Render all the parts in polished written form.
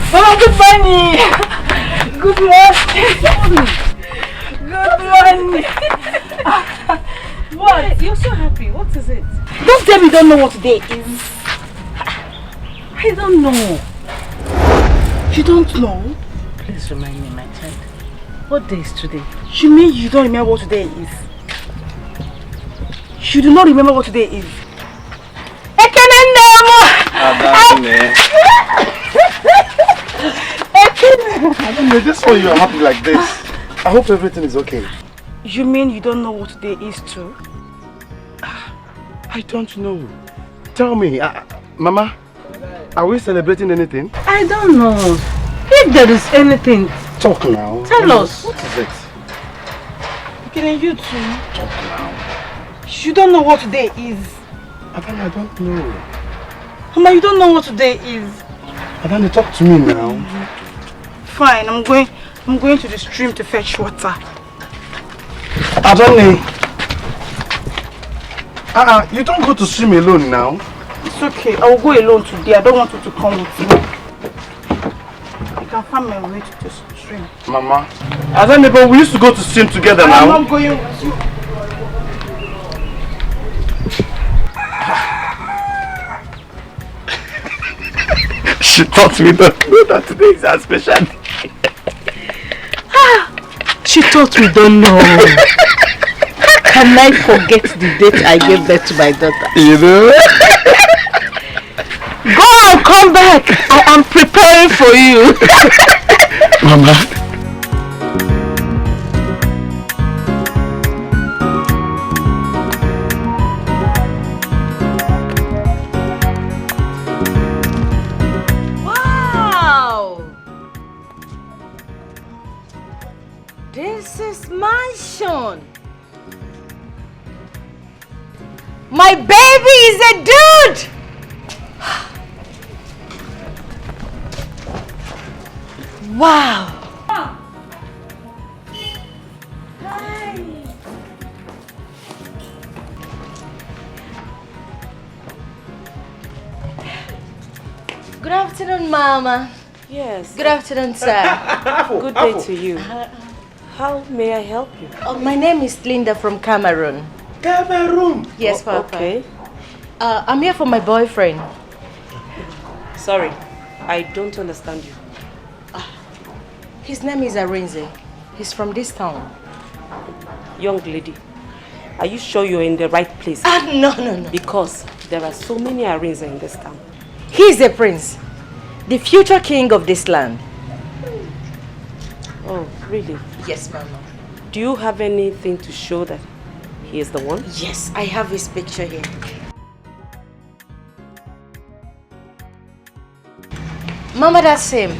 Mama, good morning. Good morning. Good morning. What? You're so happy. What is it? Don't tell me you don't know what today is. I don't know. You don't know? Please remind me, my child. What day is today? You mean you don't remember what today is? You do not remember what today is? I don't know, just when you are happy like this. I hope everything is okay. You mean you don't know what today is too? I don't know. Tell me, Mama, are we celebrating anything? I don't know. If there is anything, talk now. Tell us. What is it? Can you too? Talk now. You don't know what today is. I don't know. Mama, you don't know what today is. Adani, talk to me now. Fine, I'm going to the stream to fetch water. Adani, you don't go to swim alone now. It's okay, I will go alone today. I don't want you to come with me. I can find my way to the stream. Mama, Adani, but we used to go to swim together now. I'm not going with you. She thought we don't know that today is our special day. She thought we don't know. How can I forget the date I gave birth to my daughter? You know? Go and come back. I am preparing for you. Mama. This is mansion. My baby is a dude. Wow. Hi. Good afternoon, Mama. Yes. Good afternoon, sir. Good day to you. How may I help you? Oh, my name is Linda from Cameroon. Cameroon? Yes, Papa. Okay. I'm here for my boyfriend. Sorry, I don't understand you. His name is Arinze. He's from this town. Young lady, are you sure you're in the right place? No. Because there are so many Arinza in this town. He's a prince. The future king of this land. Oh, really? Yes, Mama. Do you have anything to show that he is the one? Yes, I have his picture here. Mama, that's him.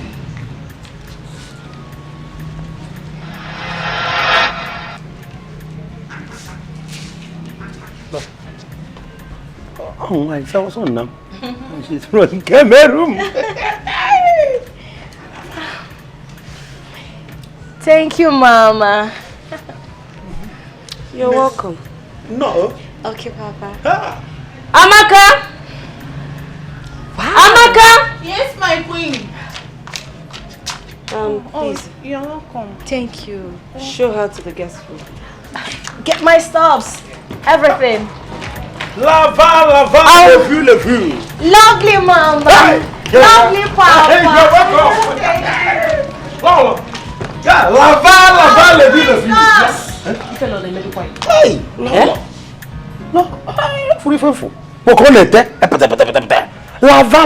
Oh my, that was on now. She's from Cameroon. Thank you, Mama. You're welcome. No. Okay, Papa. Amaka! Wow. Amaka! Yes, my queen. Please. You're welcome. Thank you. Show her to the guest room. Get my stuffs. Everything. Lava, le vue. Lovely, Mama. Hey, Lovely, Papa. Hey, you're welcome. Yeah, lava, le vue. Hey, no, furi fufu. Pourquoi on était? Lava,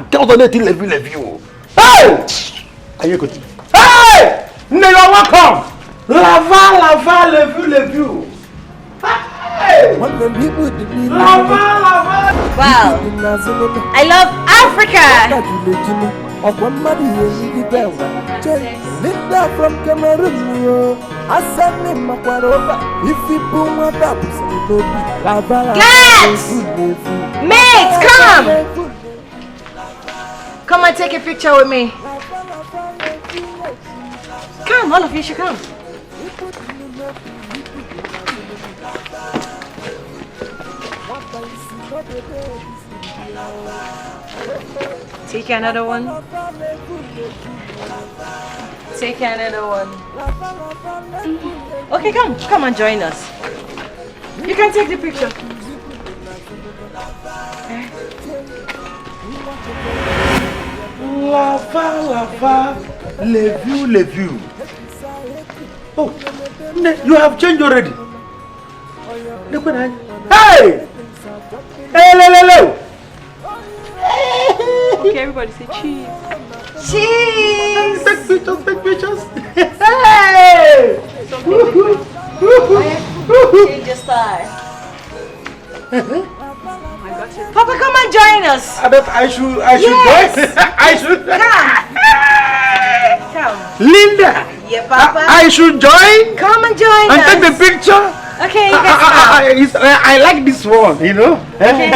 quand on est le vue. Hey, are you good? Hey, you're welcome. Lava, le vue. Wow. I love Africa. Guys! Mates, come! Come and take a picture with me. Come, all of you should come. Take another one. Take another one. Okay, come and join us. You can take the picture. Lava, le view. Oh, you have changed already. Hey! Hey, Okay, everybody say cheese. Cheese! Take pictures. Hey! Change your style. Papa, come and join us. I should join. I should. Come. Linda. Yeah, Papa. I should join. Come and join us. And take the picture. Okay, you can start. I like this one, you know. Okay.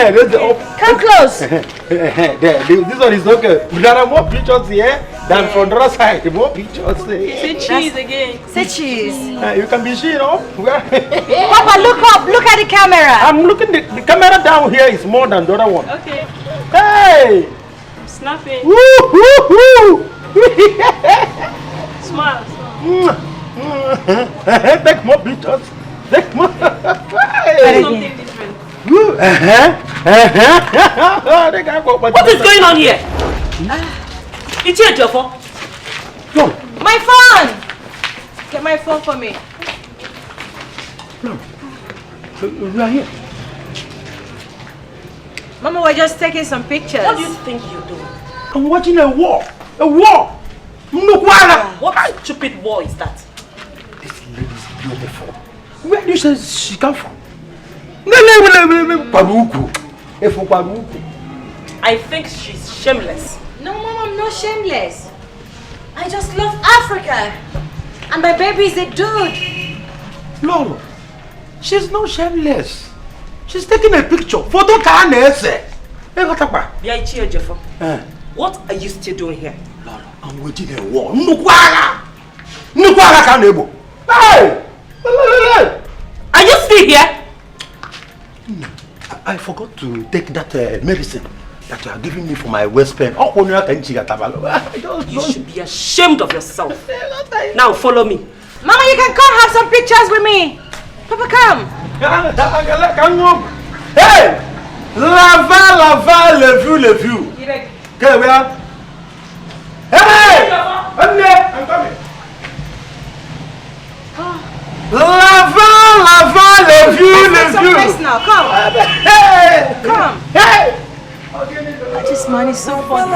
Come close. This one is okay. There are more pictures here than from the other side. More pictures. Say cheese again. Say cheese. You can be sure, you know. Papa, look up. Look at the camera. I'm looking. The camera down here is more than the other one. Okay. Hey. I'm snapping. Woo, woo, woo. Smile. Take more pictures. Take more. Hey. Something different. What is going on here? It's here, Jofo. No. My phone. Get my phone for me. No. We are here. Mama, we're just taking some pictures. What do you think you're doing? I'm watching a war. A war. What stupid war is that? This lady is beautiful. Where do you say she come from? I think she's shameless. No, Mom, I'm not shameless. I just love Africa. And my baby is a dude. No, she's not shameless. She's taking a picture. Photo can answer. Biaichi Jofo. What are you still doing here? No, I'm waiting a war. Hey! Are you still here? I forgot to take that medicine that you are giving me for my waist pain. You should be ashamed of yourself. Now follow me. Mama, you can come have some pictures with me. Papa, come. Hey! Lava, le view. Okay, we are. Hey! I'm coming. Lava, le view. Now, come. Hey! Come. Hey! This man is so funny.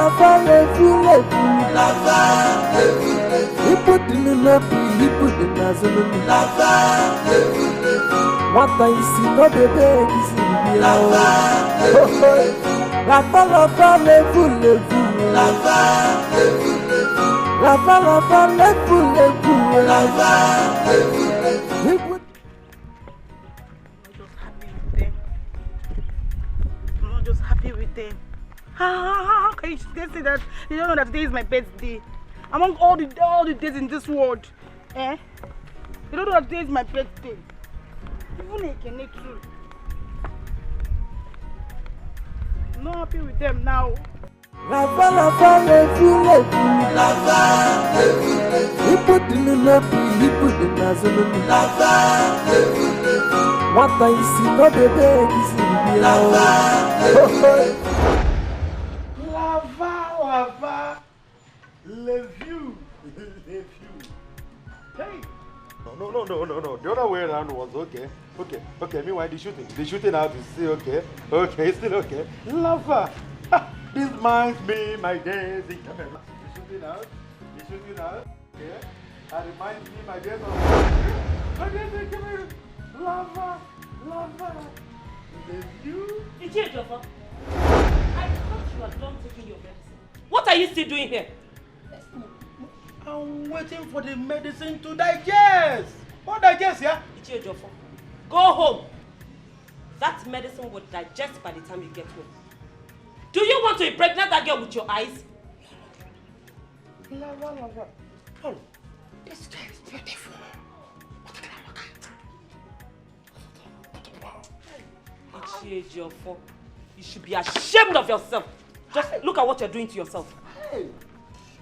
How can you say that you don't know that today is my birthday? Among all the days in this world, eh? You don't know that today is my birthday. Even I can make too. I'm not happy with them now. What I see, no baby, Lava, le view. Hey. No. The other way around was okay. Meanwhile, the shooting out is still okay. Okay, still okay. Lava. This reminds me my days in Cameroon. The shooting out. Okay. That reminds me my days in Cameroon. Lava. The view. It's here, Jofo. I thought you were done taking your medicine. What are you still doing here? I'm waiting for the medicine to digest. What digest, yeah? It's here, Jofo. Go home. That medicine will digest by the time you get home. Do you want to impregnate that girl with your eyes? Lava. Oh, this girl is beautiful. It's here, Jofo. You should be ashamed of yourself. Just look at what you're doing to yourself. Hey.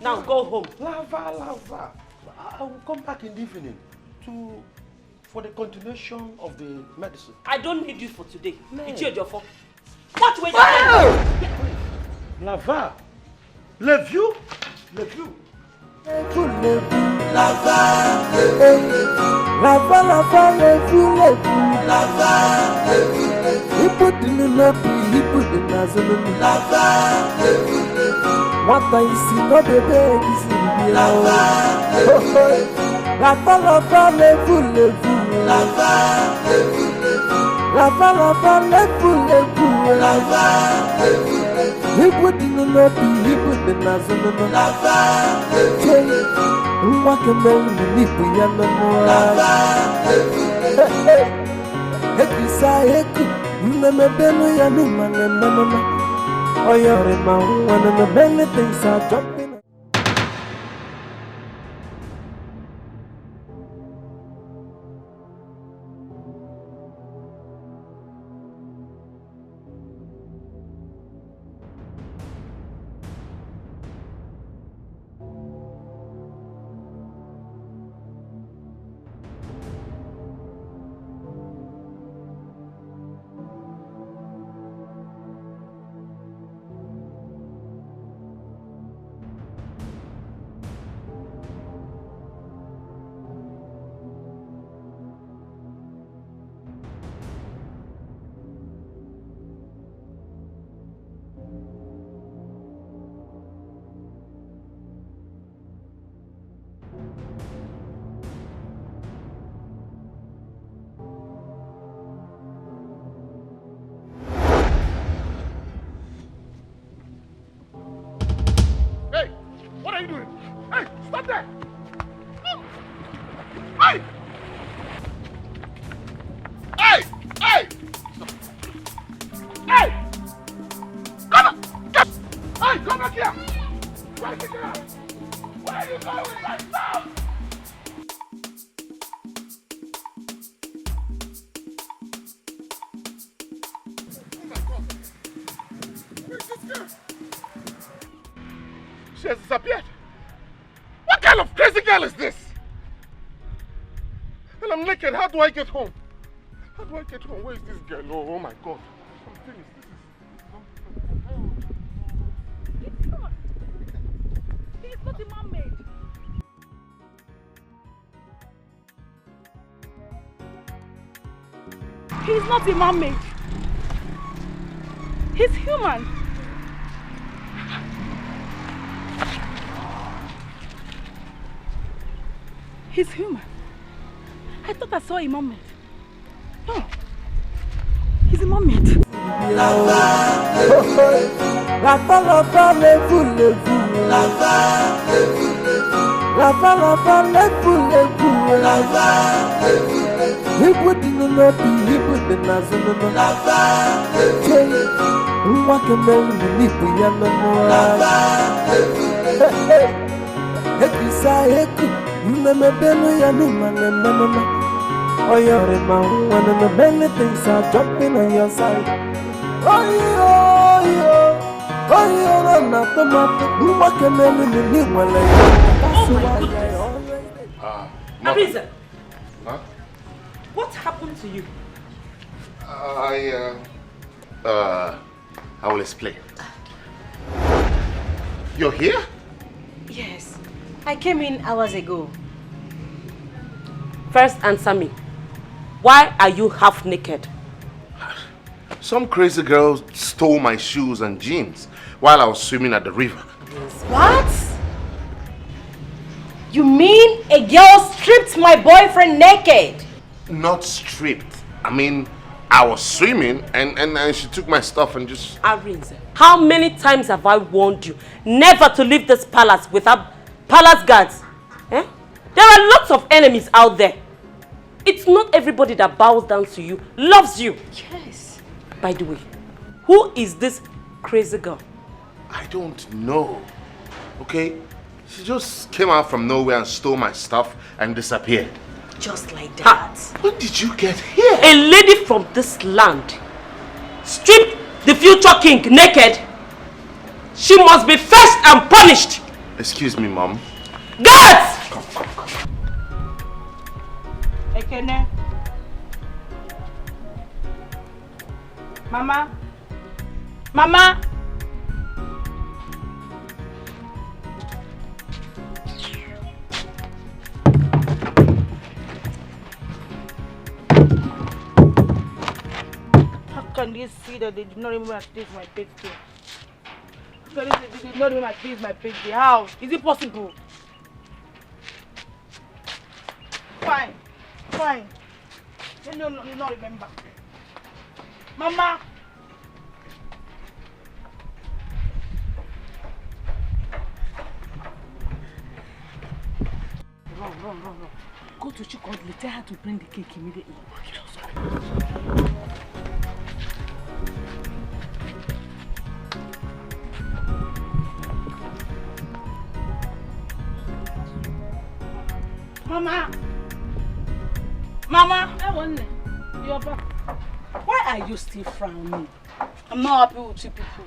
Now go home. Lava. I will come back in the evening for the continuation of the medicine. I don't need you for today. No. Ejiofor. What way Lava. Love you. Lava, he put in the nappy, he put the nazzle. What I see, no baby, this is lava, he put in the nappy, he put the nazzle. What can make me leap with your lava? Oh, you're in my one of the many things I jumping. She has disappeared. What kind of crazy girl is this? And I'm naked. How do I get home? Where is this girl? Oh my God. I'm finished. It's not. He's not a mermaid. He's not a mermaid. He's human. He's human. I thought I saw a mermaid. No. He's a mermaid. He put in the nappy, he put the nazzle. What can make me leap with your lava? Oh, you're in my one of the many things are jumping on your side. You're not the mother. What can make me leap when I Ariza, what happened to you? I will explain. You're here? Yes, I came in hours ago. First answer me. Why are you half naked? Some crazy girl stole my shoes and jeans while I was swimming at the river. What? You mean a girl stripped my boyfriend naked? Not stripped. I mean, I was swimming and she took my stuff and just... Arinze, how many times have I warned you never to leave this palace without palace guards? Eh? There are lots of enemies out there. It's not everybody that bows down to you, loves you. Yes. By the way, who is this crazy girl? I don't know. Okay? She just came out from nowhere and stole my stuff and disappeared. Just like that. When did you get here? A lady from this land stripped the future king naked. She must be faced and punished. Excuse me, Mom. Get! Come. Ekene. Mama. Mama. How can they see that they did not remember that today is my birthday? How can they did not remember that today is my birthday? How? Is it possible? Fine. No, not remember. Mama. Run. Go to Chikondle. Tell her to bring the cake immediately. Mama! You're back. Why are you still frowning? I'm not happy with you people.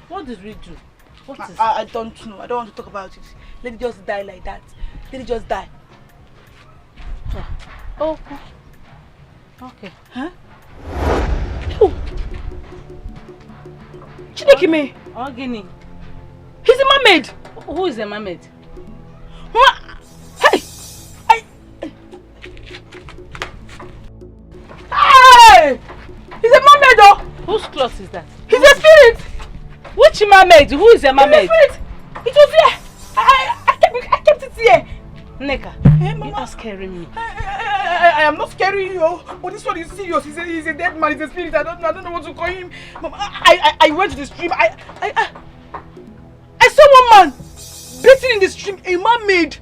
What did we do? I don't know. I don't want to talk about it. Let it just die like that. Let it just die. Oh. Okay. Huh? Oh. Chinekime. Oh, Guinea. He's a mermaid. Who is a mermaid? What? Hey! He's a mermaid, though. Whose cloth is that? He's a spirit. Which mermaid? Who is a mermaid? He's a spirit. It was here. I kept it here. Neka, Hey, you are scaring me. I am not scaring you, but this one is serious. He's a dead man. He's a spirit. I don't know what to call him. Mama, I went to the stream. I saw one man bathing in the stream. A mermaid.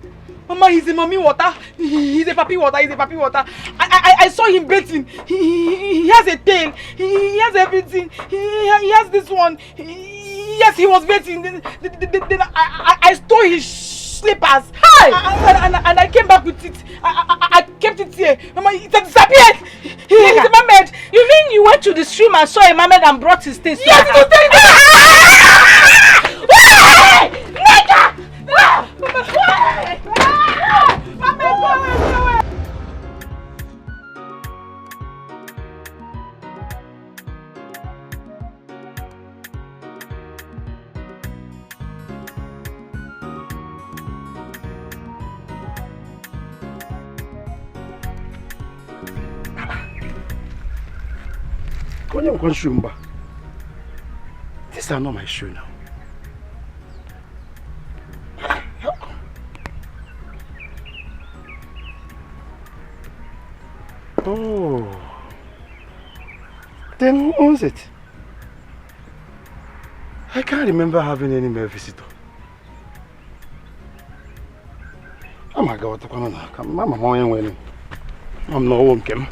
Mama, he's a mommy water. He's a papi water. I saw him bathing. He has a tail. He has everything. He has this one. Yes, he was bathing. Then I stole his slippers. Hi! And I came back with it. I kept it here. Mama, it had disappeared. He's a mermaid. You mean you went to the stream and saw a mermaid and brought his things? Yes, it was there. These are not my shoes now. How come? Oh. Then who owns it? I can't remember having any male visitor. Oh my God, Mama, I'm not home, Kim.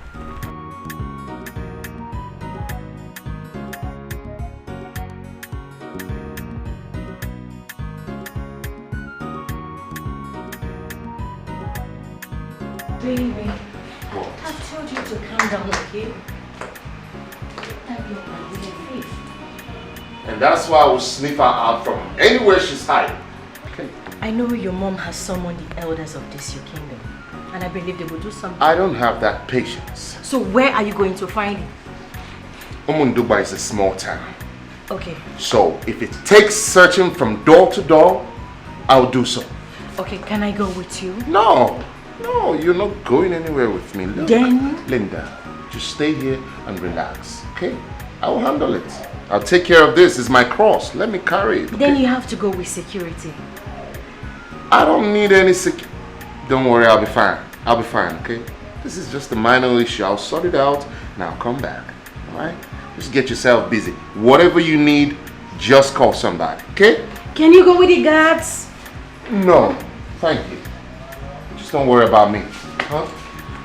Baby, I've told you to calm down, okay? And that's why I will sniff her out from anywhere she's hiding. Okay. I know your mom has summoned the elders of this your kingdom, and I believe they will do something. I don't have that patience. So where are you going to find him? Umunduba is a small town. Okay. So if it takes searching from door to door, I'll do so. Okay, can I go with you? No, you're not going anywhere with me. Look, Then? Linda, just stay here and relax, okay? I will handle it. I'll take care of this. It's my cross. Let me carry it. Okay? Then you have to go with security. I don't need any Don't worry, I'll be fine. I'll be fine, okay? This is just a minor issue. I'll sort it out and I'll come back, alright? Just get yourself busy. Whatever you need, just call somebody, okay? Can you go with the guards? No, thank you. Just don't worry about me, huh?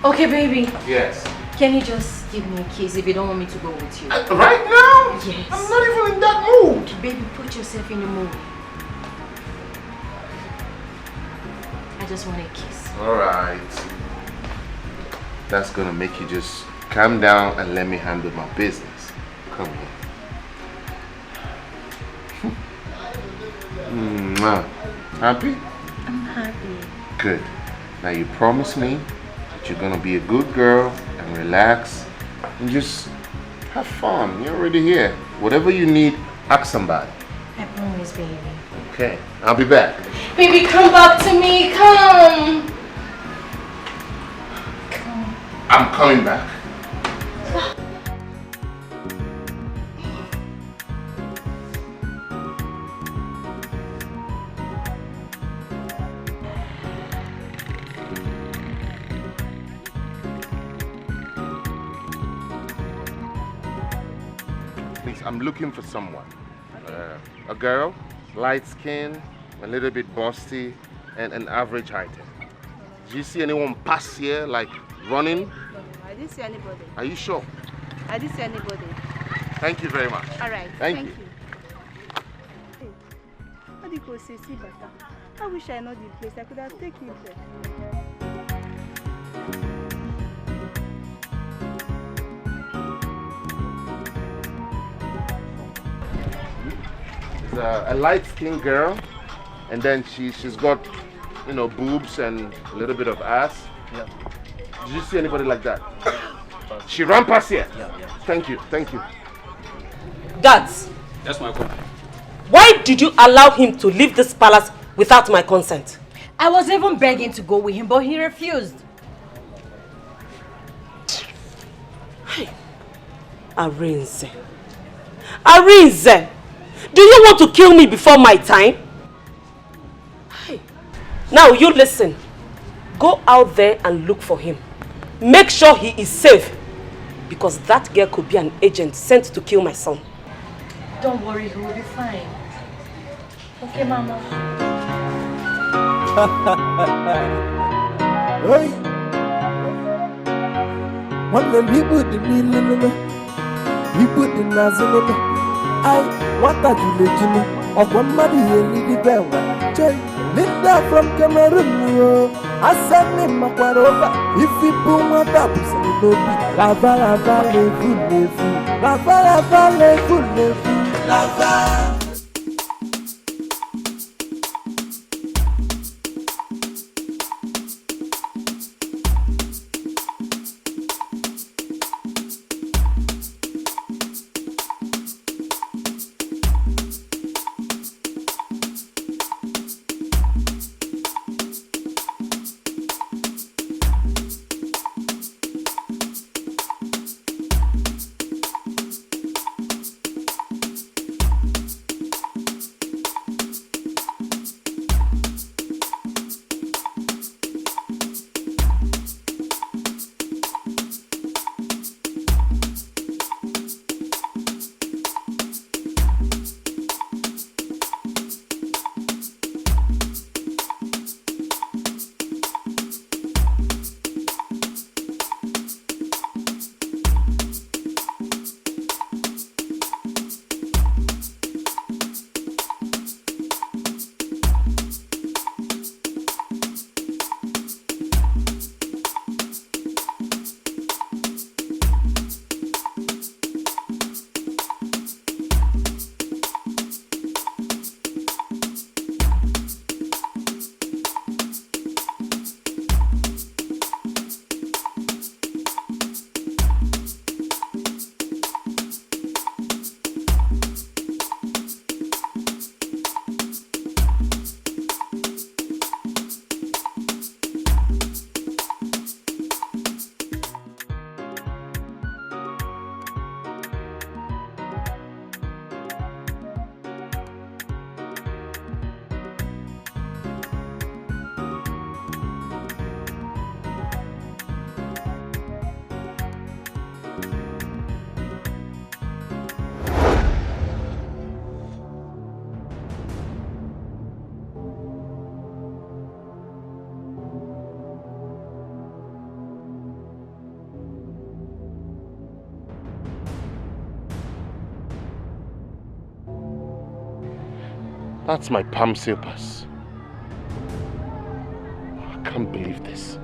Okay, baby. Yes. Can you just give me a kiss if you don't want me to go with you? Right now? Yes. I'm not even in that mood. Baby, put yourself in the mood. I just want a kiss. Alright. That's gonna make you just calm down and let me handle my business. Come here. Mwah. Happy? I'm happy. Good. Now you promise me that you're gonna be a good girl and relax and just have fun. You're already here. Whatever you need, ask somebody. I promise, baby. Okay, I'll be back. Baby, come back to me. Come. I'm coming back. Please, I'm looking for someone. A girl, light skin, a little bit busty, and an average height. Do you see anyone pass here, like running? No, I didn't see anybody. Are you sure? I didn't see anybody. Thank you very much. All right. Thank you. Hey, how do you go say see better? I wish I know the place. I could have taken you there. It's a light-skinned girl, and then she's got, you know, boobs and a little bit of ass. Yeah. Did you see anybody like that? She ran past here. Yeah. Thank you. Thank you. Guards, That's my point. why did you allow him to leave this palace without my consent? I was even begging to go with him, but he refused. Arinze. Arinze! Do you want to kill me before my time? Hey. Now you listen. Go out there and look for him. Make sure he is safe. Because that girl could be an agent sent to kill my son. Don't worry, he will be fine. Okay, Mama. Hey, one of the people the Nazareth. I want that you let me. Of one money, you need the bell. Linda from Cameroon. I send him my quarter. If you pull my taps, you know, lava, lava, lava, lava, lava. That's my palm slippers. I can't believe this.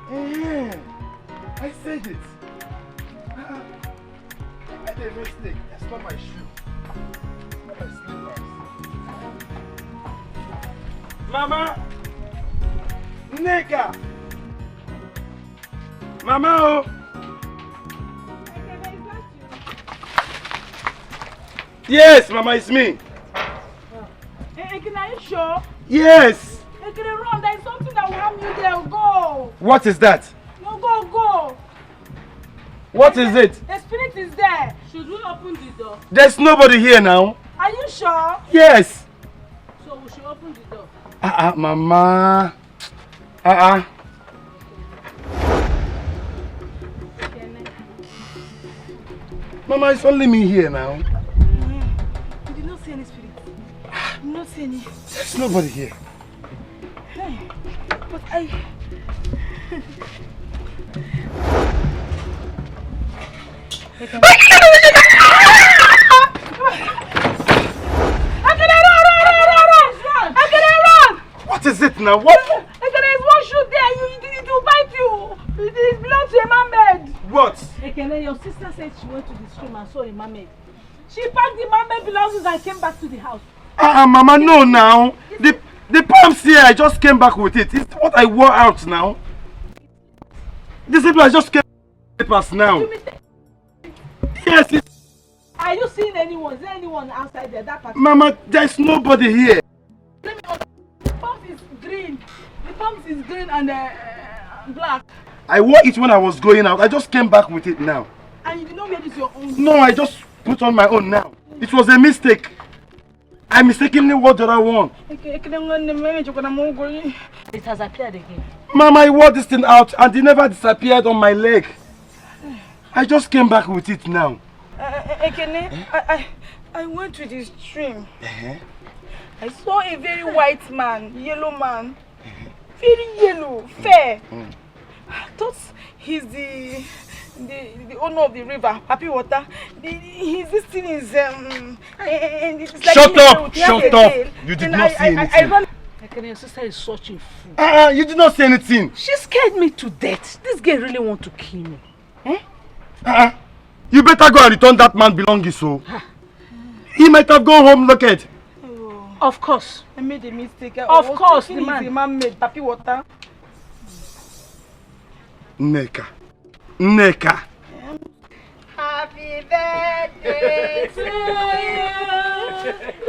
Yeah, I said it. I made a mistake. That's not my shoe. That's not my slippers. Mama! Nigga! Mama! Oh. Yes, Mama, it's me. Hey, are you sure? Yes. Hey, run. There is something that will harm you there. Go. What is that? No, go. What is it? The spirit is there. Should we open the door? There's nobody here now. Are you sure? Yes. So we should open the door. Mama. Mama, it's only me here now. You did not see any spirit. You did not see any. There's nobody here. But I... What is it now? What? There is one shoe there. It will bite you. It belongs to a mermaid. What? Ekene, your sister said she went to the stream and saw a mermaid. She packed the mermaid belongings and came back to the house. Mama, no now. The palms here, I just came back with it. It's what I wore out now. This people I just came with papers now. Yes, Are you seeing anyone? Is there anyone outside there? That part? Mama, there's nobody here. Let me order. The pump is green. The pump is green and black. I wore it when I was going out. I just came back with it now. And you did not wear this your own? No, I just put on my own now. It was a mistake. I mistakenly wore the other one. It has appeared again. Mama, I wore this thing out and it never disappeared on my leg. I just came back with it now. Ekene, I went to the stream. I saw a very white man, yellow man. Very yellow, fair. I thought he's the owner of the river, Happy Water. His this thing is it's like Shut up! You did not see anything. Your sister is such a fool. You did not see anything. She scared me to death. This girl really want to kill me. You better go and return that man belongings, so. He might have gone home naked. Of course. I made a mistake. Of course, the man made Happy Water. Neka. Happy birthday to you.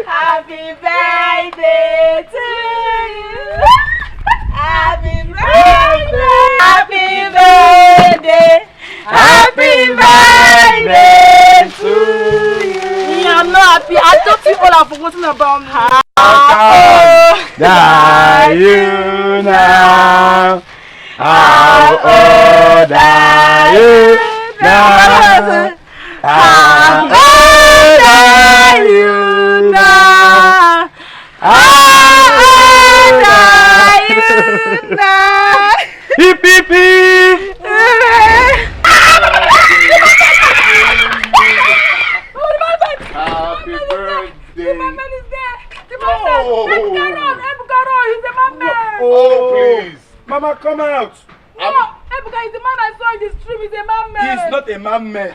Happy birthday to you. Happy birthday. Happy birthday. Happy birthday to you. I'm not happy. I thought people have forgotten about me. How old are you now? How old are you now? How old are you now? How old are you now? Hip hip hip! Happy birthday! The man is there. The man Oh. he's the man. Oh, please. Mama, come out. No, Ebuka is the man I saw in the stream. He's a man. He's not a man-made.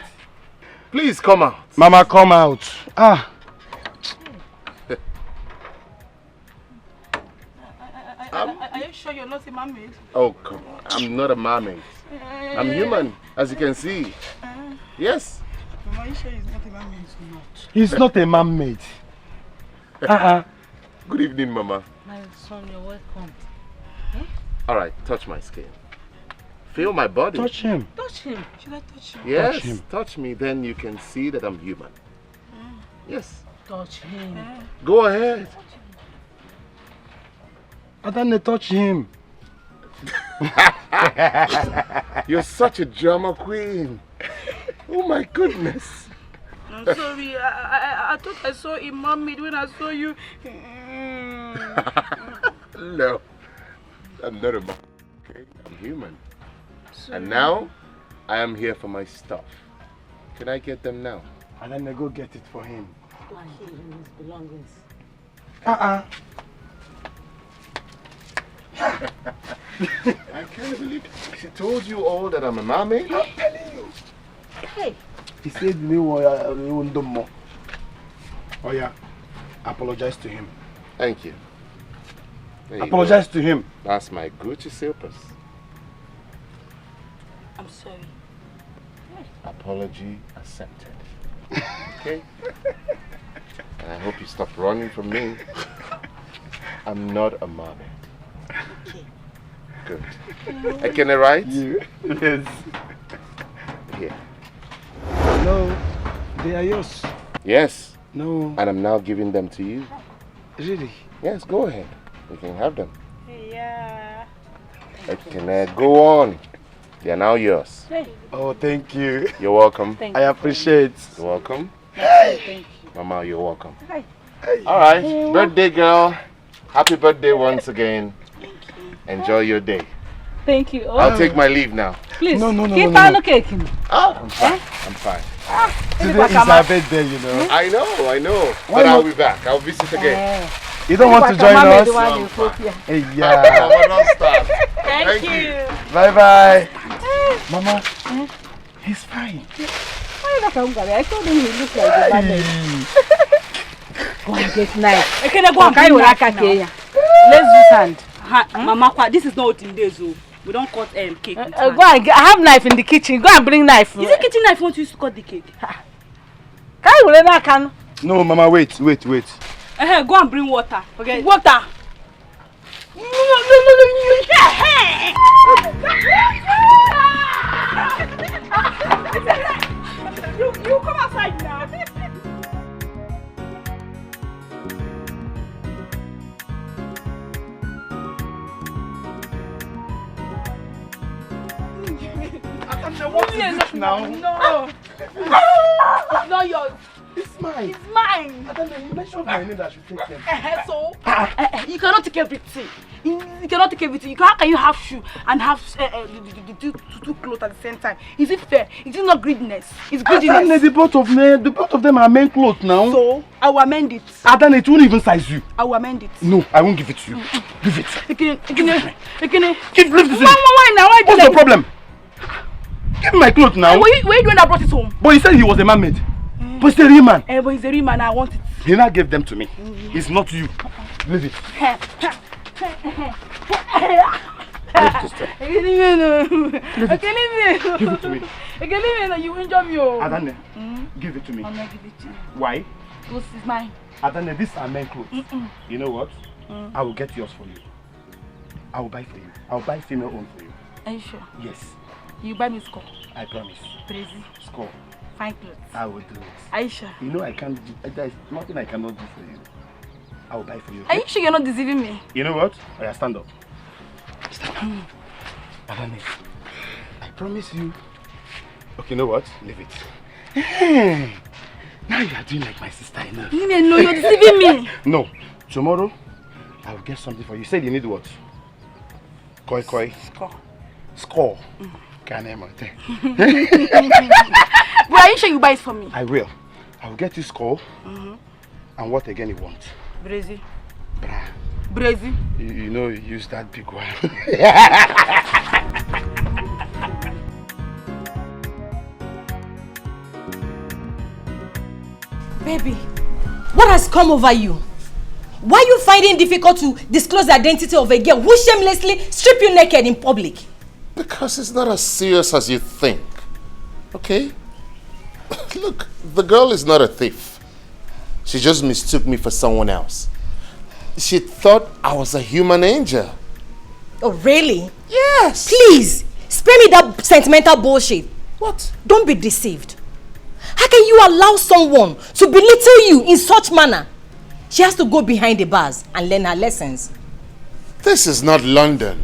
Please come out. Mama, come out. Are you sure you're not a mermaid? Oh, come on. I'm not a mermaid. I'm human, as you can see. Yes. Mama, are you sure he's not a mermaid? He's not a man-made. Good evening, Mama. My son, you're welcome. All right, touch my skin. Feel my body. Touch him. Touch him. Should I touch him? Yes, Touch him. touch me, then you can see that I'm human. Yes. Touch him. Go ahead. Adane, touch him. You're such a drama queen. Oh my goodness. I'm sorry. I thought I saw a mermaid when I saw you. No, I'm not a man. Okay, I'm human. And now, I am here for my stuff. Can I get them now? Adane, go get it for him. And give him his belongings. I can't believe she told you all that I'm a mermaid. I'm telling you. Hey. He said you want more. Oh yeah, apologize to him. Thank you. There you Apologize go. to him. That's my Gucci slippers. I'm sorry. Apology accepted. Okay? And I hope you stop running from me. I'm not a mermaid. Okay. Good. Can I write? Yes. Here. No, they are yours. Yes. No. And I'm now giving them to you. Really? Yes, go ahead. You can have them. Yeah. Can I go on? They are now yours. Hey. Oh, thank you. You're welcome. Thank I appreciate. You're welcome. Thank you. Mama, you're welcome. Hi. All right. Birthday girl. Happy birthday once again. Thank you. Enjoy your day. Thank you. Oh, I'll take my leave now. please. No, no, no, Keep no, no. on cake. Oh, I'm fine. I'm fine. Today is our birthday, you know. I know. Why But I'll not? be back. I'll visit again. You don't want to join us? No, I'm fine. Hey, yeah. Mama, don't stop. Thank you. Bye bye. Mama, he's fine. I told him he looks like the bandit. Go and get knife. Okay, go and bring knife now. Let's use hand. Mama, this is not in days. We don't cut cake with hand. Go and get, I have knife in the kitchen. Go and bring knife. Is it kitchen knife you want to use to cut the cake? Can No, Mama, wait. Go and bring water. Okay. water. You come outside now. What is this now? No. It's not yours. It's mine. It's mine. You mentioned my name that I should take them. So you cannot take everything. You cannot take everything. How can you have shoe and have two clothes at the same time? Is it fair? Is it not greediness? It's greediness. The both of them are main clothes now. So I will amend it. Adana, it won't even size you. I will amend it. No, I won't give it to you. Give it. Leave this in. What's the problem? Give me my clothes now. Were you the one that brought it home? But he said he was a mermaid. But he's a real man. But he's a real man. I want it. He now gave them to me. It's not you. Leave it. Give it to me. You injure me. Adana, give it to me. I'm not giving it to you. Why? This is mine. Adana, these are men clothes. You know what? I will get yours for you. I will buy for you. I will buy female own for you. Are you sure? Yes. You buy me score. I promise. Crazy. Score. Fine clothes. I will do it. Are you sure? You know I can't do, there's nothing I cannot do for you. I will buy for you. Are you sure you're not deceiving me? You know what? Oh, yeah, stand up. Stand up. Adane, I promise you. Okay, you know what? Leave it. Hey, now you are doing like my sister, you know. No, you're deceiving me. No. Tomorrow, I will get something for you. You said you need what? Koi. Score. Can I But are you sure you buy it for me? I will. I will get you score. And what again you want? Brazy. Bra. Brazy. You know you use that big one. Baby, what has come over you? Why are you finding it difficult to disclose the identity of a girl who shamelessly stripped you naked in public? Because it's not as serious as you think. Okay? Look, the girl is not a thief. She just mistook me for someone else. She thought I was a human angel. Oh, really? Yes. Please, spare me that sentimental bullshit. What? Don't be deceived. How can you allow someone to belittle you in such manner? She has to go behind the bars and learn her lessons. This is not London.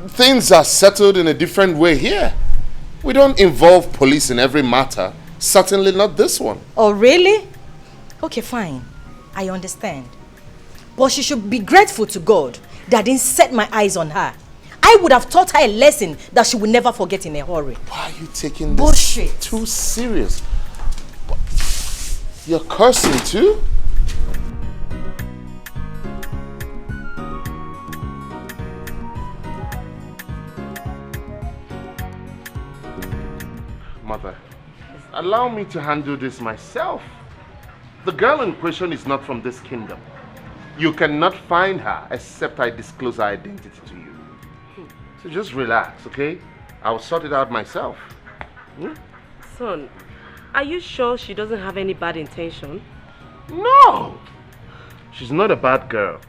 Things are settled in a different way here. We don't involve police in every matter. Certainly not this one. Oh, really? Okay, fine. I understand. But she should be grateful to God that I didn't set my eyes on her. I would have taught her a lesson that she would never forget in a hurry. Why are you taking this bullshit too serious? You're cursing too? Mother, allow me to handle this myself. The girl in question is not from this kingdom. You cannot find her except I disclose her identity to you. So just relax, okay? I'll sort it out myself. Son, are you sure she doesn't have any bad intention? No! She's not a bad girl.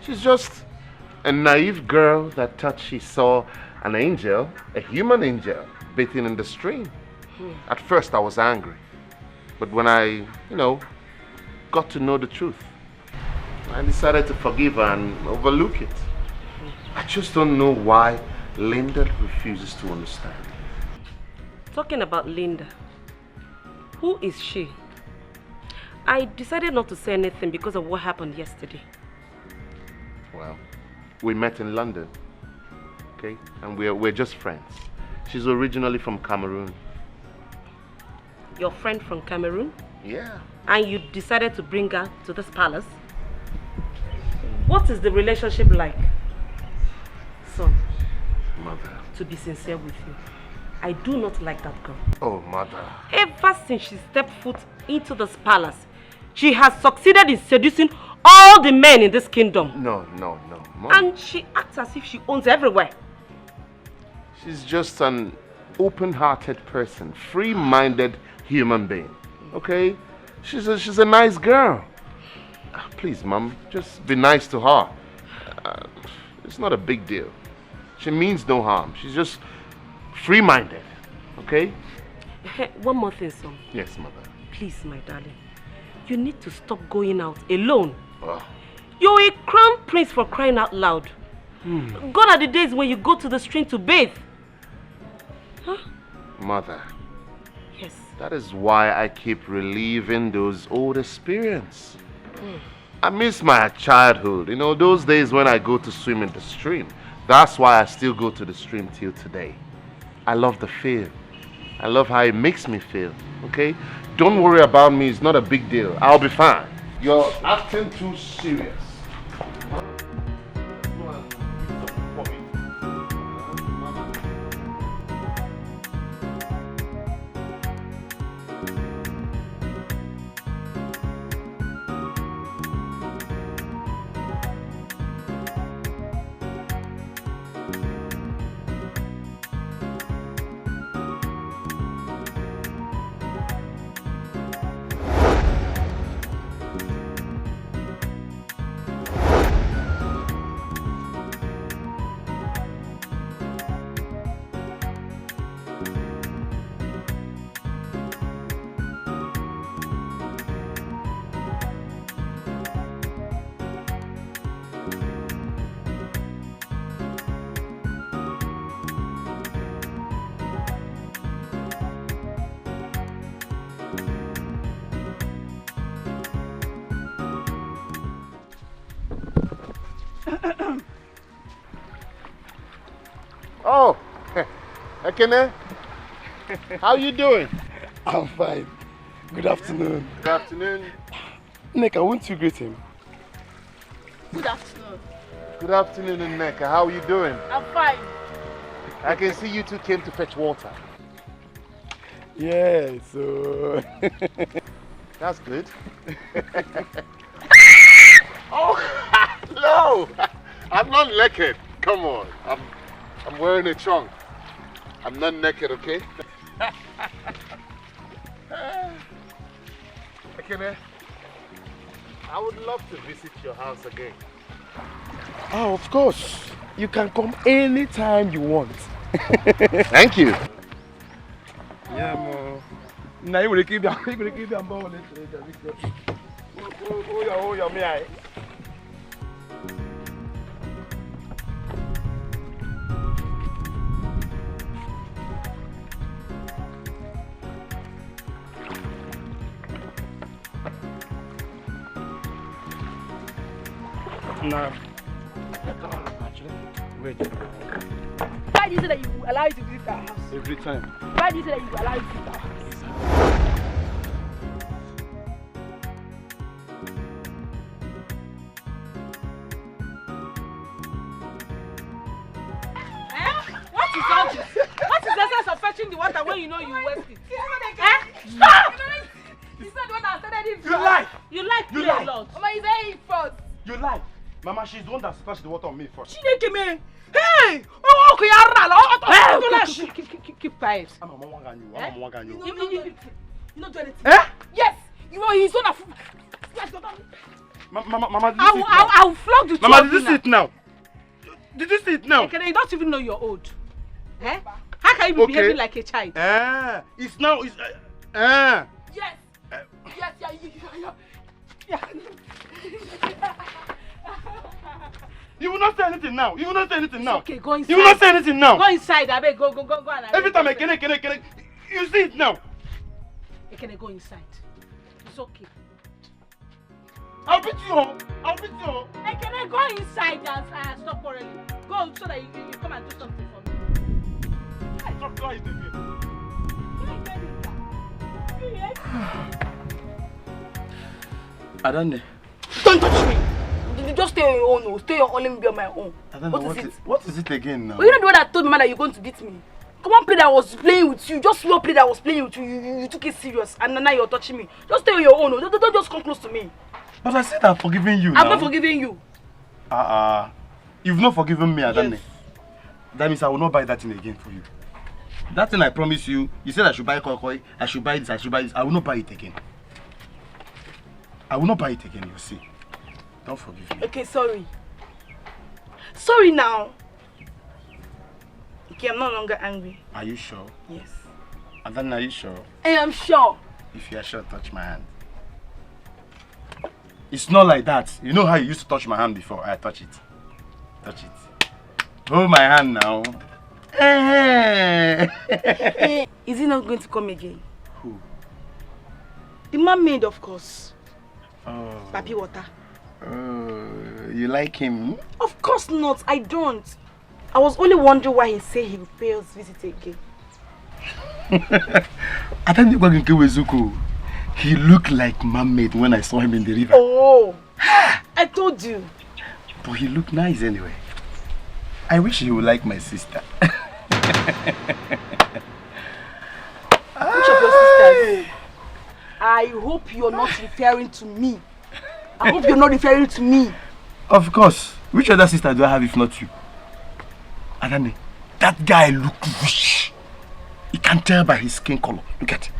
She's just a naive girl that thought she saw an angel, a human angel, bathing in the stream. At first I was angry. But when I, got to know the truth, I decided to forgive her and overlook it. I just don't know why Linda refuses to understand. Talking about Linda, who is she? I decided not to say anything because of what happened yesterday. Well, we met in London, okay? And we're just friends. She's originally from Cameroon. Your friend from Cameroon? Yeah. And you decided to bring her to this palace? What is the relationship like? Son, Mother. To be sincere with you, I do not like that girl. Oh, Mother. Ever since she stepped foot into this palace, she has succeeded in seducing all the men in this kingdom. No, Mom. And she acts as if she owns everywhere. She's just an open-hearted person, free-minded human being, okay? She's a nice girl. Please, Mom, just be nice to her. It's not a big deal. She means no harm. She's just free-minded, okay? One more thing, son. Yes, Mother. Please, my darling. You need to stop going out alone. Oh. You're a crown prince, for crying out loud. Gone are the days when you go to the stream to bathe. Huh? Mother. Yes. That is why I keep reliving those old experiences. I miss my childhood. Those days when I go to swim in the stream. That's why I still go to the stream till today. I love the feel. I love how it makes me feel, okay? Don't worry about me. It's not a big deal. I'll be fine. You're acting too serious. Oh, Ekene, how you doing? I'm fine. Good afternoon. Good afternoon. Neka, won't you greet him? Good afternoon. Good afternoon, Nneka. How are you doing? I'm fine. I can see you two came to fetch water. Yeah, so... That's good. Oh, no! I'm not naked. Come on. I'm wearing a trunk. I'm not naked, okay? Ekene, I would love to visit your house again. Oh, of course. You can come anytime you want. Thank you. Yeah, mo. Now you will keep your ball. Oh, your me. No. Actually, wait. Why do you say that you allow you to visit our house? Every time. Why do you say that you allow you to visit our house? What is all this? What is the sense of fetching the water when you know you waste it? Stop! It's not the one that started it. You lie! You like You play lie. a lot. Mama, you say it first. You lie. Mama, she's the one that splashed the water on me first. Chineke me. Hey! Oh, okay, keep quiet. I'm a mama you. You not do anything. Eh? Yes! You are his son of... Mama, did you see it now? I will flog the two Mama, of did you see it now? Did you see it now? Okay, you don't even know you're old. Eh? How can you be behaving like a child? It's now, it's... Yes! Yes, yeah. You will not say anything now. You will not say anything now. Okay, go inside. You will not say anything now. Go inside, I beg. Go and Every time I can, you see it now. Can I go inside? It's okay. I'll beat you. Hey, can I go inside and stop quarreling? Go so that you come and do something for me. Stop crying to me. Adanne. Don't touch me. You just stay on your own. Stay on your own. Let me be on my own. What is it again now? Well, you're not the one that told me that you're going to beat me. Come on, play that I was playing with you. Just small play that I was playing with you. You took it serious, and now you're touching me. Just stay on your own. Don't just come close to me. But I said I'm forgiving you now. I'm not forgiving you. You've not forgiven me, Adanne. Yes. That means I will not buy that thing again for you. That thing I promised you, you said I should buy koi, I should buy this, I will not buy it again. I will not buy it again, you see. Don't forgive me. Okay, sorry. Sorry now. Okay, I'm no longer angry. Are you sure? Yes. Adanne, are you sure? I am sure. If you are sure, touch my hand. It's not like that. You know how you used to touch my hand before? I touch it. Touch it. Hold my hand now. Is he not going to come again? Who? The mermaid, of course. Oh. Papi water. Oh, you like him? Of course not. I don't. I was only wondering why he said he will pay us visit again. I don't think he looked like mermaid when I saw him in the river. Oh, I told you. But he looked nice anyway. I wish he would like my sister. Which of your sisters? I hope you're not referring to me. I hope you're not referring to me. Of course. Which other sister do I have if not you? Adanne, that guy looked rich. You can tell by his skin color. Look at it.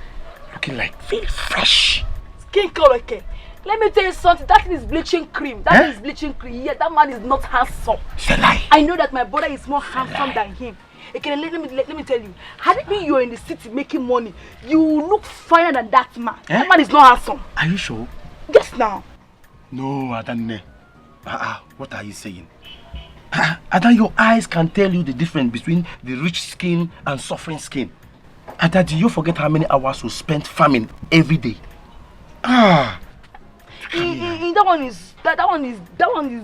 Looking like very fresh. Skin color, okay. Let me tell you something. That is bleaching cream. That is bleaching cream. Yeah, that man is not handsome. It's a lie. I know that my brother is more handsome than him. Okay, let me tell you. Had it been you're in the city making money, you look finer than that man. That man is not handsome. Are you sure? Yes, now. No, Adanne. What are you saying? Adanne, your eyes can tell you the difference between the rich skin and suffering skin. Adanne, do you forget how many hours we spent farming every day? That one is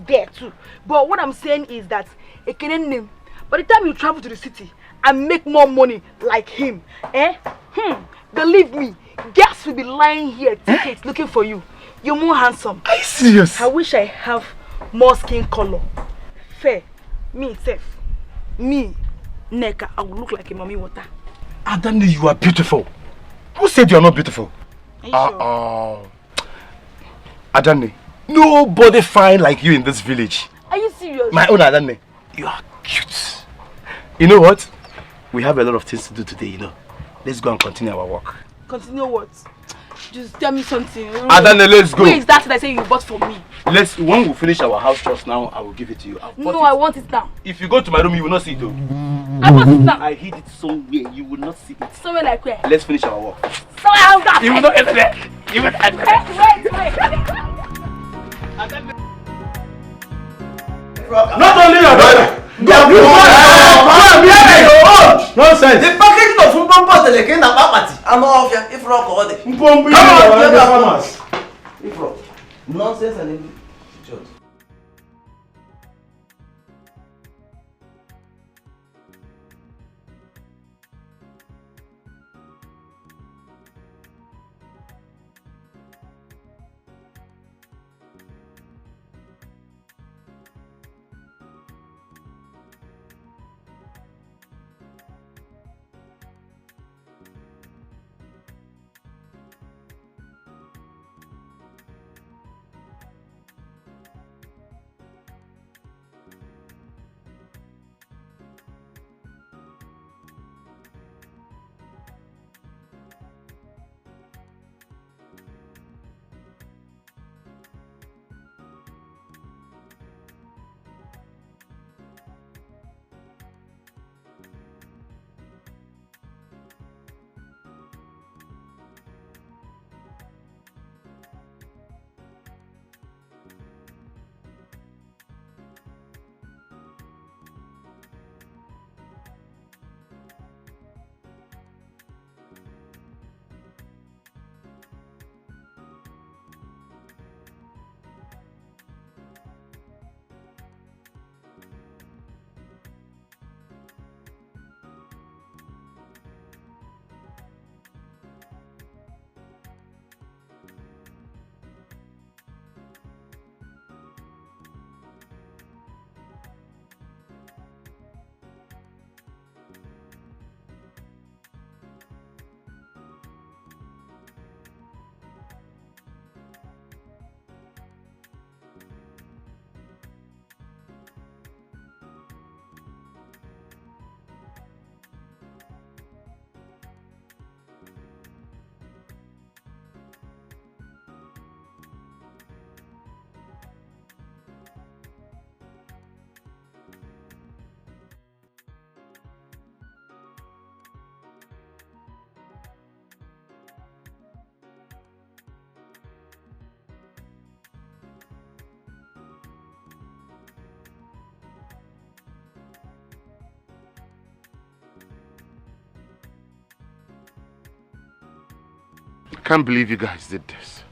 there too. But what I'm saying is that by the time you travel to the city and make more money like him, believe me, girls will be lying here tickets looking for you. You're more handsome. Are you serious? I wish I have more skin color. Fair. Me, safe. Me, Neka, I will look like a mommy water. Adanne, you are beautiful. Who said you are not beautiful? Are you sure? Adanne, nobody fine like you in this village. Are you serious? My own Adanne, you are cute. You know what? We have a lot of things to do today, you know. Let's go and continue our work. Continue what? Just tell me something. Adanne, let's go. Where is that I say you bought for me? When we finish our house chores now, I will give it to you. No, I want it now. If you go to my room, you will not see it though. I want it now. I hid it somewhere, you will not see it. Somewhere like where? Let's finish our work. Somewhere else that. You will not enter there. You will enter there. Not only your brother. Nonsense. The packaging of food bomb bottle again na papati. I'm off ya. If rock or the. Come on, If rock. Nonsense and idiot. can't believe you guys did this.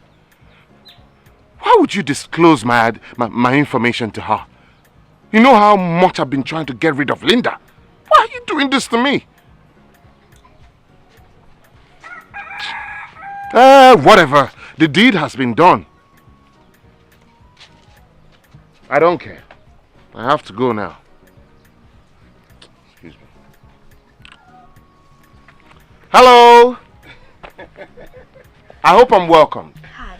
Why would you disclose my information to her? You know how much I've been trying to get rid of Linda. Why are you doing this to me? Whatever. The deed has been done. I don't care. I have to go now. Excuse me. Hello! I hope I'm welcome. Hi.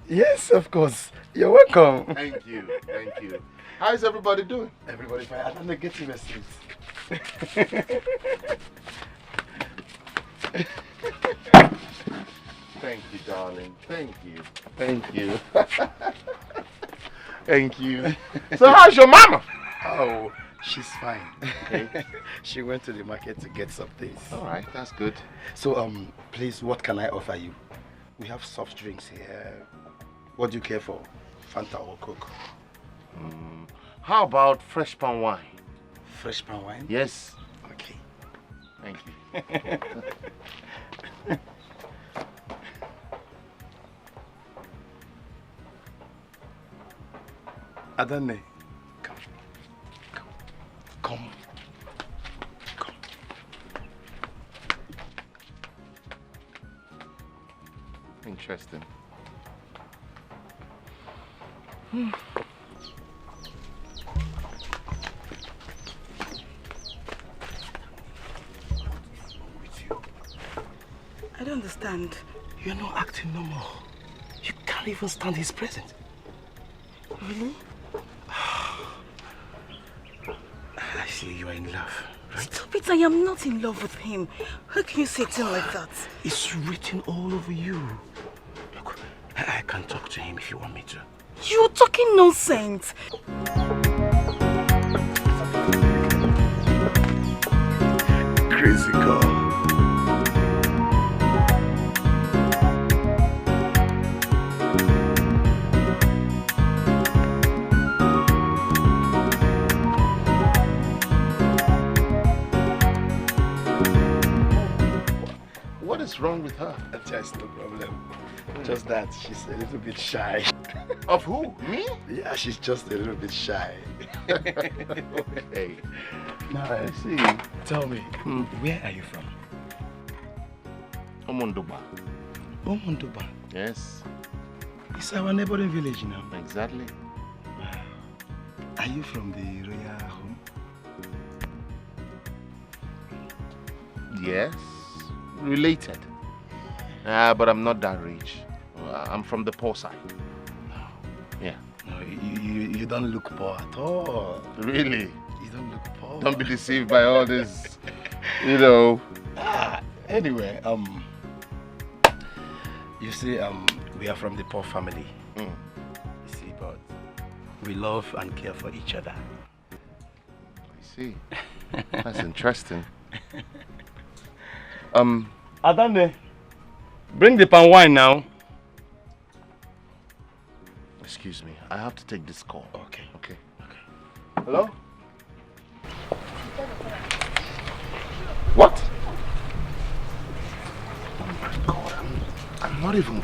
Yes, of course. You're welcome. Thank you. Thank you. How is everybody doing? Everybody fine. I'm gonna get you a seat. Thank you, darling. Thank you. Thank you. Thank you. So how's your mama? Oh, she's fine. Okay. She went to the market to get some things. All right, that's good. So, please, what can I offer you? We have soft drinks here. What do you care for? Fanta or Coke? How about fresh palm wine? Fresh palm wine? Yes. Okay. Thank you. Adane, come. Come. Come. Interesting. I don't understand. You're not acting no more. You can't even stand his presence. Really? I see you are in love, right? Stop it, I am not in love with him. How can you say things like that? It's written all over you. Look, I can talk to him if you want me to. You're talking nonsense. Crazy girl. What is wrong with her? Just no problem. Just that she's a little bit shy. Of who? Me? Yeah, she's just a little bit shy. Okay. Now, I see. Tell me, where are you from? Omondoba. Omondoba? Yes. It's our neighboring village now. Exactly. Are you from the royal home? Yes. Related. But I'm not that rich. I'm from the poor side. Yeah. No, you don't look poor at all. Really? You don't look poor. Don't be deceived by all this, you know. Anyway, you see, we are from the poor family. You see, but we love and care for each other. I see. That's interesting. Adane, bring the palm wine now. Excuse me, I have to take this call. Okay. Hello? What? Oh my God, I'm not even...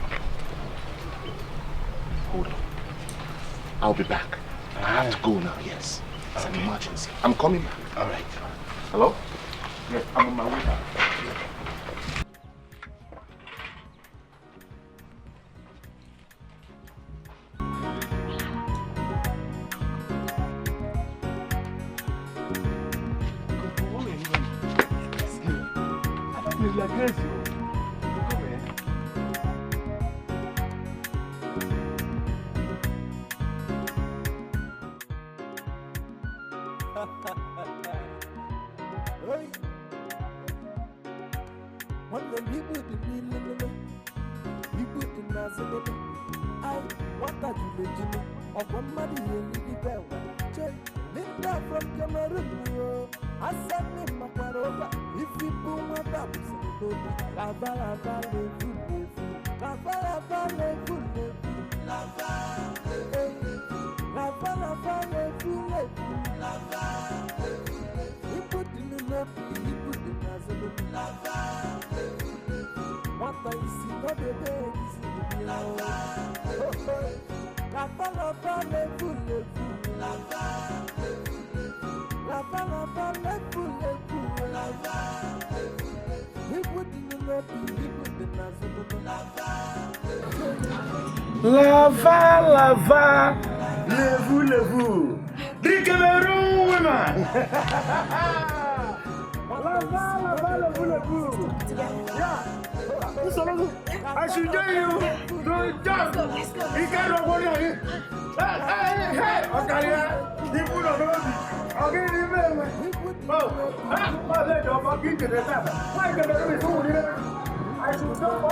Hold on. I'll be back. I have to go now, yes. It's an emergency. I'm coming back. All right. Hello? Yes, I'm on my way back. Lava, lava, levou, levou. The Cameroon women. Lava, lava, levou, levou. Yeah. I should join you. Don't jump. You can't go here. Hey. Okay, yeah. You put on the road. Okay, remember. Oh, let your fucking get it. Why can I be so here? I should jump up.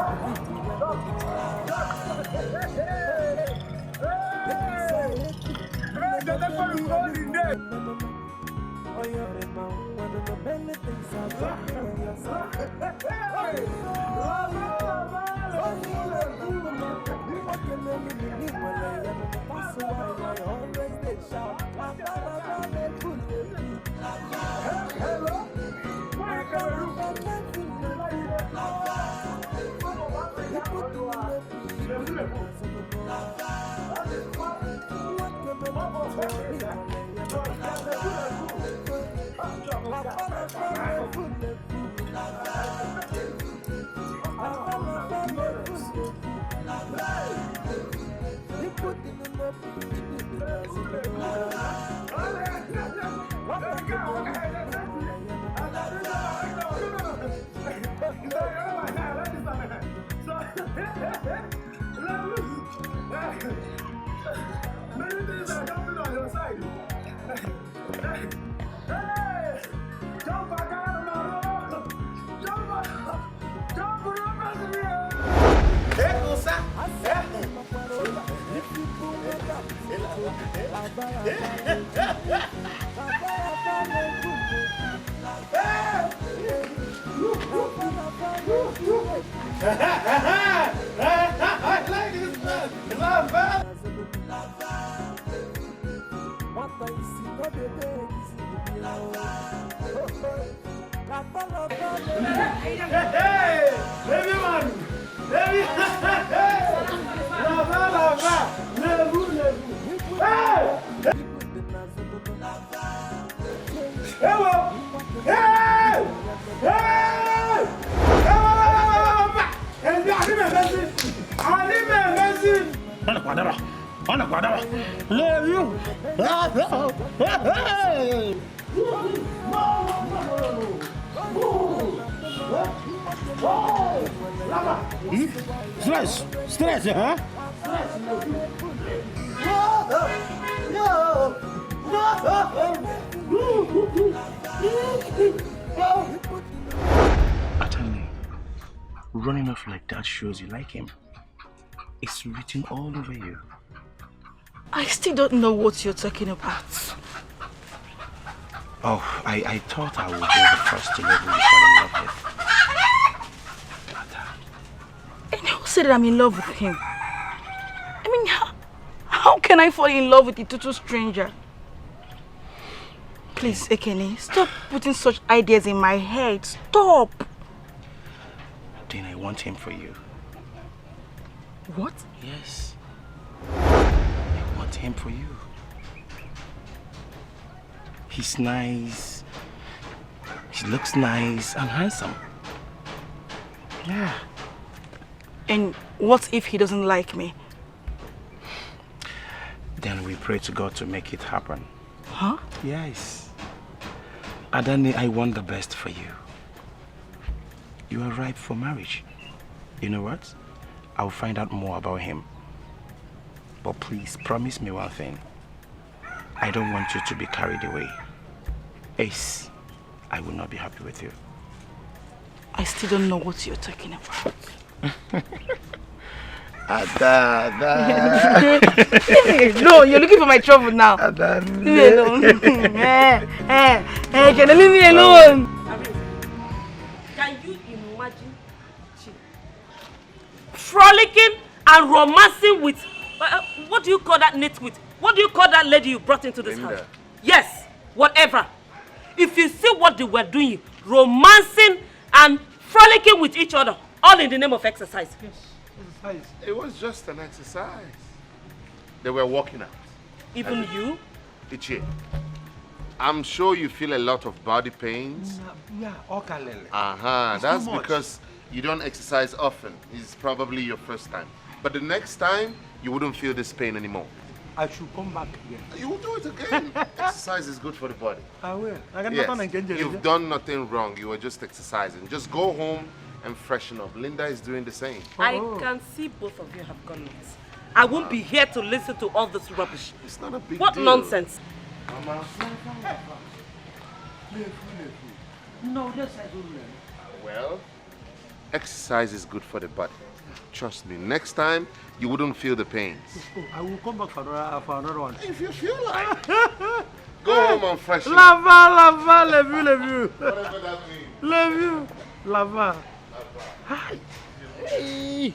Stress, huh? Attorney, running off like that shows you like him. It's written all over you. I still don't know what you're talking about. Oh, I thought I would be the first to let you fall in love with. And who said that I'm in love with him? I mean, how can I fall in love with a total stranger? Please, Ekene, stop putting such ideas in my head. Stop! Then I want him for you. What? Yes. I want him for you. He's nice. He looks nice and handsome. Yeah. And what if he doesn't like me? Then we pray to God to make it happen. Huh? Yes. Adani, I want the best for you. You are ripe for marriage. You know what? I'll find out more about him. But please, promise me one thing. I don't want you to be carried away. Ace, I will not be happy with you. I still don't know what you're talking about. Ada. No, you're looking for my trouble now. Ada. Leave me alone. Can you leave me alone? Can you imagine frolicking and romancing with what do you call that nitwit? What do you call that lady you brought into this house? Yes, whatever. If you see what they were doing, romancing and frolicking with each other, All in the name of exercise. Yes, exercise. It was just an exercise. They were working out. Even you? Ichie, I'm sure you feel a lot of body pains. Yeah, okalele. That's because you don't exercise often. It's probably your first time. But the next time, you wouldn't feel this pain anymore. I should come back again. You will do it again. Exercise is good for the body. I will. I got Yes, nothing. you've done nothing wrong. You were just exercising. Just go home and freshen up. Linda is doing the same. I can see both of you have gone nuts. I won't be here to listen to all this rubbish. It's not a big What deal. nonsense. Mama. No, that's I don't know. Well, exercise is good for the body. Trust me, next time you wouldn't feel the pains. Oh, I will come back for another one. If you feel like. Go home and freshen up. Lava, love you. Whatever that means. Love you. Lava. Hi. Hey.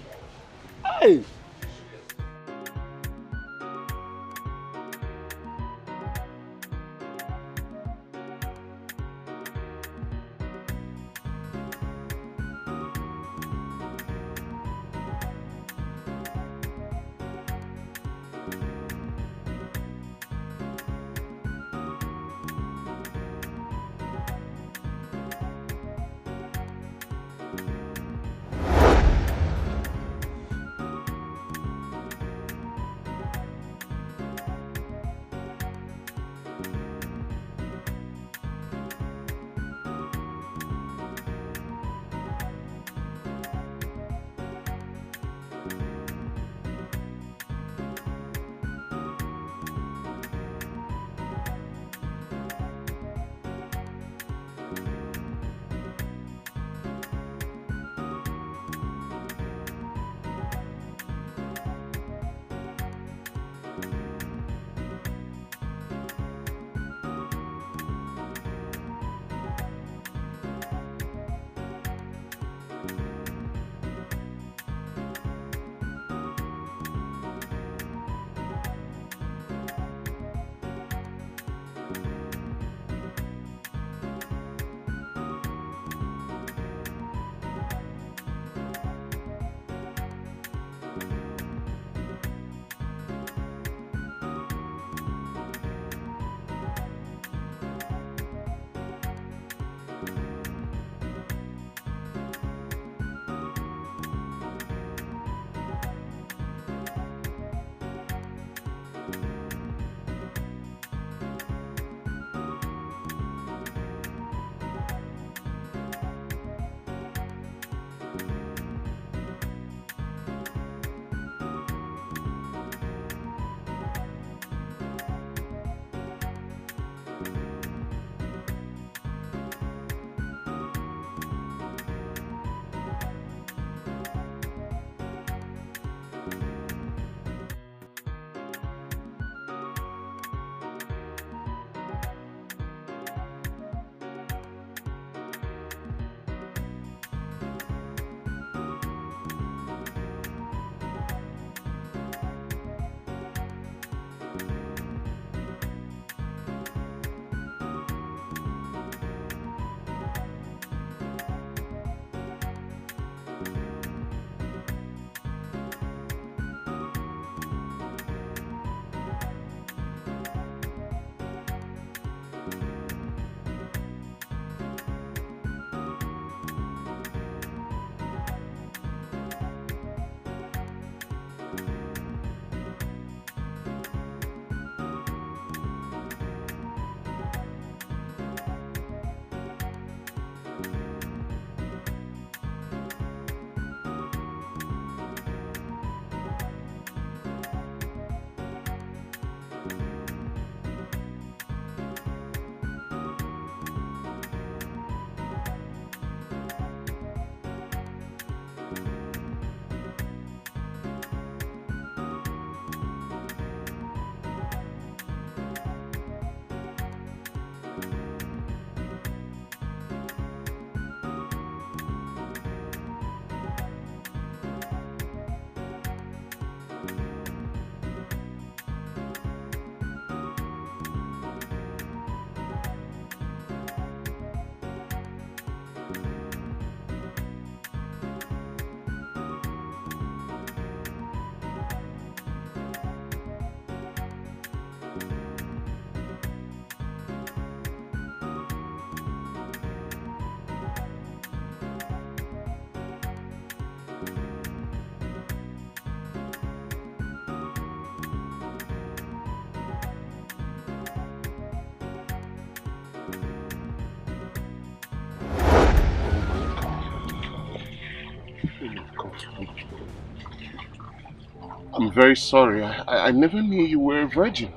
I'm very sorry. I never knew you were a virgin.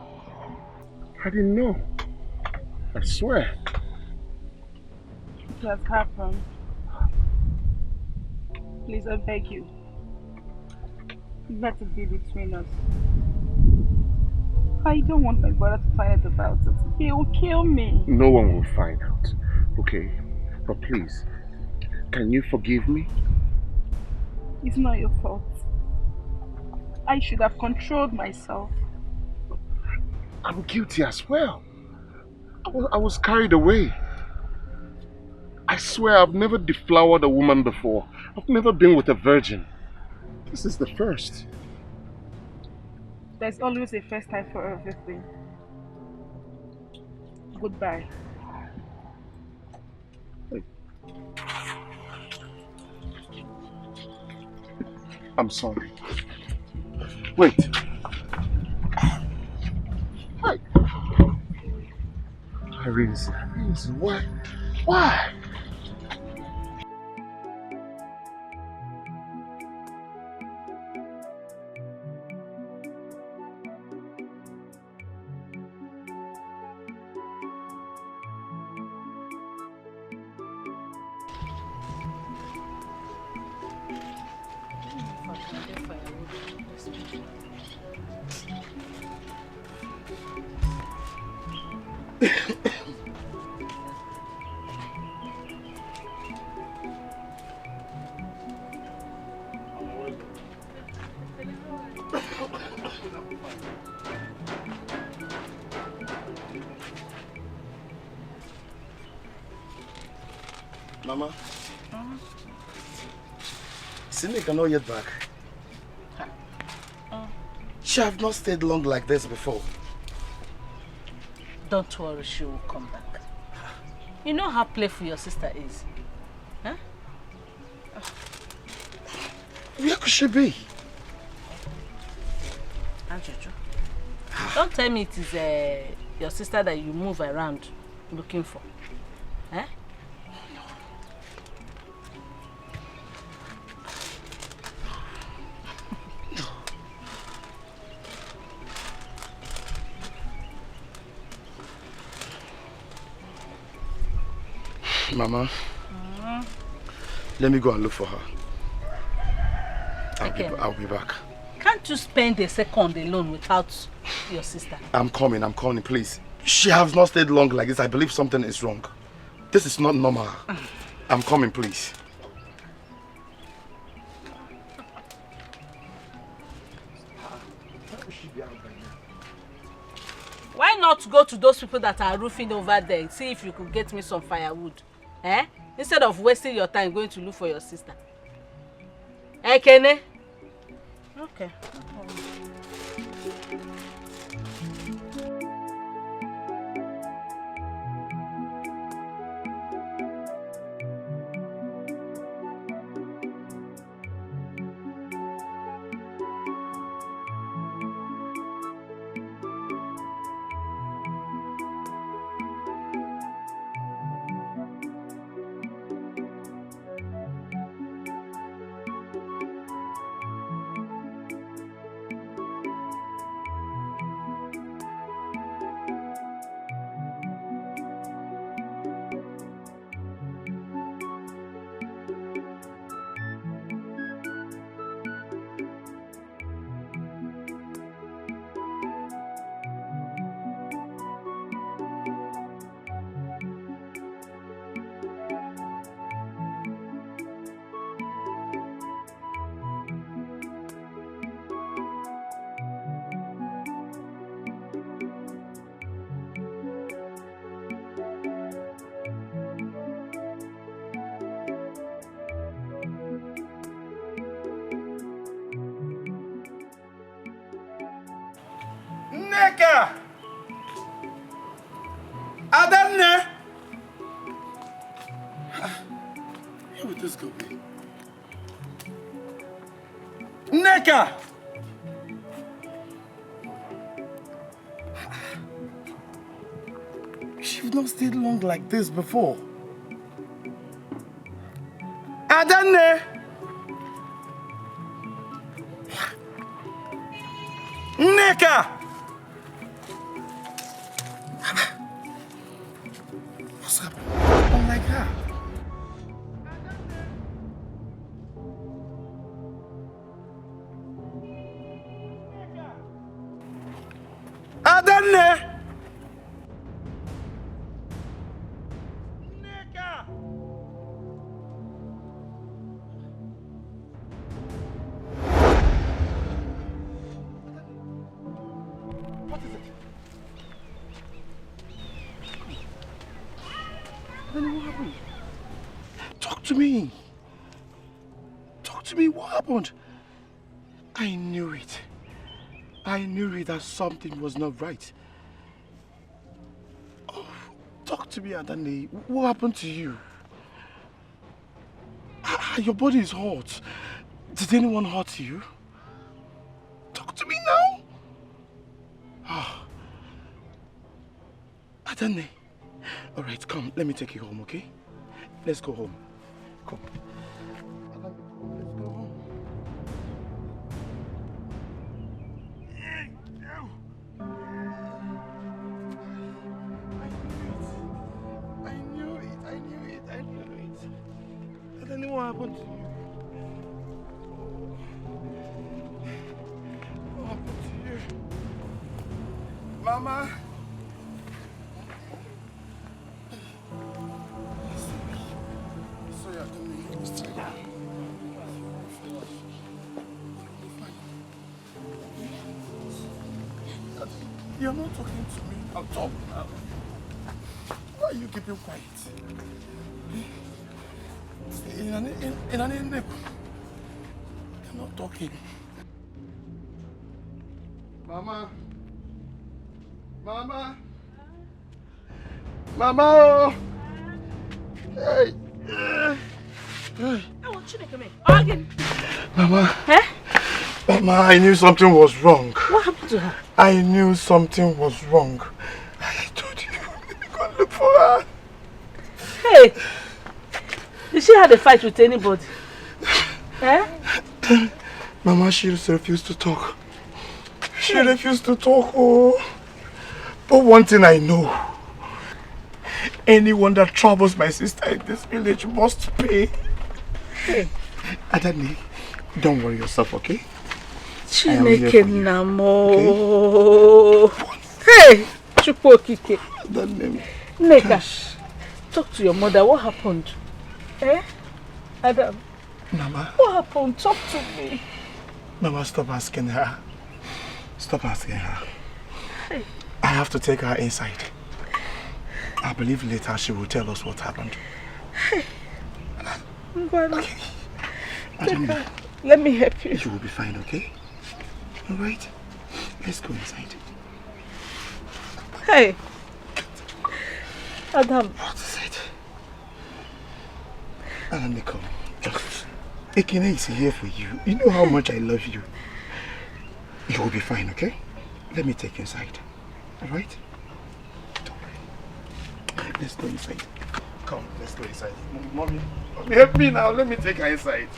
I didn't know. I swear. It has happened. Please, I beg you. Let it be between us. I don't want my brother to find out about it. He will kill me. No one will find out, okay? But please, can you forgive me? It's not your fault. I should have controlled myself. I'm guilty as well. I was carried away. I swear I've never deflowered a woman before. I've never been with a virgin. This is the first. There's always a first time for everything. Goodbye. I'm sorry. Wait. Hi. Iris, why? Why? Mama? Sinika not yet back. She have not stayed long like this before. Don't worry, she will come back. You know how playful your sister is. Huh? Where could she be? Anjojo, don't tell me it is your sister that you move around looking for. Eh? Mama, let me go and look for her. I'll be back. Can't you spend a second alone without your sister? I'm coming, please. She has not stayed long like this. I believe something is wrong. This is not normal. I'm coming, please. Why not go to those people that are roofing over there and see if you could get me some firewood? Eh? Instead of wasting your time going to look for your sister. Eh, Kene? Okay. Nneka! Adanne! Where would this go be? Nneka! She's not stayed long like this before. Adanne! Nneka! What's happening? Oh my God. Adanne! What is it? Then what happened? Talk to me. Talk to me. What happened? I knew it. I knew it that something was not right. Oh, talk to me, Adani. What happened to you? Your body is hot. Did anyone hurt you? Talk to me now. Ah. Adani. All right, come. Let me take you home, okay? Let's go home. Come. Let's go home. I knew it. Adani, what happened to you? What happened to you? Mama? Sorry, Adani. You're not talking to me. I'll talk now. Why are you keeping quiet? In an you're not talking. Mama. Mama. Mama. Hey. Hey. Mama. Eh? Mama, I knew something was wrong. What happened to her? I knew something was wrong. I told you, go look for her. Hey, did she have a fight with anybody? Eh? Mama, she refused to talk. She refused to talk, oh. But one thing I know. Anyone that troubles my sister in this village must pay. Hey. Adani, don't worry yourself, okay? Chineke namo. Hey, Chukwu-okike. Nneka, talk to your mother. What happened? Eh? Adam. Mama. What happened? Talk to me. Mama, stop asking her. Stop asking her. Hey. I have to take her inside. I believe later she will tell us what happened. Hey. Okay. Let me help you. You will be fine, okay? Alright? Let's go inside. Hey. Adam. What is it? Adam, Nicole. Ekene is here for you. You know how much I love you. You will be fine, okay? Let me take you inside. Alright? Don't worry. Let's go inside. Come, let's go inside. Mommy, help me now. Let me take her inside.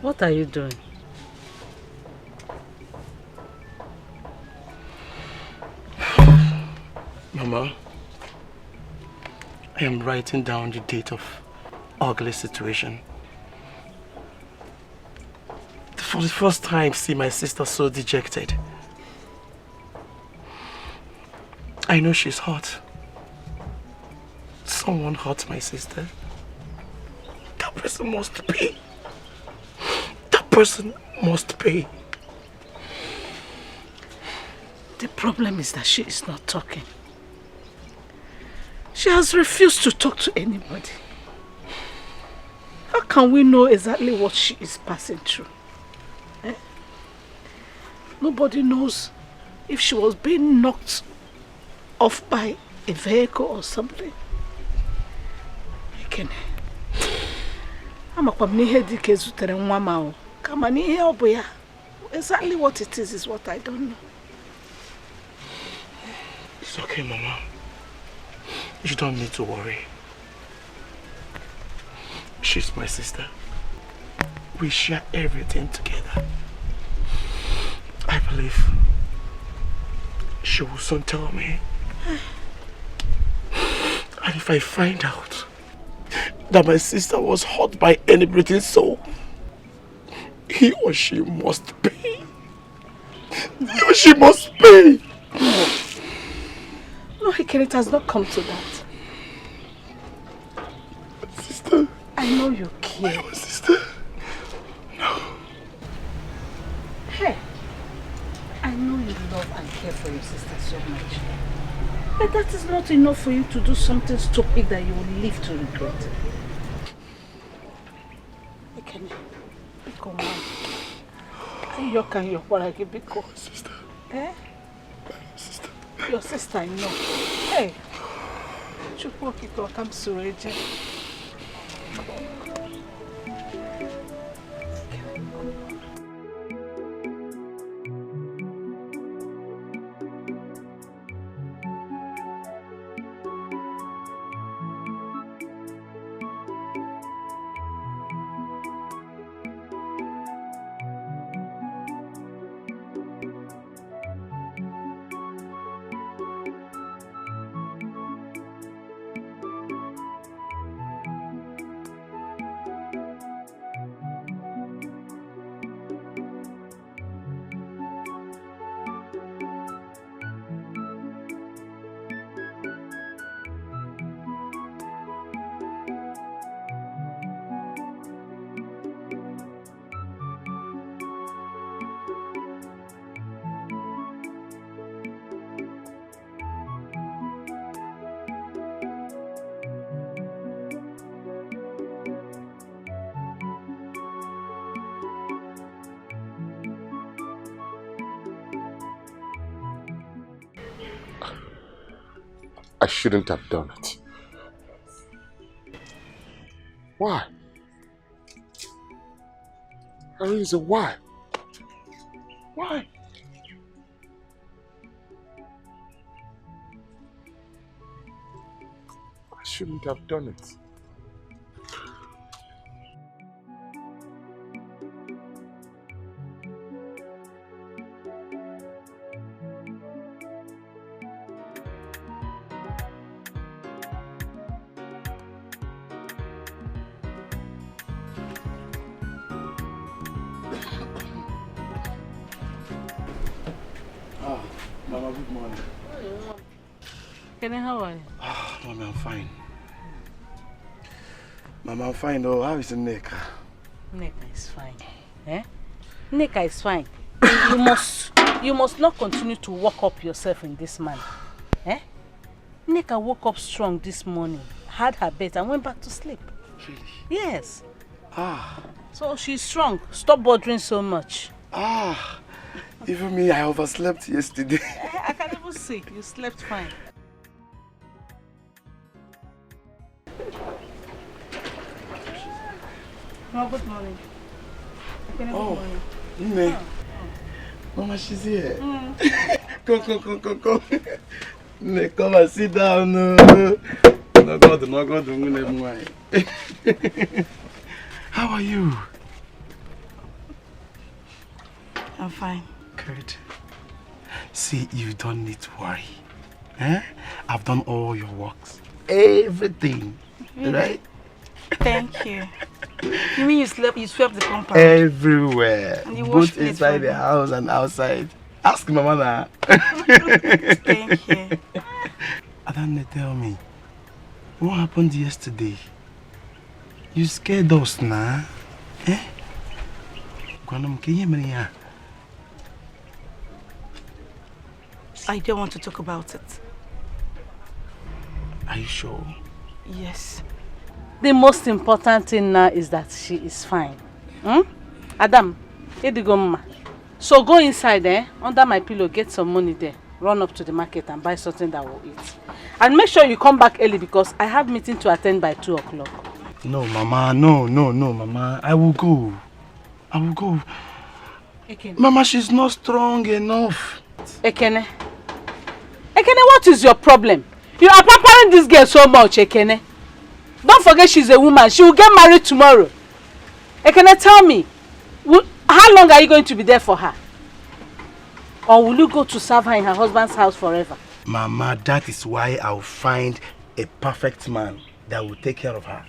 What are you doing? Mama, I am writing down the date of ugly situation. For the first time, see my sister so dejected. I know she's hurt. Someone hurt my sister. That person must pay. That person must pay. The problem is that she is not talking. She has refused to talk to anybody. can we know exactly what she is passing through? Eh? Nobody knows if she was being knocked off by a vehicle or something. Ekene. Exactly what it is what I don't know. It's okay, Mama. You don't need to worry. She's my sister. We share everything together. I believe she will soon tell me. And if I find out that my sister was hurt by any breathing soul, he or she must pay. He or she must pay. No, it has not come to that. Sister. I know you care. My sister. No. Hey, I know you love and care for your sister so much. But that is not enough for you to do something stupid that you will live to regret. Ekene, come on. You can you because sister. Eh? Sister. Your sister, I know. Hey, Chukwu come Sureje. I shouldn't have done it. Why? Arisa, why? Why? I shouldn't have done it. Mama, good morning. Kenny, how are you? Mama, I'm fine. Mama, I'm fine though. How is Nneka? Nneka is fine. Eh? Nneka is fine. You must not continue to work up yourself in this manner. Eh? Nneka woke up strong this morning, had her bed and went back to sleep. Really? Yes. Ah. So she's strong. Stop bothering so much. Ah. Even me, I overslept yesterday. I can even see. You slept fine. Oh, good morning. Good morning. Nne. Mama, she's here. Come. Nne, come and sit down. No God. How are you? I'm fine. Good. See, you don't need to worry. Eh? I've done all your works. Everything. Really? Right? Thank you. You mean you swept the compound? Everywhere. And you both inside the house and outside. Ask Mama now. Thank you. Adanne, tell me, what happened yesterday? You scared us now. Eh? I don't want to talk about it. Are you sure? Yes. The most important thing now is that she is fine. Adam, Edigoma. So go inside under my pillow, get some money there. Run up to the market and buy something that we'll eat. And make sure you come back early because I have meeting to attend by 2 o'clock. No, Mama. No, Mama. I will go. Ekene. Mama, she's not strong enough. Ekene, what is your problem? You are pampering this girl so much, Ekene. Don't forget she's a woman. She will get married tomorrow. Ekene, tell me, how long are you going to be there for her? Or will you go to serve her in her husband's house forever? Mama, that is why I'll find a perfect man that will take care of her.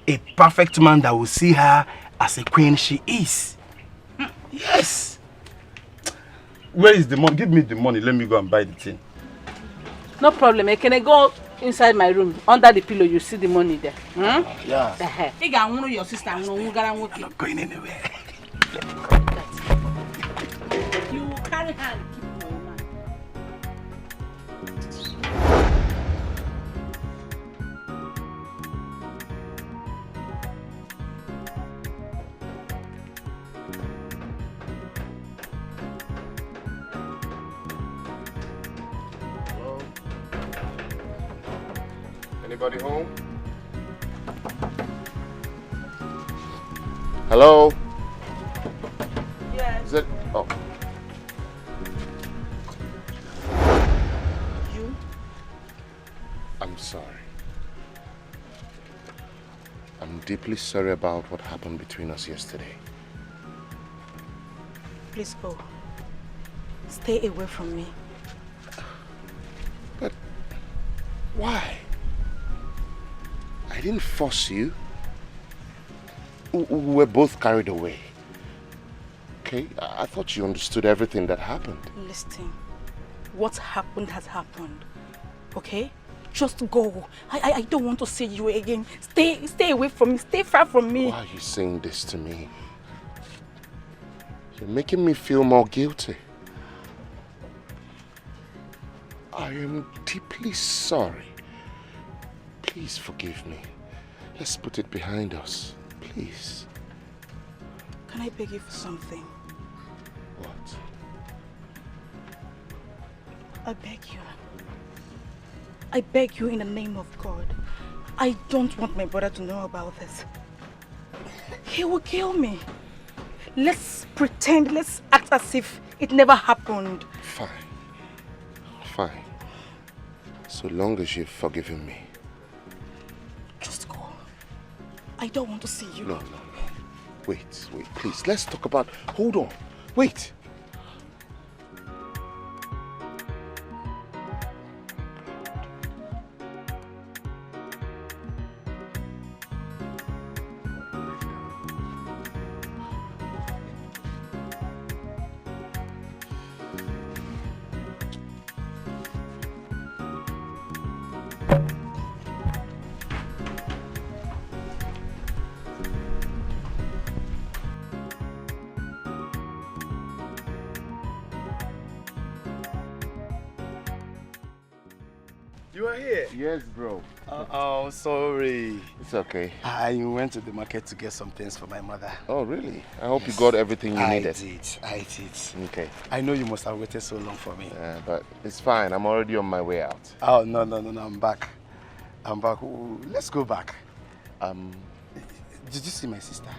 A perfect man that will see her as a queen she is. Yes. Where is the money? Give me the money. Let me go and buy the thing. No problem. Can I go inside my room? Under the pillow, you see the money there. Yeah. You got your sister. I'm not going anywhere. You carry her. Anybody home? Hello? Yes. Is it? Oh. You? I'm sorry. I'm deeply sorry about what happened between us yesterday. Please go. Stay away from me. But why? I didn't force you. We're both carried away. Okay? I thought you understood everything that happened. Listen, what happened has happened. Okay? Just go. I don't want to see you again. Stay away from me. Stay far from me. Why are you saying this to me? You're making me feel more guilty. I am deeply sorry. Please forgive me. Let's put it behind us. Please. Can I beg you for something? What? I beg you. I beg you in the name of God. I don't want my brother to know about this. He will kill me. Let's pretend, let's act as if it never happened. Fine. Fine. So long as you've forgiven me. Just go. I don't want to see you. No. Wait, please. Let's talk about... Hold on. Wait. You are here? Yes, bro. Oh, sorry. It's okay. I went to the market to get some things for my mother. Oh, really? I hope you got everything you needed. I did. Okay. I know you must have waited so long for me. Yeah, but it's fine. I'm already on my way out. Oh, no. I'm back. Ooh, let's go back. Did you see my sister?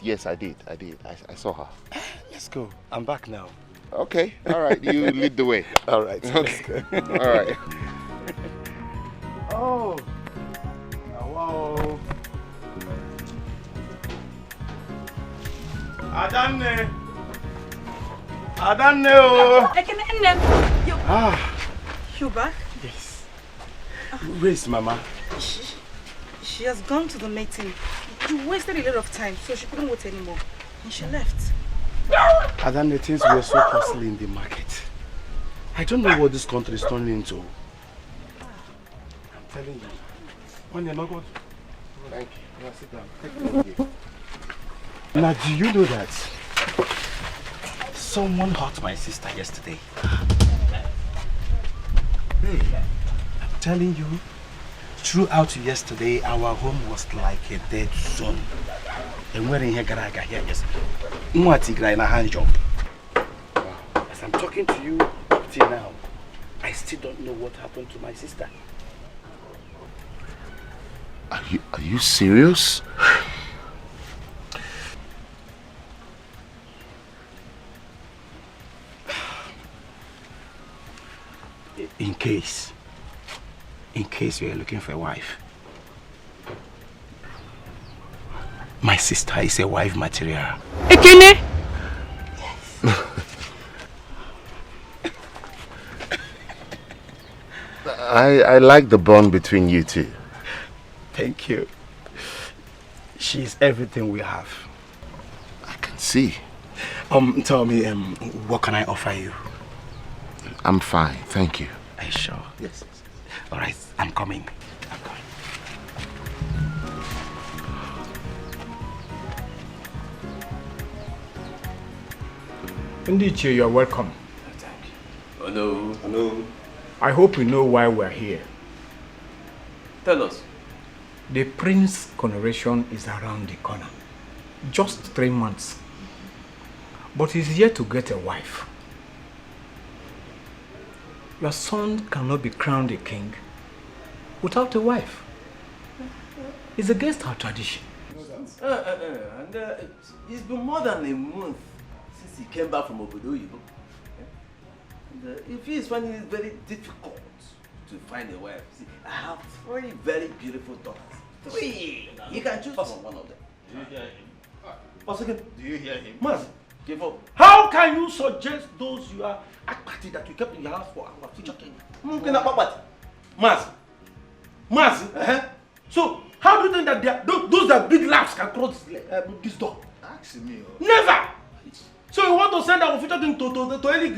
Yes, I did. I saw her. Let's go. I'm back now. Okay. All right. You lead the way. All right. Okay. All right. Oh. Wow. Adanne. Oh. I can end them. You back? Yes. Where is Mama? She has gone to the meeting. You wasted a lot of time, so she couldn't wait anymore. And she left. Adanne, things were so costly in the market. I don't know what this country is turning into. I'm telling you. When you're not good. Thank you. Now sit down. Thank you. Now, do you know that someone hurt my sister yesterday? Hey, I'm telling you, throughout yesterday, our home was like a dead zone. And we're in here, here, yes. Hand job. As I'm talking to you till now, I still don't know what happened to my sister. Are you serious? In case you are looking for a wife, my sister is a wife material. Ekene? I like the bond between you two. Thank you. She's everything we have. I can see. Tell me, what can I offer you? I'm fine, thank you. Are you sure? Yes. All right, I'm coming. Indeed, you are welcome. Thank you. Oh no. I hope you know why we're here. Tell us. The prince's coronation is around the corner. Just 3 months. But he's yet to get a wife. Your son cannot be crowned a king without a wife. It's against our tradition. It's been more than a month since he came back from Obodo Yibo. And if he is finding it very difficult to find a wife, see, I have 3 very beautiful daughters. 3! You can choose from one of them. Do you hear him? Once again, Do you hear him? Mazi, give up. How can you suggest those you are akpati that you kept in your house for our future king? Mazi. So, how do you think that those that big laughs can cross this door? Ask me. Never! So you want to send our future king to any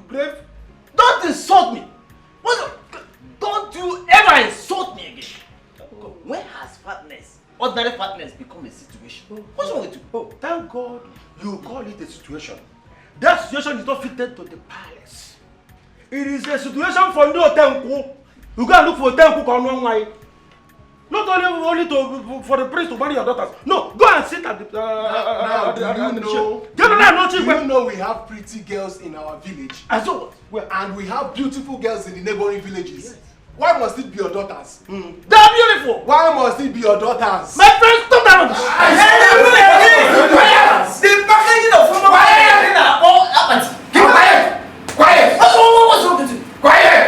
grave? Don't insult me! Don't you ever insult me again! When has fatness, ordinary fatness, become a situation? What's wrong with you? Oh, thank God you call it a situation. That situation is not fitted to the palace. It is a situation for no temple. You go and look for a temple on one way. Not only for the prince to marry your daughters. No, go and sit at the do you know we have pretty girls in our village? And so what? And we have beautiful girls in the neighboring villages. Yes. Why must it be your daughters? They are beautiful. Why must it be your daughters? My friend, stop that. The packaging of former Quiet! What's wrong with you? Quiet!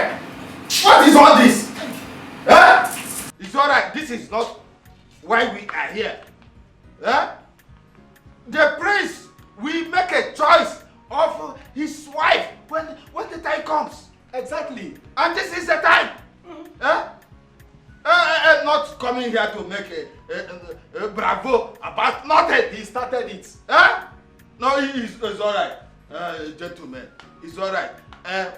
What is all this? Huh? It's alright, this is not why we are here. Huh? The prince will make a choice of his wife when the time comes. Exactly. And this is the time. Huh? Not coming here to make a bravo about nothing. He started it. Huh? No, it's alright. Gentlemen, it's alright.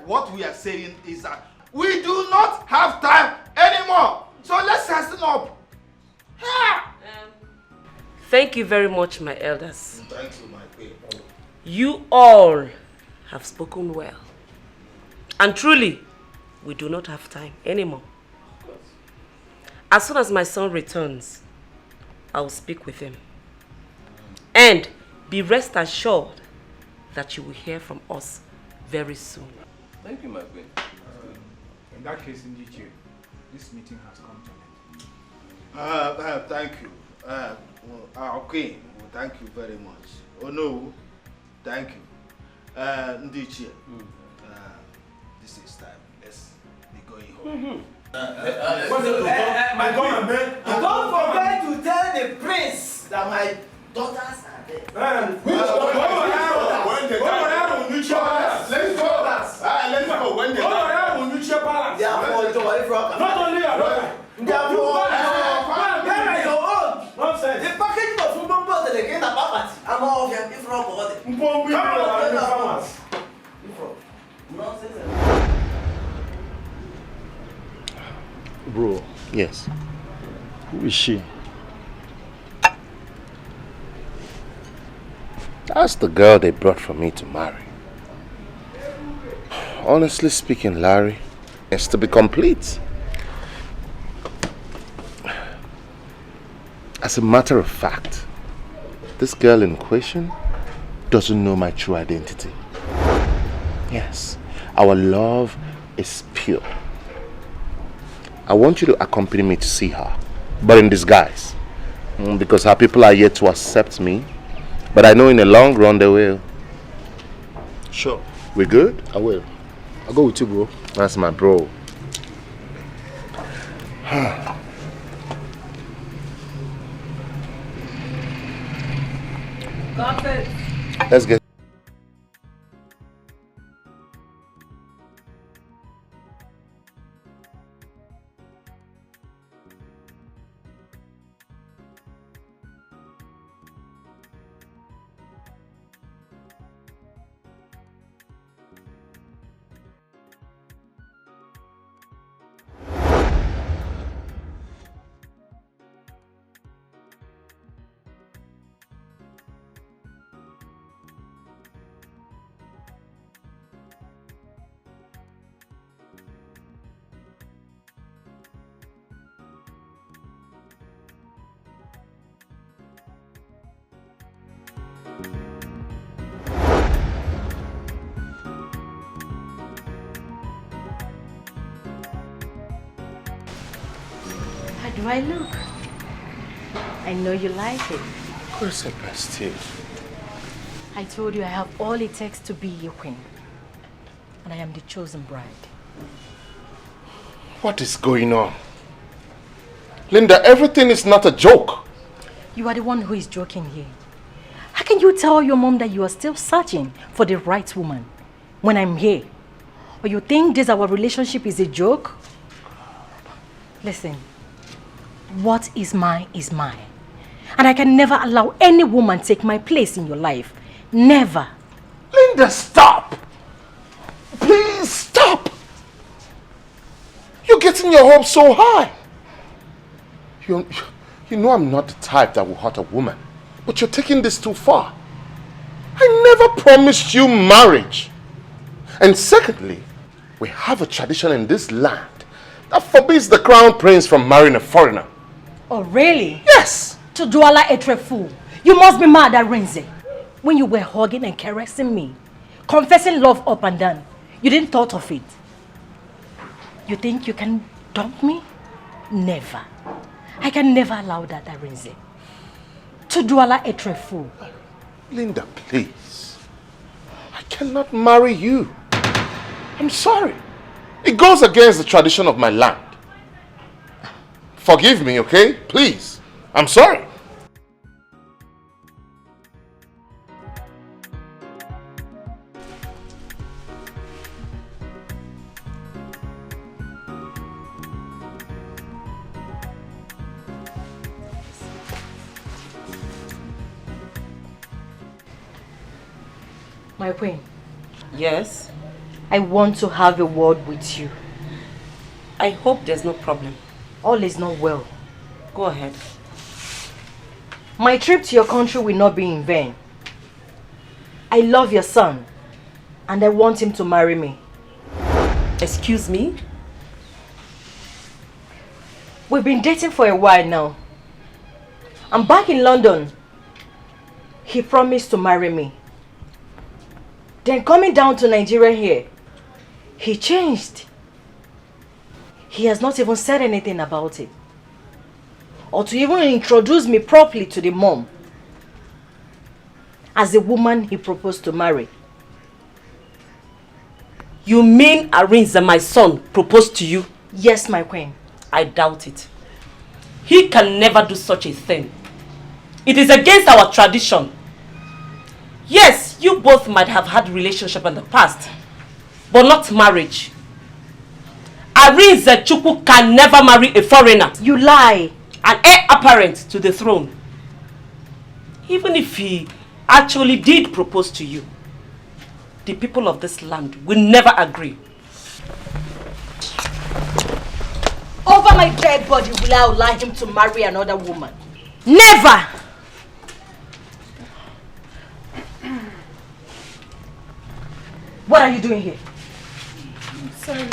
What we are saying is that we do not have time anymore. So let's hasten up. Thank you very much, my elders. Thank you, my queen. You all have spoken well. And truly, we do not have time anymore. As soon as my son returns, I will speak with him. And be rest assured that you will hear from us very soon. Thank you, my queen. In that case, indeed, this meeting has come to an end. Thank you. Our queen, thank you very much. Oh no, thank you. Ndichie, this is time. Let's be going home. Don't forget to tell the prince that my daughters are there. Let's go. When they Not only your daughter. They are your own. Nonsense. The packaging of food bombs they get about I'm all of you. If wrong about it. Nonsense. Bro. Yes. Who is she? That's the girl they brought for me to marry. Honestly speaking, Larry, it's to be complete. As a matter of fact, this girl in question doesn't know my true identity. Yes, our love is pure. I want you to accompany me to see her, but in disguise. Because her people are yet to accept me, but I know in the long run they will. Sure. We good? I will. I'll go with you, bro. That's my bro. Got it. Let's get. How do I look? I know you like it. Of course I best too. I told you I have all it takes to be your queen. And I am the chosen bride. What is going on? Linda, everything is not a joke. You are the one who is joking here. How can you tell your mom that you are still searching for the right woman when I'm here? Or you think this our relationship is a joke? Listen, what is mine is mine. And I can never allow any woman take my place in your life. Never. Linda, stop! Please stop! You're getting your hopes so high. You know I'm not the type that will hurt a woman. But you're taking this too far. I never promised you marriage. And secondly, we have a tradition in this land that forbids the crown prince from marrying a foreigner. Oh, really? Yes! To Douala Etrefu, you must be mad at Renze. When you were hugging and caressing me, confessing love up and down, you didn't thought of it. You think you can dump me? Never. I can never allow that, Renze. To Douala Etrefu. Linda, please. I cannot marry you. I'm sorry. It goes against the tradition of my land. Forgive me, okay? Please. I'm sorry. My queen. Yes? I want to have a word with you. I hope there's no problem. All is not well. Go ahead. My trip to your country will not be in vain. I love your son, and I want him to marry me. Excuse me? We've been dating for a while now. I'm back in London. He promised to marry me. Then coming down to Nigeria here, he changed. He has not even said anything about it. Or to even introduce me properly to the mom. As the woman he proposed to marry. You mean Arinze, my son, proposed to you? Yes, my queen. I doubt it. He can never do such a thing. It is against our tradition. Yes, you both might have had relationship in the past, but not marriage. Arinze Chukwu can never marry a foreigner. You lie. An heir apparent to the throne. Even if he actually did propose to you, the people of this land will never agree. Over my dead body will I allow him to marry another woman. Never! What are you doing here? Sorry.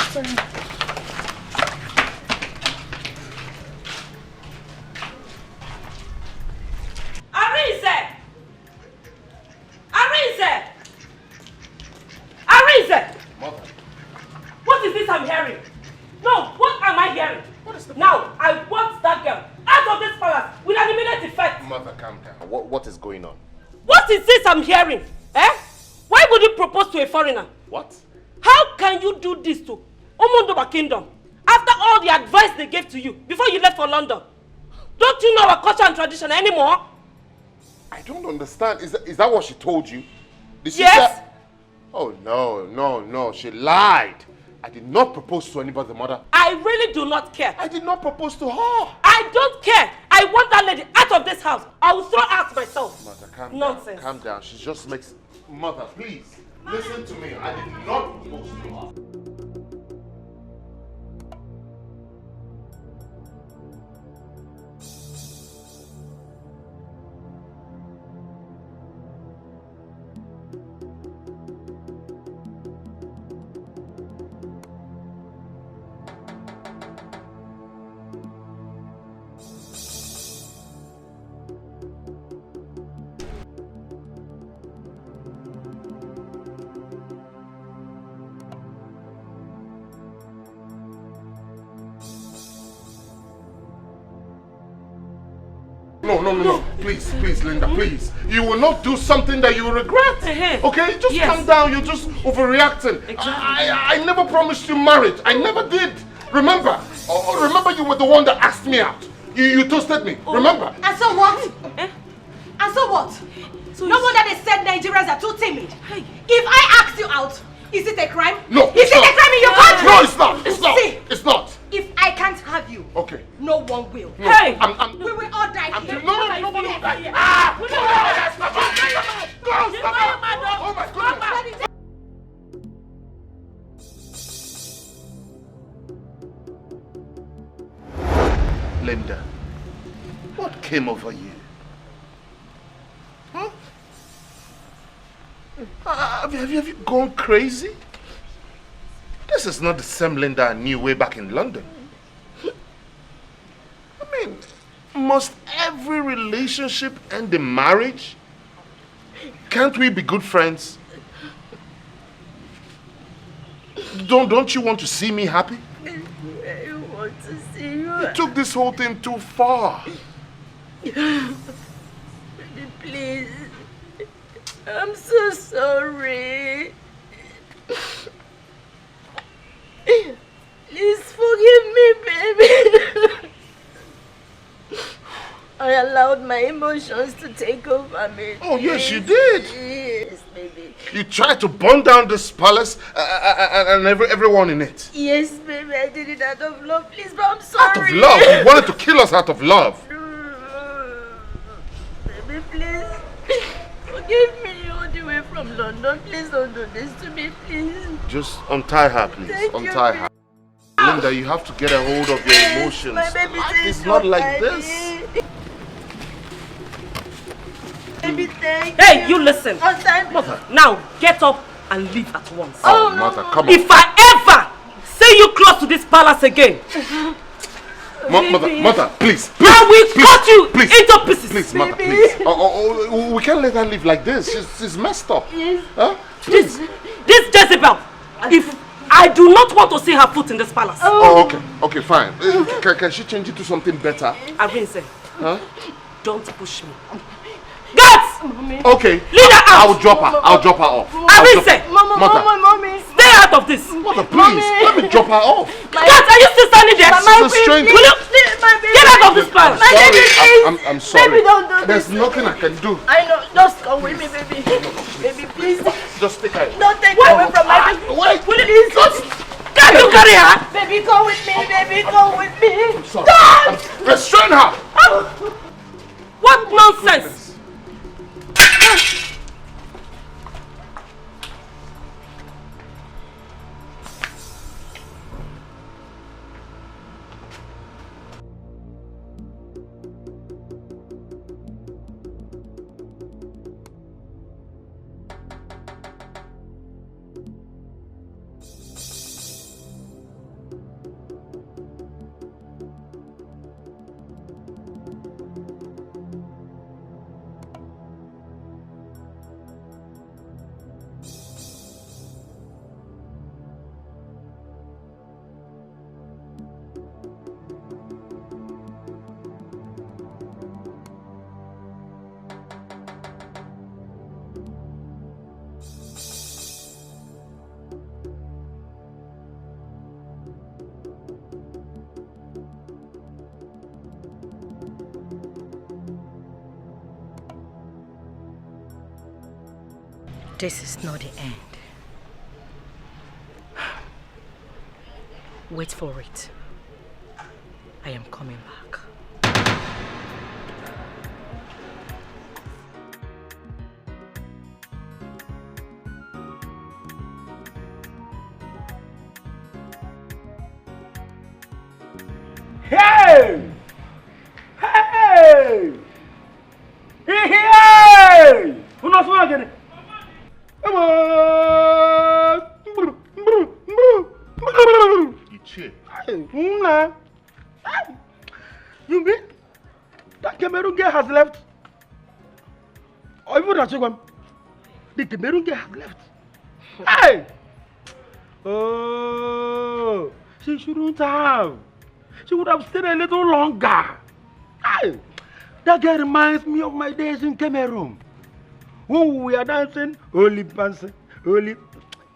What is this I'm hearing? Eh? Why would you propose to a foreigner? What? How can you do this to Omondoba Kingdom after all the advice they gave to you before you left for London? Don't you know our culture and tradition anymore? I don't understand. Is that what she told you? Did she Yes. say... Oh, no. She lied. I did not propose to anybody's mother. I really do not care. I did not propose to her. I don't care. I want that lady out of this house. I will throw her out myself. Mother, calm Nonsense. down. Calm down. She just makes... Mother, please. Listen to me. I did not propose to her. No. Please, Linda, please. You will not do something that you will regret. Okay? Just calm down. You're just overreacting. Exactly. I never promised you marriage. I never did. Remember? Remember you were the one that asked me out. You toasted me. Remember? And so what? And so what? So no wonder they said Nigerians are too timid. If I ask you out, is it a crime? No. Is it a crime in your country? No, it's not. It's not. See, it's not. If I can't have you, okay, no one will. No, we will all die here. No, will die. Oh my goodness. Linda, what came over you? Huh? Have you gone crazy? This is not the same Linda I knew way back in London. I mean, must every relationship end in marriage? Can't we be good friends? Don't you want to see me happy? I want to see you. You took this whole thing too far. Baby, please. I'm so sorry. Please forgive me, baby. I allowed my emotions to take over me. Oh, yes, you did. Yes, baby. You tried to burn down this palace and everyone in it. Yes, baby, I did it out of love. Please, but I'm sorry. Out of love? You wanted to kill us out of love. Baby, please. Forgive me all the way from London. Please don't do this to me, please. Just untie her, please. Untie her. Linda, you have to get a hold of your emotions. My baby, Life is not like this. Baby, thank Hey, you listen. Mother. Now, get up and leave at once. Oh, Mother, come on. If I ever see you close to this palace again, Mother, please. I will cut you into pieces. Please, Mother, please. We can't let her live like this. She's messed up. Yes. Huh? This Jezebel, if I do not want to see her foot in this palace. Oh, okay, fine. Can she change it to something better? Arinze, huh? Don't push me. Guards! Okay. Leave her out. I'll drop her off. Arinze! Mommy. Stay out of this. Mother, please. Let me drop her off. Guards, are you still standing there? She's a stranger. Will you get out of this palace? I'm sorry. Baby, don't do There's this. nothing I can do. I know. Just come with me, baby. Baby, please. Just take her. Don't take her away from my baby. Wait. Please. Can you carry her? Baby, go with me. Baby, go with me. I'm sorry. Restrain her. What nonsense! This is not the end. Wait for it. I am coming back. Hey! Hey! Hey! Who knows what again? You cheer. You mean that Cameroon girl has left? Or even that one? The Cameroon girl has left. Hey! Oh, she shouldn't have. She would have stayed a little longer. Hey! That girl reminds me of my days in Cameroon. When we are dancing, only dancing, only.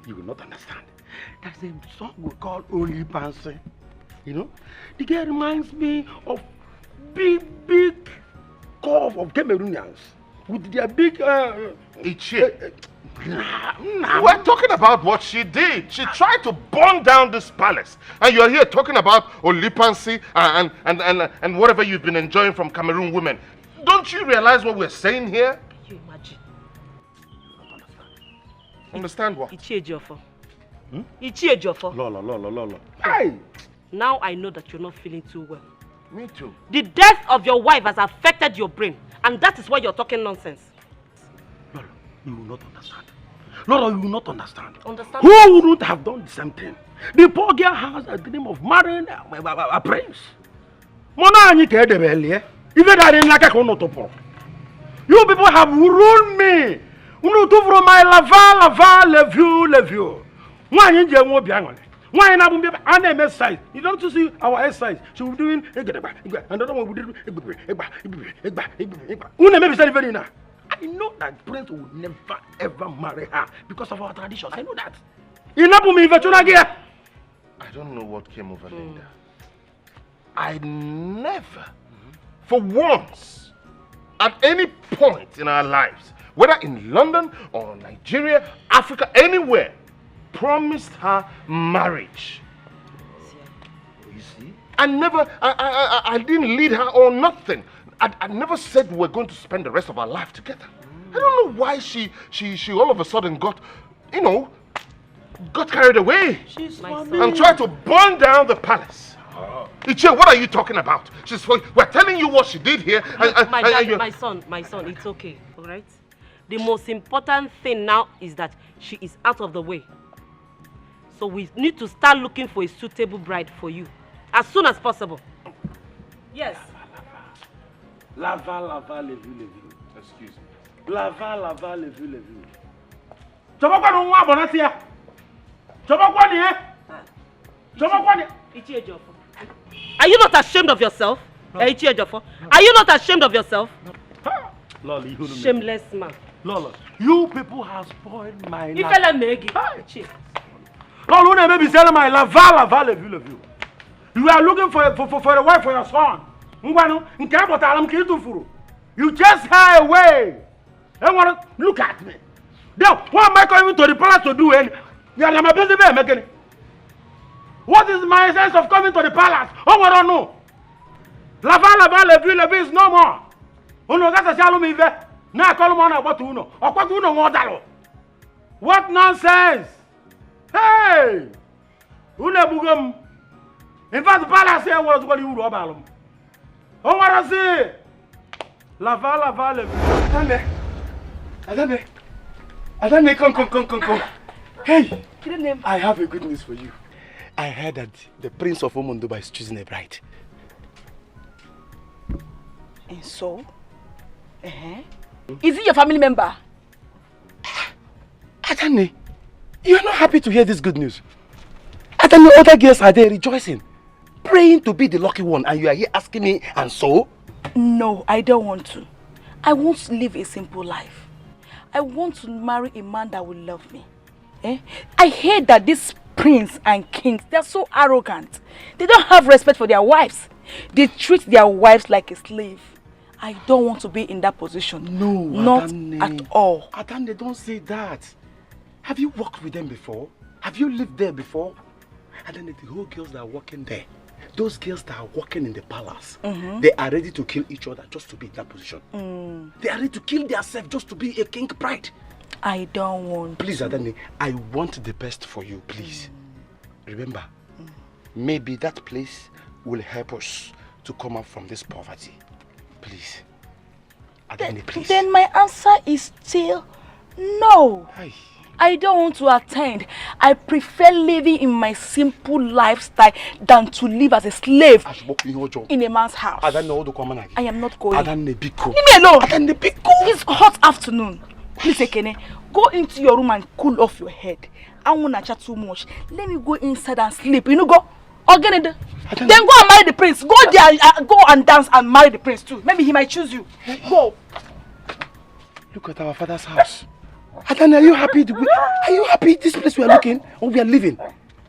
You will not understand. That's the song we call Only Pansy. You know? The girl reminds me of big curve of Cameroonians with their big Ichie. We're talking about what she did. She tried to burn down this palace. And you're here talking about Olipansi and whatever you've been enjoying from Cameroon women. Don't you realize what we're saying here? Can you imagine? Understand what? Ichie Jofo. Ichie Jofo. Lola. Hey! Now I know that you're not feeling too well. Me too. The death of your wife has affected your brain. And that is why you're talking nonsense. Lola, you will not understand. Lola, you will not understand. Understand? Who wouldn't have done the same thing? The poor girl has a dream of marrying a prince. You people have ruined me. You do from my lava, leview. Why not be an MS size? You don't see our S size. She was doing another one. I know that Prince will never ever marry her because of our traditions. I know that. I don't know what came over Linda. I never, for once, at any point in our lives, whether in London or Nigeria, Africa, anywhere, promised her marriage. You see? I didn't lead her or nothing. I never said we were going to spend the rest of our life together. I don't know why she all of a sudden got carried away and tried to burn down the palace. Ichie, what are you talking about? We're telling you what she did here. My son, it's okay, all right? The most important thing now is that she is out of the way. So we need to start looking for a suitable bride for you as soon as possible. Yes. Lava, levu. Excuse me. Lava, levu. Are you not ashamed of yourself? No. Are you not ashamed of yourself? Lola, shameless man. Lola, you people have spoiled my life. Lola, you may be selling my lava, levu. You are looking for a wife for your son. You chase her away. Look at me. Then, what am I coming to the palace to do? What is my sense of coming to the palace? Oh, I don't know. Lava, levu is no more. What nonsense? Hey! In fact, the palace here was what you rob alum. Oh, what I say? Lava, Adane, come. Hey, I have a good news for you. I heard that the Prince of Omondoba is choosing a bride. And so? Is he your family member? Adane, you are not happy to hear this good news. Adane, other girls are there rejoicing, praying to be the lucky one, and you are here asking me, and so? No, I don't want to. I want to live a simple life. I want to marry a man that will love me. I hear that these prince and kings, they are so arrogant. They don't have respect for their wives. They treat their wives like a slave. I don't want to be in that position. No, not Adane. at all. Adane, don't say that. Have you worked with them before? Have you lived there before? Adane, the whole girls that are working there, those girls that are working in the palace, they are ready to kill each other just to be in that position. They are ready to kill themselves just to be a king bride. I don't want. Please, Adane, I want the best for you, please. Remember, maybe that place will help us to come up from this poverty. Please. Adane, please. Then my answer is still no. Hi. I don't want to attend. I prefer living in my simple lifestyle than to live as a slave in a man's house. I am not going. Leave me alone. It's hot afternoon. Please, Ekene, go into your room and cool off your head. I won't chat too much. Let me go inside and sleep. You know, go. Then go and marry the prince. Go there, go and dance and marry the prince too. Maybe he might choose you. Go. Look at our father's house. Adane, are you happy? Are you happy this place we are looking or we are living?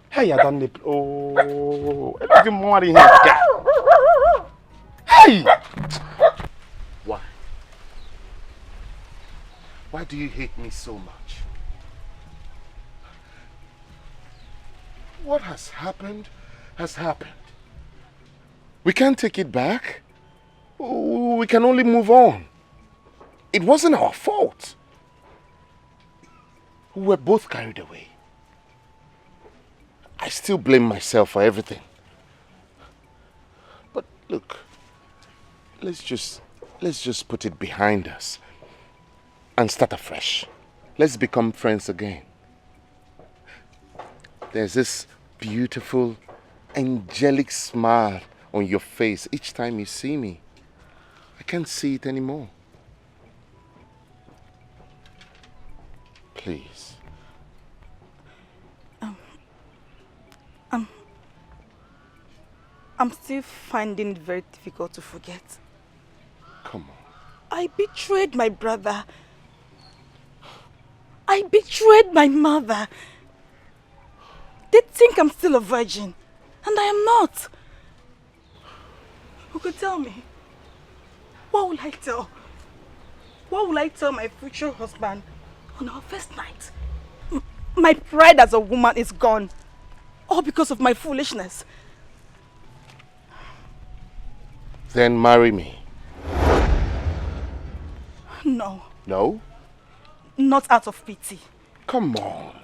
Hey, Adane. Oh, everything more in here. Hey! Why? Why do you hate me so much? What has happened has happened. We can't take it back. We can only move on. It wasn't our fault. We were both carried away. I still blame myself for everything. But look, let's just put it behind us and start afresh. Let's become friends again. There's this beautiful, angelic smile on your face each time you see me. I can't see it anymore. Please. I'm still finding it very difficult to forget. Come on. I betrayed my brother. I betrayed my mother. They think I'm still a virgin, and I am not. Who could tell me? What will I tell? What will I tell my future husband on our first night? My pride as a woman is gone. All because of my foolishness. Then marry me. No. No? Not out of pity. Come on.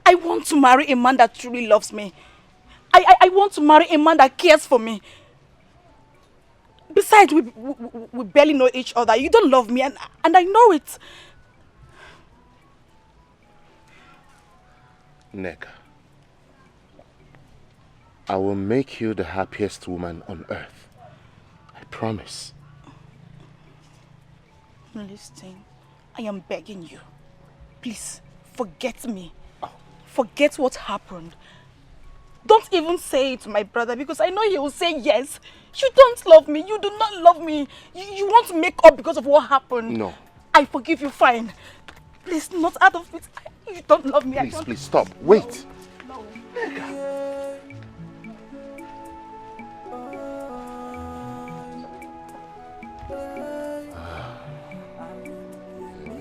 I want to marry a man that truly loves me. I want to marry a man that cares for me. Besides, we barely know each other. You don't love me, and I know it. Neka, I will make you the happiest woman on earth. I promise. Listen, I am begging you. Please, forget me. Forget what happened. Don't even say it to my brother because I know he will say yes. You don't love me. You do not love me. You want to make up because of what happened. No. I forgive you, fine. Please, not out of it. You don't love me. Please, stop. Wait. No.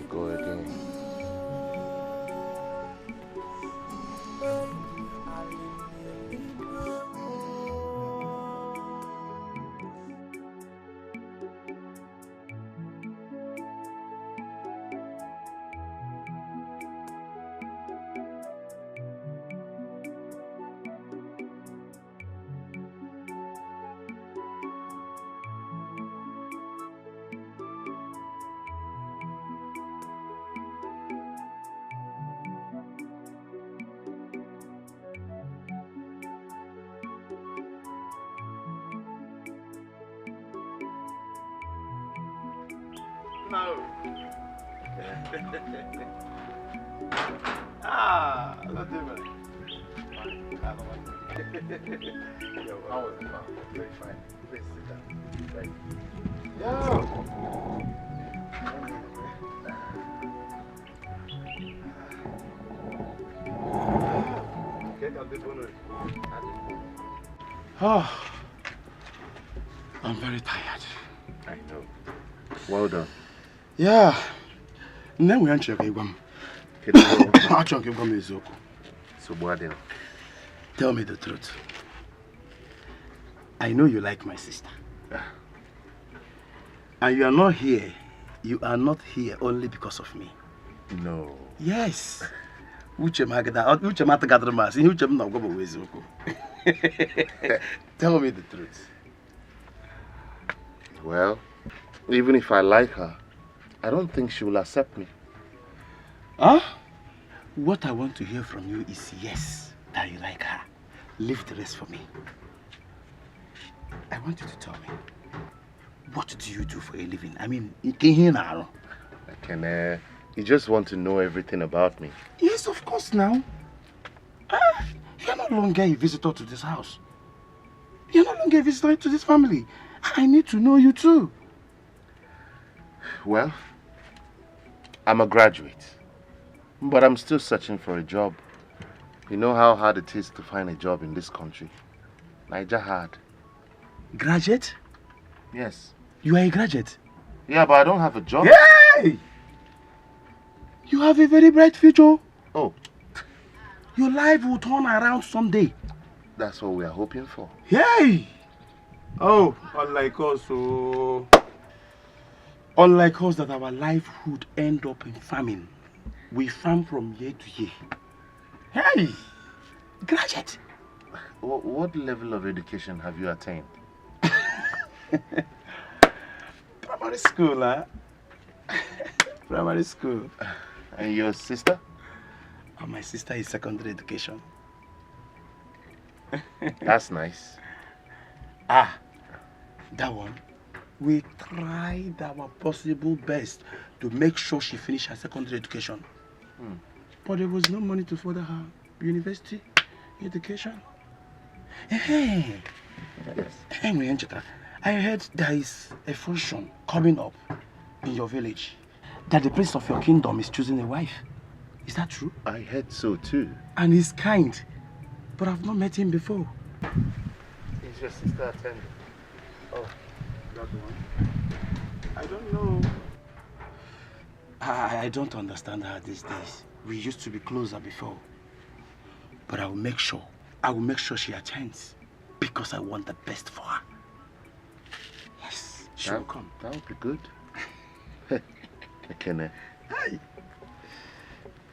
Go again. No. Not even. Yo, how was it? Very fine. Please sit down. Right. Yo. Oh, I'm very tired. Well done. Yeah. Then we check Igwam. So what then? Tell me the truth. I know you like my sister. And you are not here. You are not here only because of me. No. Yes. Tell me the truth. Well, even if I like her, I don't think she will accept me. Huh? What I want to hear from you is yes, that you like her. Leave the rest for me. I want you to tell me, what do you do for a living? I mean, you can hear now. You just want to know everything about me. Yes, of course now. You're no longer a visitor to this house. You're no longer a visitor to this family. I need to know you too. Well, I'm a graduate, but I'm still searching for a job. You know how hard it is to find a job in this country. Naija hard. Graduate? Yes. You are a graduate? Yeah, but I don't have a job. Hey! You have a very bright future. Oh. Your life will turn around someday. That's what we are hoping for. Hey! Oh, unlike us, oh. Unlike us that our life would end up in famine. We farm from year to year. Hey! Graduate! What level of education have you attained? Primary school, huh? Primary school. And your sister? Oh, my sister is secondary education. That's nice. Ah, that one. We tried our possible best to make sure she finished her secondary education. But there was no money to further her university education. Hey, yes. I heard there is a function coming up in your village that the prince of your kingdom is choosing a wife. Is that true? I heard so too. And he's kind, but I've not met him before. Is your sister attending? Oh, that one. I don't know. I don't understand her these days. We used to be closer before. But I will make sure she attends. Because I want the best for her. Yes, she will come. That would be good. Ekene. Hi.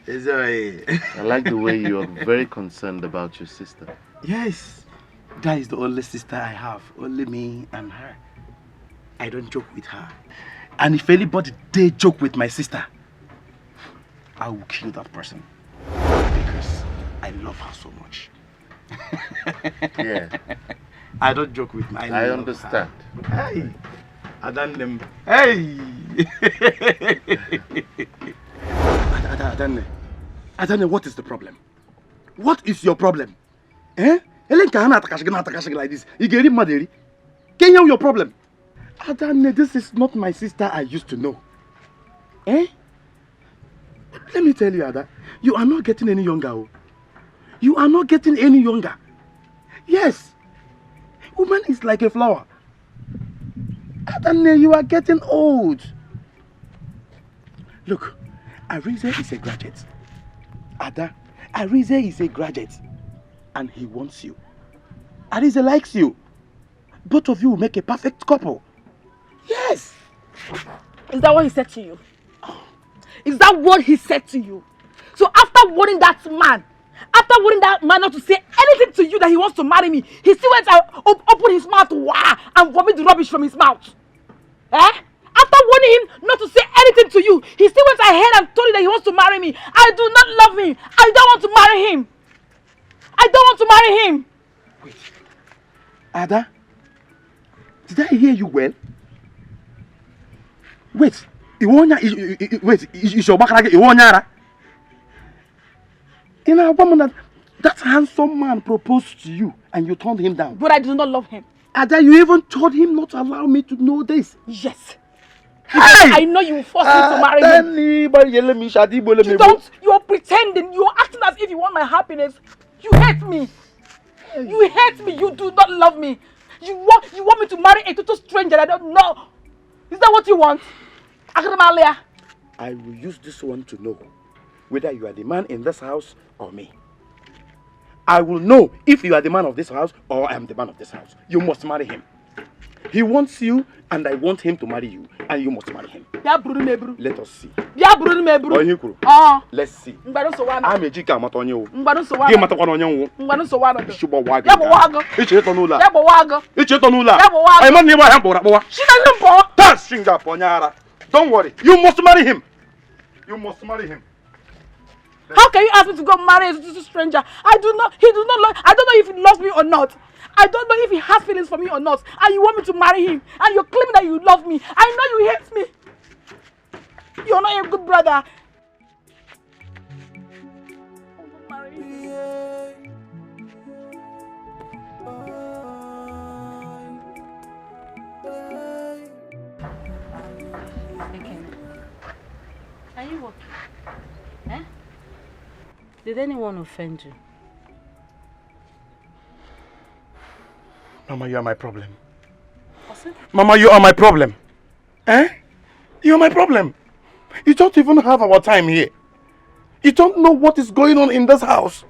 It's alright. I like the way you are very concerned about your sister. Yes. That is the only sister I have. Only me and her. I don't joke with her. And if anybody dare joke with my sister, I will kill that person. Because I love her so much. Yeah. I don't joke with my I understand. Her. Hey. I done them. Hey. I don't know what is the problem. What is your problem? Eh? Like this. You get it, Maderi? Can you your problem? Adane, this is not my sister I used to know. Eh? Let me tell you, Ada, you are not getting any younger. You are not getting any younger. Yes. Woman is like a flower. Adane, you are getting old. Look, Arize is a graduate. Ada, Arize is a graduate. And he wants you. Arize likes you. Both of you will make a perfect couple. Yes. Is that what he said to you? Is that what he said to you? So after warning that man not to say anything to you that he wants to marry me, he still went and opened his mouth and vomit the rubbish from his mouth. Eh? After warning him not to say anything to you, he still went ahead and told you that he wants to marry me. I do not love him. I don't want to marry him. I don't want to marry him. Wait. Ada, did I hear you well? Wait. Wait, is your back like Iwonyara? In a woman that handsome man proposed to you and you turned him down. But I do not love him. Ada, you even told him not to allow me to know this. Yes. Hey! I know you will force me to marry him. You don't. You are pretending. You are acting as if you want my happiness. You hate me. You hate me. You do not love me. You want me to marry a total stranger I don't know. Is that what you want? I will use this one to know whether you are the man in this house or me. I will know if you are the man of this house or I am the man of this house. You must marry him. He wants you and I want him to marry you and you must marry him. Let us see. Let's see. I'm a jika matonyo. Game matonyo. Shuba waga. It's a tonula. It's a tonula. I'm on never hampo. She doesn't pour. Tashinga ponyara. Don't worry. You must marry him. You must marry him. How can you ask me to go marry a stranger? He does not love, I don't know if he loves me or not. I don't know if he has feelings for me or not. And you want me to marry him. And you're claiming that you love me. I know you hate me. You're not a good brother. Are you working? Eh? Did anyone offend you? Mama, you are my problem. Mama, you are my problem. Eh? You are my problem. You don't even have our time here. You don't know what is going on in this house.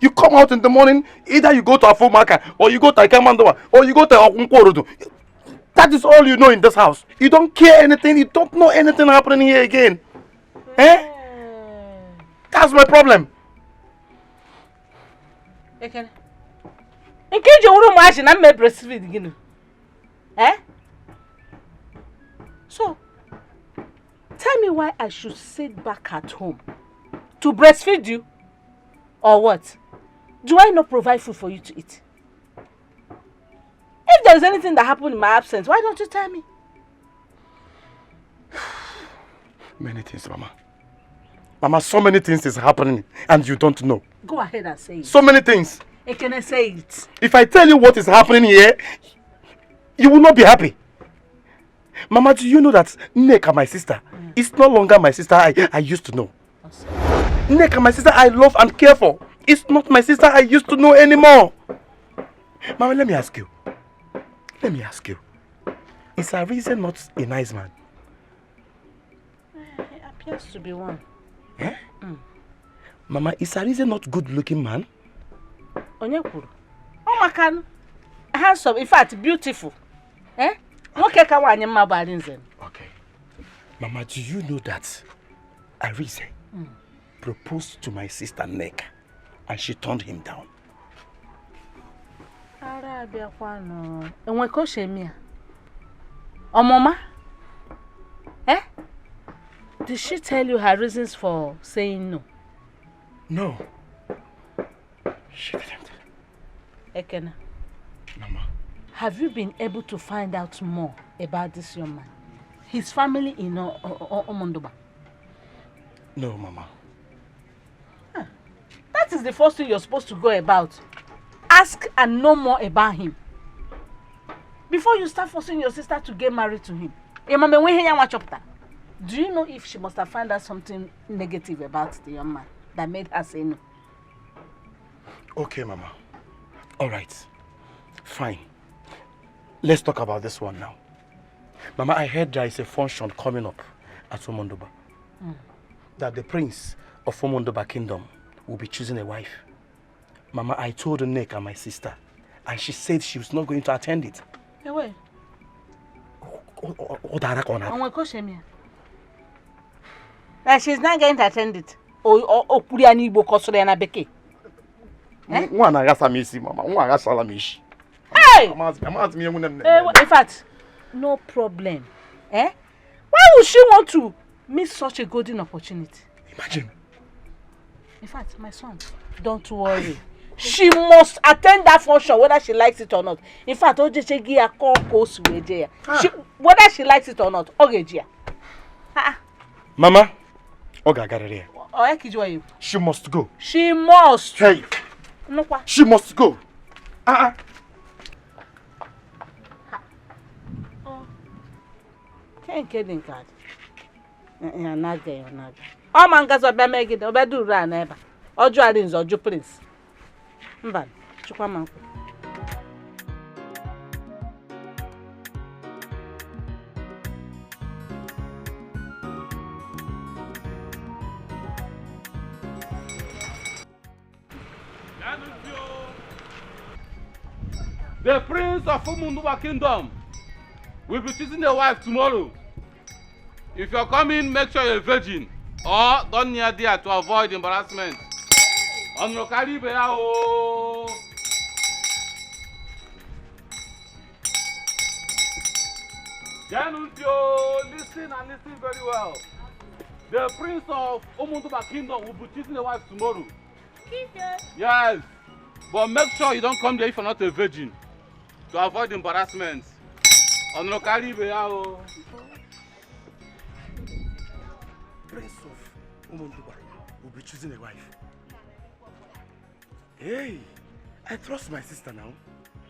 You come out in the morning, either you go to Afomaka, or you go to Ikamandoa, or you go to Okunkworodu. That is all you know in this house. You don't care anything, you don't know anything happening here again. Eh? That's my problem. Okay. In case you wouldn't imagine, I'm a breastfeeding. Eh? So, tell me why I should sit back at home to breastfeed you, or what? Do I not provide food for you to eat? If there is anything that happened in my absence, why don't you tell me? Many things, Mama. Mama, so many things is happening and you don't know. Go ahead and say it. So many things. Can I say it? If I tell you what is happening here, you will not be happy. Mama, do you know that Nneka, my sister, is no longer my sister I used to know? Nneka, my sister I love and care for, is not my sister I used to know anymore. Mama, let me ask you. Let me ask you. Is Arize not a nice man? He appears to be one. Eh? Mama, is Arize not good looking man? Onyekuru. Oh my God. Handsome, in fact, beautiful. Eh? Okay. Mama, do you know that Arize proposed to my sister Nneka and she turned him down? Mama? Eh? Did she tell you her reasons for saying no? No. She didn't. Ekene. Mama. Have you been able to find out more about this young man? His family in Omondoba? No, Mama. Huh. That is the first thing you're supposed to go about. Ask and know more about him. Before you start forcing your sister to get married to him. Do you know if she must have found out something negative about the young man that made her say no? Okay, Mama. Alright. Fine. Let's talk about this one now. Mama, I heard there is a function coming up at Omondoba. That the prince of Omondoba kingdom will be choosing a wife. Mama, I told Nneka, my sister, and she said she was not going to attend it. Hey, wait. She's not going to attend it. Hey! In fact, no problem. Eh? Why would she want to miss such a golden opportunity? Imagine. In fact, my son, don't worry. She must attend that function whether she likes it or not. In fact, whether she likes it or not. Mama, she must go. She must. Hey. She must go. Can't get in card. You're not there, you're not there. All man gets a bag, or do run ever. Or dragons or prince. Mban, Chukwama. The prince of Umunduwa kingdom will be choosing a wife tomorrow. If you're coming, make sure you're a virgin or don't near there to avoid embarrassment. Onrokari Beao. Janunzio, listen and listen very well. The prince of Umunduwa kingdom will be choosing a wife tomorrow. Yes, but make sure you don't come there if you're not a virgin to avoid embarrassment. Onrokari Beao. Prince of Umunduwa will be choosing a wife. Hey, I trust my sister now.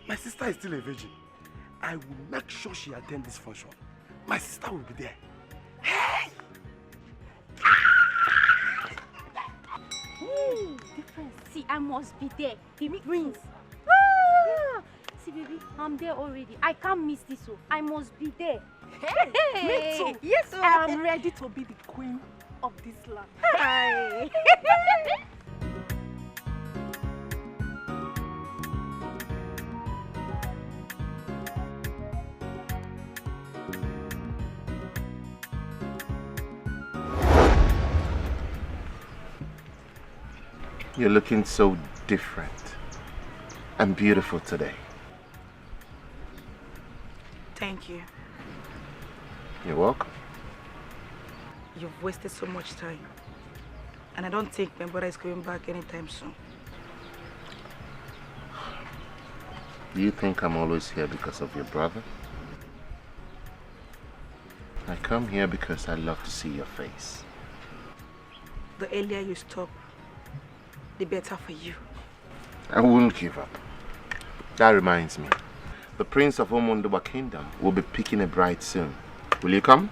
My sister is still a virgin. I will make sure she attends this function. My sister will be there. Hey! Difference. See, I must be there. The prince. Ah! See, baby, I'm there already. I can't miss this. So I must be there. Hey! Me too. Yes, sir. I'm ready to be the queen of this land. Hi. You're looking so different and beautiful today. Thank you. You're welcome. You've wasted so much time. And I don't think my brother is going back anytime soon. Do you think I'm always here because of your brother? I come here because I love to see your face. The earlier you stop, the better for you. I won't give up. That reminds me. The prince of Umunduwa kingdom will be picking a bride soon. Will you come?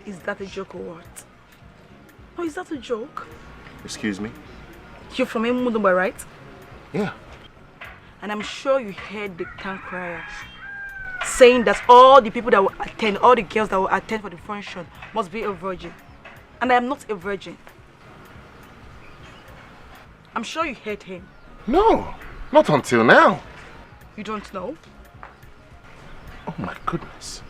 Is that a joke or what? Oh, is that a joke? Excuse me? You're from Umunduwa, right? Yeah. And I'm sure you heard the town crier saying that all the people that will attend, all the girls that will attend for the function must be a virgin. And I am not a virgin. I'm sure you heard him. No, not until now. You don't know? Oh my goodness.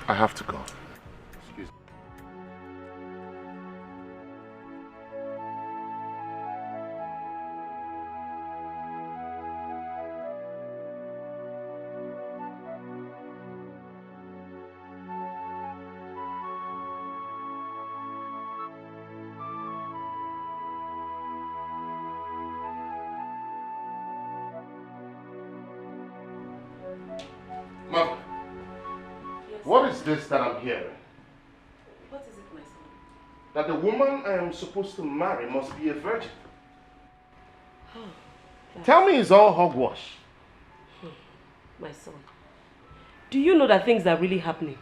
I have to go. Excuse me. Mom, what is this that I'm hearing? What is it, my son? That the woman I am supposed to marry must be a virgin. Tell me it's all hogwash. My son, do you know that things are really happening?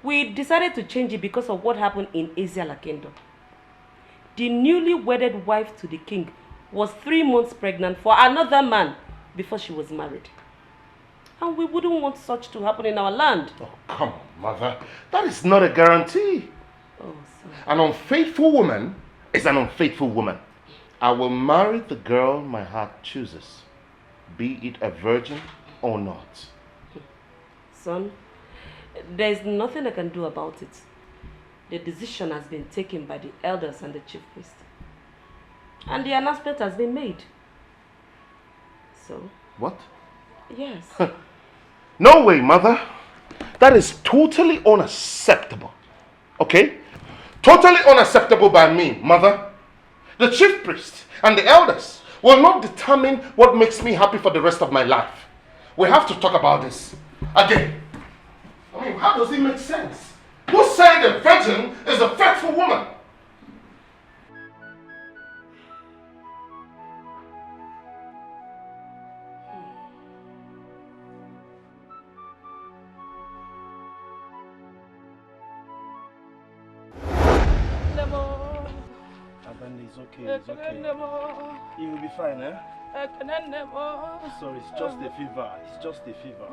We decided to change it because of what happened in Asiala Kingdom. The newly wedded wife to the king was 3 months pregnant for another man before she was married. And we wouldn't want such to happen in our land. Oh, come on, mother. That is not a guarantee. Oh, sorry. An unfaithful woman is an unfaithful woman. I will marry the girl my heart chooses, be it a virgin or not. Son, there's nothing I can do about it. The decision has been taken by the elders and the chief priest. And the announcement has been made. So? What? Yes. No way, mother. That is totally unacceptable. Okay? Totally unacceptable by me, mother. The chief priest and the elders will not determine what makes me happy for the rest of my life. We have to talk about this again. I mean, how does it make sense? Who said a virgin is a faithful woman? It's okay, it's okay. You will be fine, eh? Sorry, it's just a fever. It's just a fever.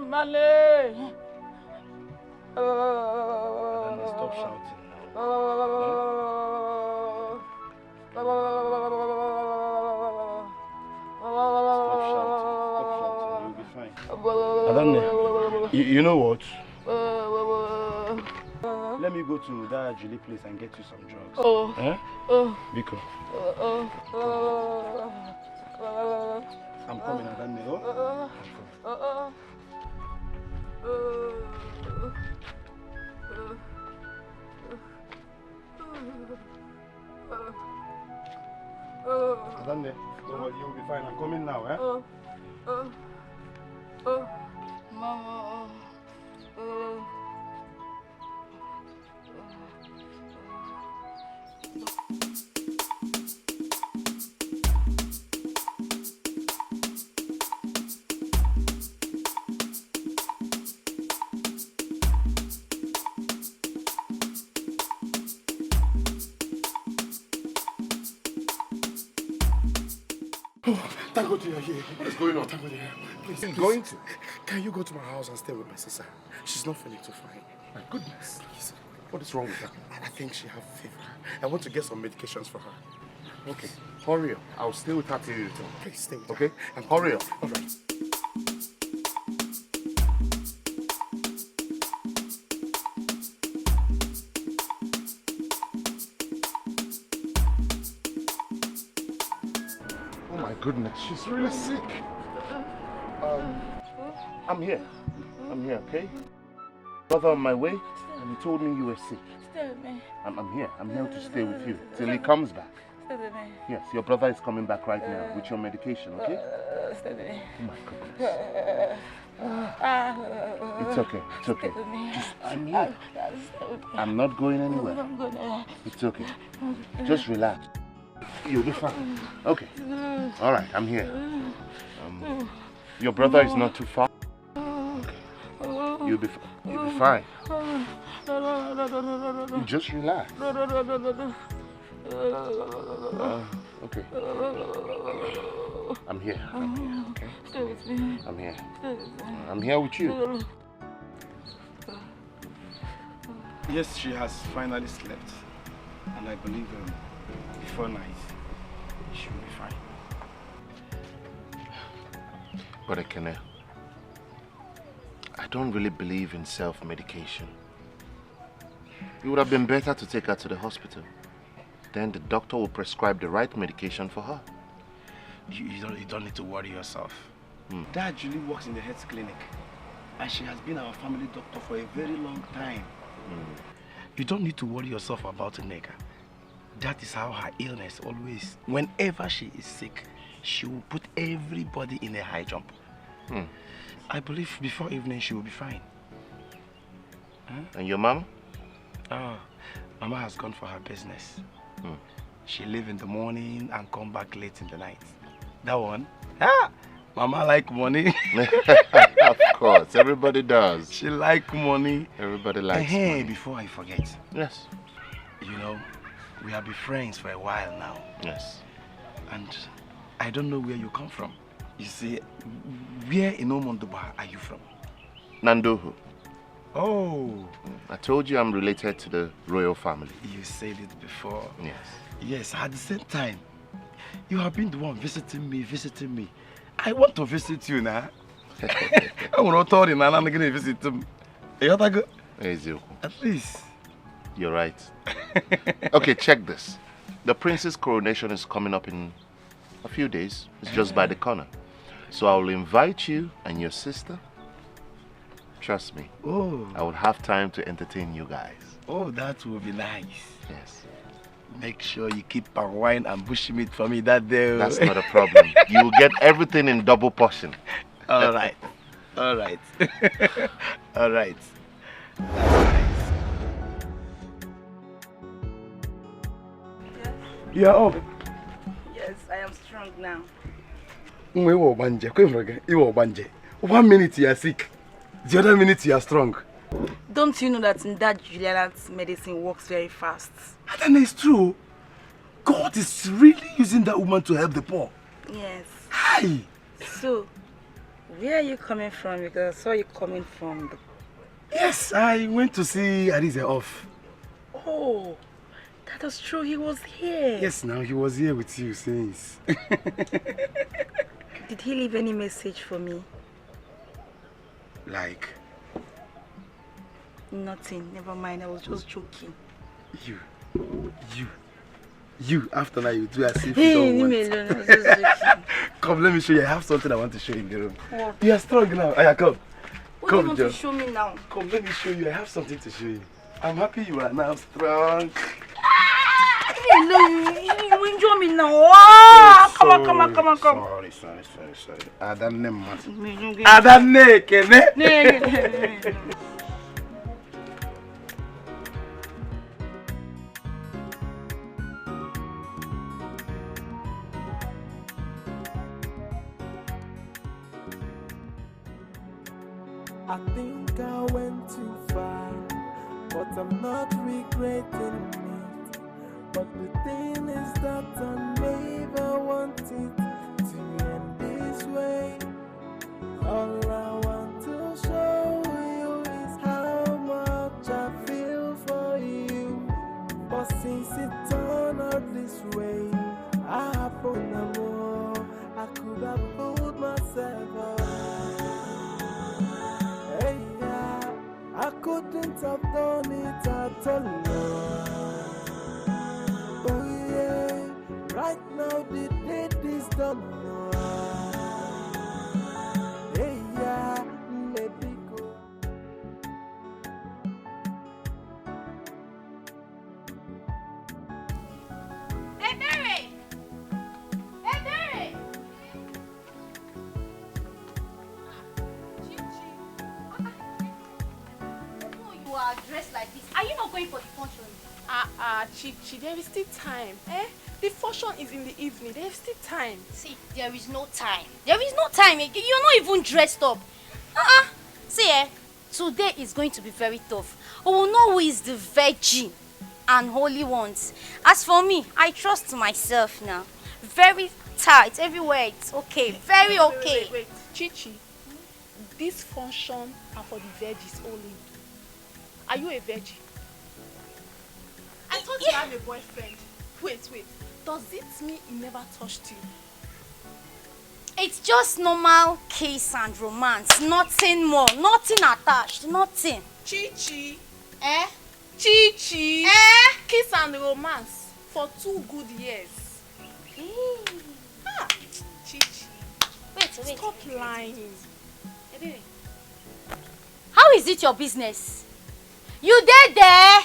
Stop shouting now. Adane, you know what? Let me go to that Julie place and get you some drugs. Eh? Biko. I'm coming, Adane. Adane, don't worry, you'll be fine. I'm coming now, eh? Mama. Thank God you're here. What is going on? Thank God you're here. Please, going to? Can you go to my house and stay with my sister? She's not feeling too fine. My goodness. Please. What is wrong with her? I think she has fever. I want to get some medications for her. Okay, hurry up. I'll stay with her till you return. Please stay with her. Okay? And hurry up. All right. Oh my goodness, she's really sick. I'm here. I'm here, okay? Brother on my way, and he told me you were sick. Stay with me. I'm here. I'm here to stay with you till he comes back. Stay with me. Yes, your brother is coming back right now with your medication, okay? Stay with me. Oh my goodness. It's okay. It's okay. Just, I'm here. I'm not going anywhere. It's okay. Just relax. You'll be fine. Okay. All right, I'm here. Your brother is not too far. You'll be fine. You just relax. Okay. I'm here. Okay? Stay with me. I'm here. Stay with me. I'm here with you. Yes, she has finally slept. And I believe before night, she will be fine. But Ekene, I don't really believe in self-medication. It would have been better to take her to the hospital. Then the doctor will prescribe the right medication for her. You don't need to worry yourself. Dad Julie works in the health clinic. And she has been our family doctor for a very long time. You don't need to worry yourself about Neka. That is how her illness always, whenever she is sick, she will put everybody in a high jump. I believe before evening she will be fine. And your mama? Mama has gone for her business. She leave in the morning and come back late in the night. That one? Mama like money. Of course, everybody does. She like money. Everybody likes money. Before I forget. Yes. You know, we have been friends for a while now. Yes. And I don't know where you come from. You see, where in Omondoba are you from? Nandoho. Oh. I told you I'm related to the royal family. You said it before. Yes. Yes, at the same time, you have been the one visiting me. I want to visit you now. I want to tell you now, I'm going to visit him. At least. You're right. Okay, check this. The prince's coronation is coming up in a few days. It's just by the corner. So I will invite you and your sister. Trust me. Oh. I will have time to entertain you guys. Oh, that will be nice. Yes. Make sure you keep our wine and bush meat for me that day. That's not a problem. You will get everything in double portion. All right. All right. All right. You are up. Yes, I am strong now. 1 minute you are sick. The other minute you are strong. Don't you know that in that Juliana's medicine works very fast? And it's true. God is really using that woman to help the poor. Yes. Hi. So, where are you coming from? Because I saw you coming from the... Yes, I went to see Arize off. Oh, that was true. He was here. Yes, now he was here with you since. Did he leave any message for me? Like? Nothing. Never mind. I was just joking. You, after that, you do as if Hey, you don't leave want. me alone. I was just joking. Come, let me show you. I have something I want to show you in the room. What? You are strong now. Aya, come. What do you want to John. show me now? Come, let me show you. I have something to show you. I'm happy you are now strong. You enjoy me now. Oh, come on. Sorry. Adanne, Kene. I think I went too far, but I'm not regretting it. But the thing is that I never wanted to end this way. All I want to show you is how much I feel for you. But since it turned out this way, I happen no more. I could have pulled myself up. Hey, yeah, I couldn't have done it at all. Oh yeah, right now the deed is done. Hey, yeah, maybe go. You are dressed like this. Are you not going for the function? Chichi, there is still time. The function is in the evening. There is still time. See, there is no time. There is no time. You're not even dressed up. See, today is going to be very tough. We will know who is the virgin and holy ones. As for me, I trust myself now. Very tight everywhere. It's okay. Very okay. Wait. Chichi, this function are for the veggies only. Are you a veggie? I thought you have a boyfriend. Wait. Does it mean he never touched you? It's just normal kiss and romance. Nothing more. Nothing attached. Nothing. Chichi. Chichi. Kiss and romance for 2 good years. Chichi. Wait. Stop lying. How is it your business? You did there?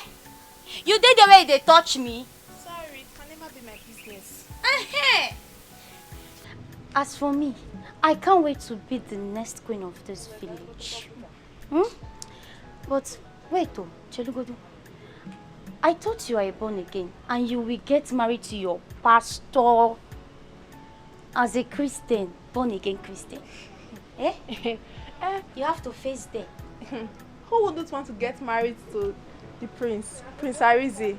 You did the way they touch me? Sorry, it can never be my business. As for me, I can't wait to be the next queen of this village. But wait though, Chelugodu. I thought you are born again and you will get married to your pastor as a Christian, born again Christian. You have to face them. Who wouldn't want to get married to the Prince Arize?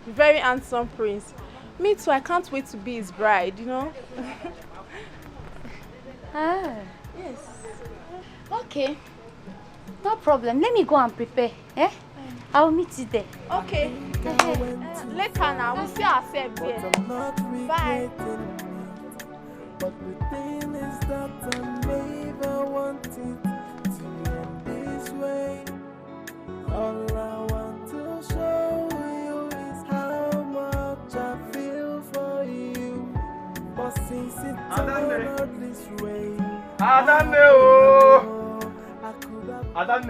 Very handsome prince. Me too, I can't wait to be his bride, you know? Yes. Okay. No problem. Let me go and prepare. I'll meet you there. Okay. Later now, we'll see ourselves there. Bye. But the thing is that I never wanted to end this way. All I want to show you is how much I feel for you. But since it turned out this way, Adanne,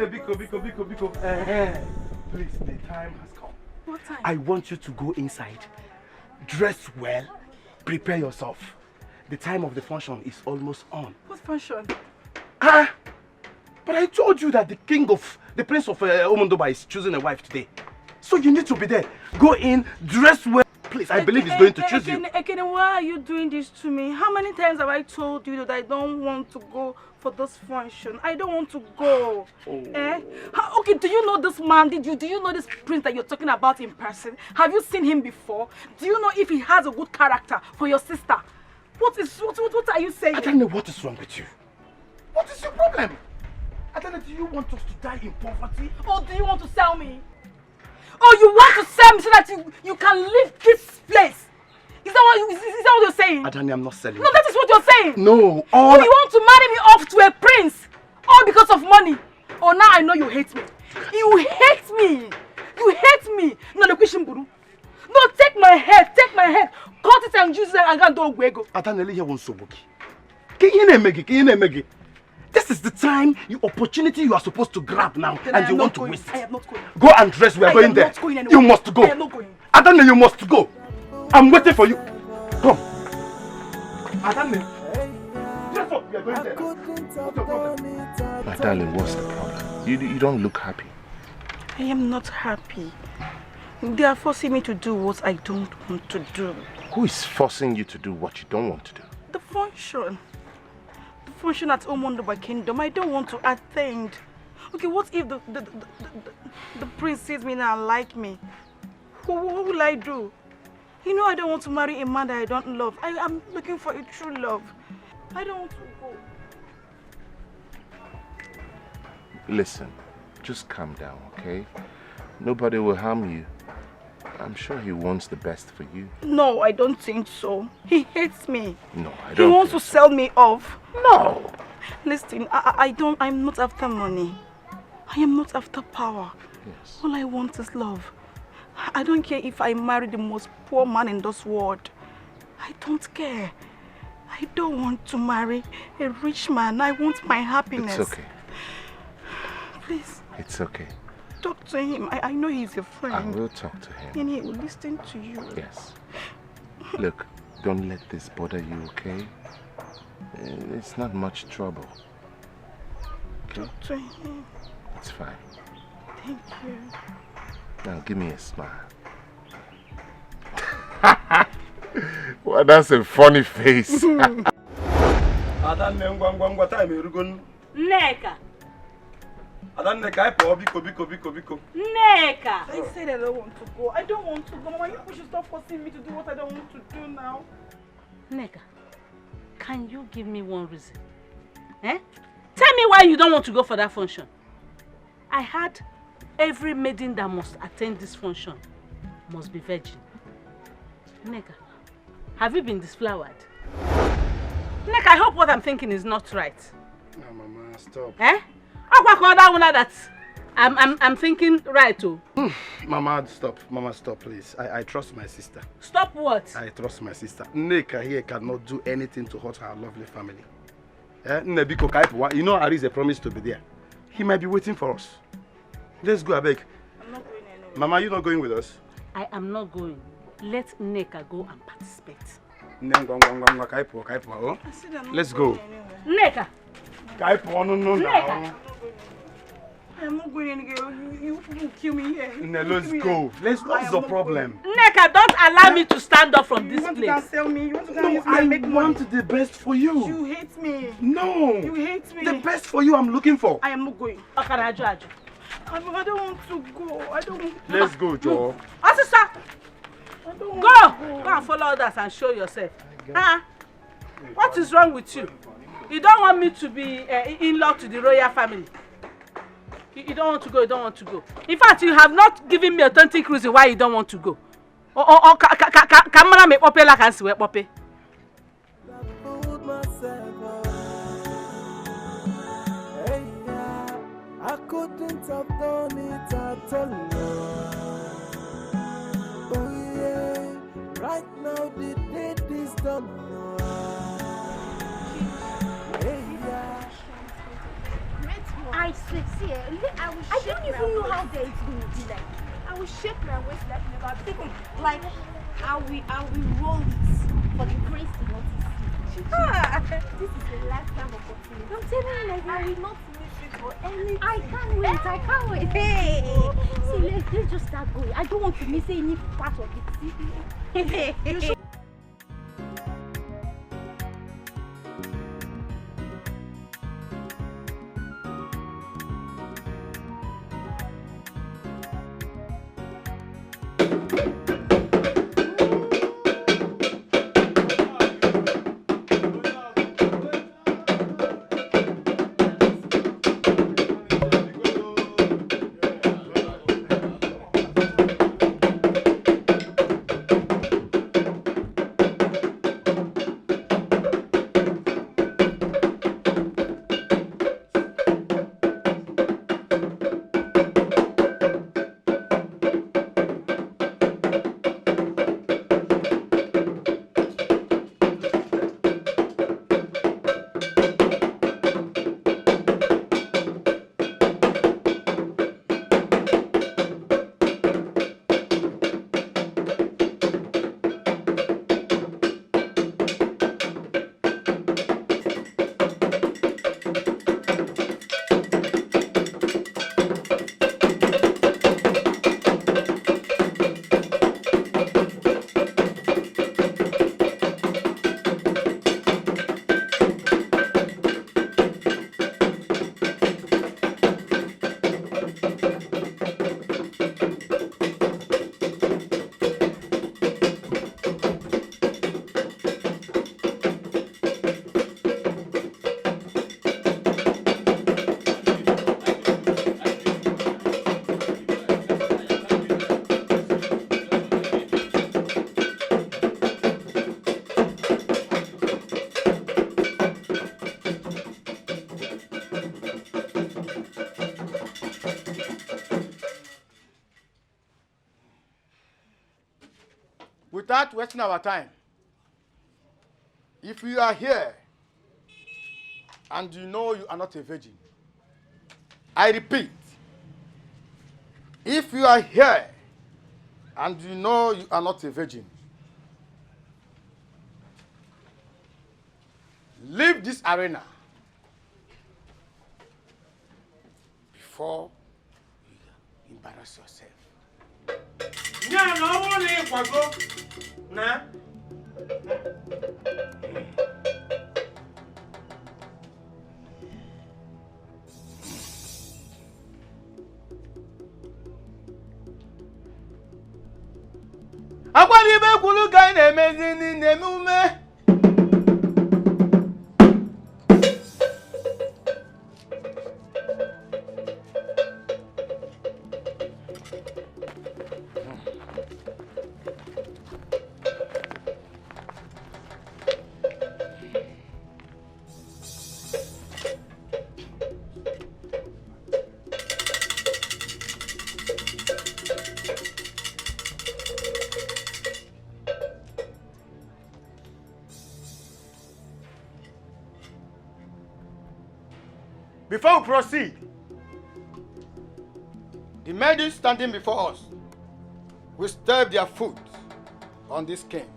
Biko. Please, the time has come. What time? I want you to go inside, dress well, prepare yourself. The time of the function is almost on. What function? But I told you that the prince of Omondoba is choosing a wife today. So you need to be there. Go in, dress well. Please, I believe he's going to choose you. Ekene, why are you doing this to me? How many times have I told you that I don't want to go for this function? I don't want to go. Okay, do you know this man? Do you know this prince that you're talking about in person? Have you seen him before? Do you know if he has a good character for your sister? What are you saying? I don't know what is wrong with you. What is your problem? I don't know, do you want us to die in poverty? Or do you want to sell me? Oh, you want to sell me so that you can leave this place? Is that what you're saying? Adanne, I'm not selling. No, that is what you're saying. No, Oh, you want to marry me off to a prince? All because of money? Oh, now I know you hate me. You hate me. You hate me. No, the question, Buru. No, take my head. Take my head. Cut it and use it and go to Gwego. Atanele here won't so book. This is the time, the opportunity you are supposed to grab now, and you want to waste it. I am not going. Go and dress. We are going there. You must go. I am not going. Atanele, you must go. I'm waiting for you. Come. Atanele. Dress up. We are going there. What's the problem? My darling, what's the problem? You don't look happy. I am not happy. They are forcing me to do what I don't want to do. Who is forcing you to do what you don't want to do? The function. The function at Omondoba Kingdom. I don't want to attend. Okay, what if the prince sees me now and like me? What will I do? You know I don't want to marry a man that I don't love. I am looking for a true love. I don't want to go. Listen, just calm down, okay? Nobody will harm you. I'm sure he wants the best for you. No, I don't think so. He hates me. No, I don't. He wants to sell me off. No. Listen, I'm not after money. I am not after power. Yes. All I want is love. I don't care if I marry the most poor man in this world. I don't care. I don't want to marry a rich man. I want my happiness. It's okay. Please. It's okay. Talk to him. I know he's your friend. I will talk to him. And he will listen to you. Yes. Look, don't let this bother you, okay? It's not much trouble. Okay? Talk to him. It's fine. Thank you. Now give me a smile. Well, that's a funny face. Neka. Neka, I said I don't want to go. I don't want to go. Mama, you should stop forcing me to do what I don't want to do now. Neka, can you give me one reason? Eh? Tell me why you don't want to go for that function. I had every maiden that must attend this function must be virgin. Neka, have you been disflowered? Neka, I hope what I'm thinking is not right. No, Mama, stop. Eh? That I'm thinking right too. Mama, stop. Mama, stop, please. I trust my sister. Stop what? I trust my sister. Neka here cannot do anything to hurt her lovely family. You know Ari is a promise to be there. He might be waiting for us. Let's go, Abeg. I'm not going anywhere. Mama, you not going with us? I am not going. Let Neka go and participate. Let's go. Neka! No. I'm not going anywhere. You will kill me here. Let's go. What's the problem? Neka, don't allow me to stand up from this place. You want to sell me? You want to No, I want the best for you. You hate me. No. You hate me. The best for you I'm looking for. I am not going. I don't want to go. I don't want to. Let's go, Joe. Sister! Go and follow others and show yourself. What is wrong with you? You don't want me to be in-law to the royal family. You don't want to go, you don't want to go. In fact, you have not given me authentic reason why you don't want to go. Camera me pope like I see pope. I couldn't have done it at all. Oh yeah, right now the date is done. I swear, see, I don't even know how there it's going to be like. I will shake my waist like never before. Like, I will roll it for the grace to not see. This is a lifetime opportunity. I'm telling you, like, I will not miss it for anything. I can't wait. Hey! See, let's just start going. I don't want to miss any part of it. You should without wasting our time, if you are here and you know you are not a virgin, I repeat, if you are here and you know you are not a virgin, leave this arena before you embarrass yourself. Yeah, no one nah. Akwali be kulu ka na-emezi n'emume. Before we proceed, the men standing before us will stab their foot on this cane.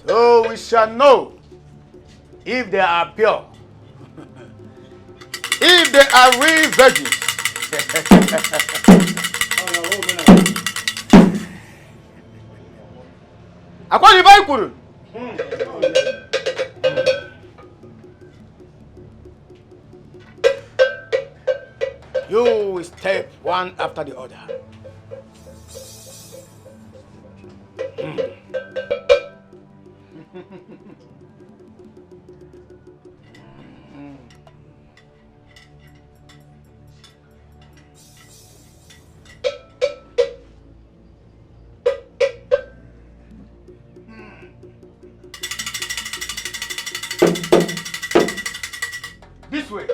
So we shall know if they are pure, if they are real virgins. According to the Bible, you will step one after the other. This way.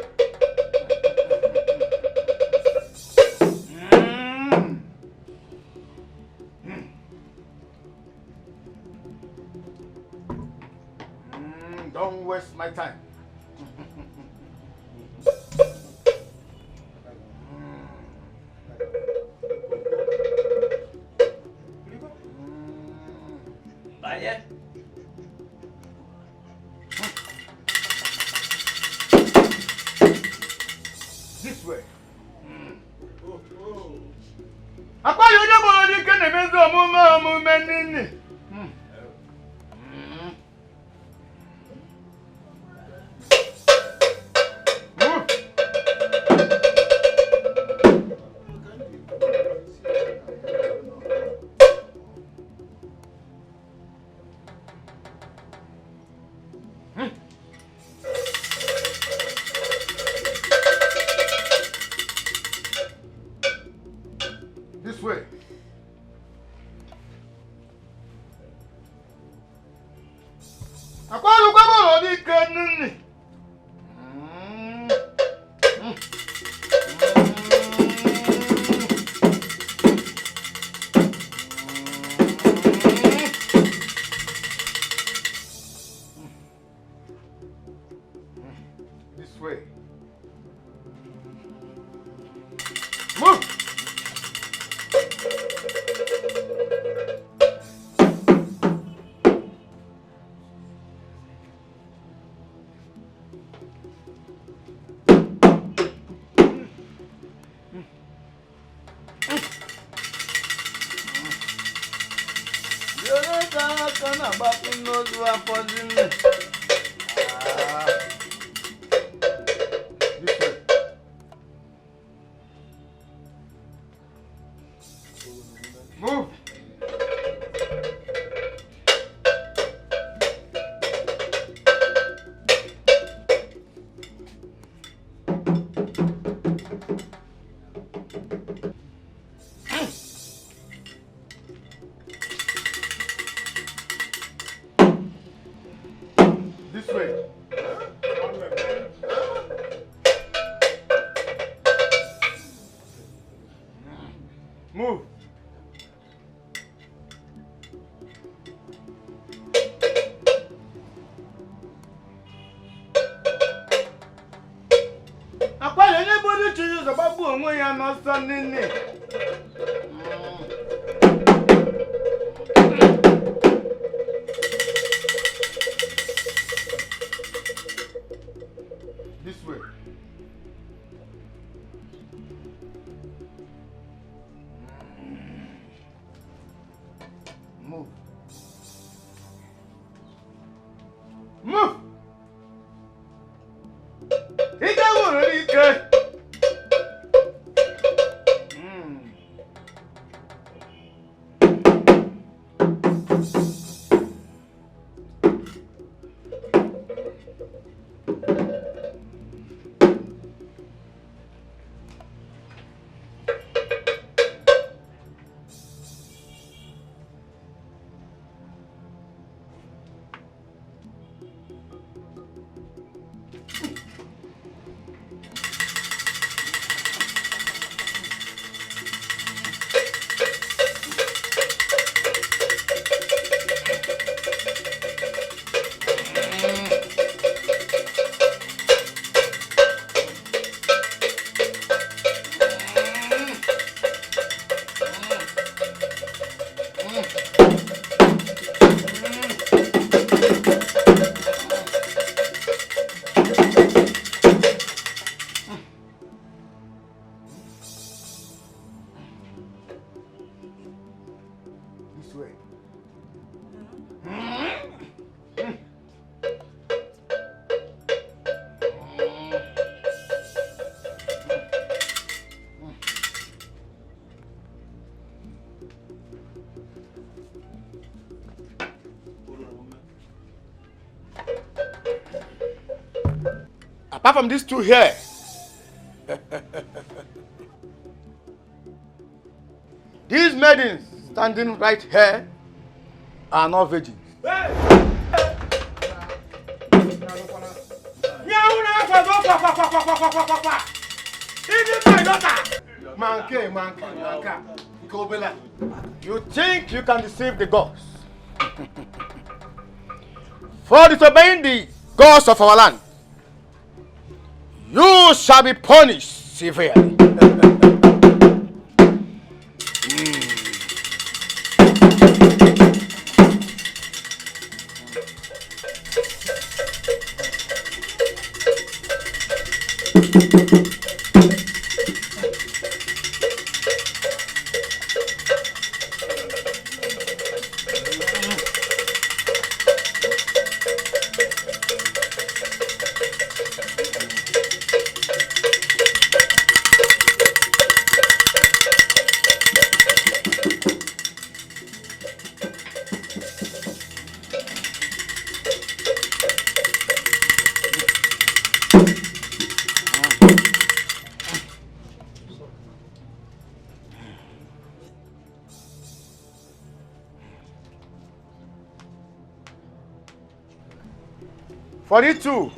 Don't waste my time. Vaya. This way. Akwa yoje bolo di kene mezo omume nini. This way. Akwa yoje bolo di kene nini. This way. Move. Move. This way. Move. Jesus about boom when you're not standing there. This way. Move. Move. He can't move. He can't. This way. Apart from these two here, these maidens standing right here are not virgins. You think you can deceive the gods? For disobeying the gods of our land, you shall be punished severely. For you two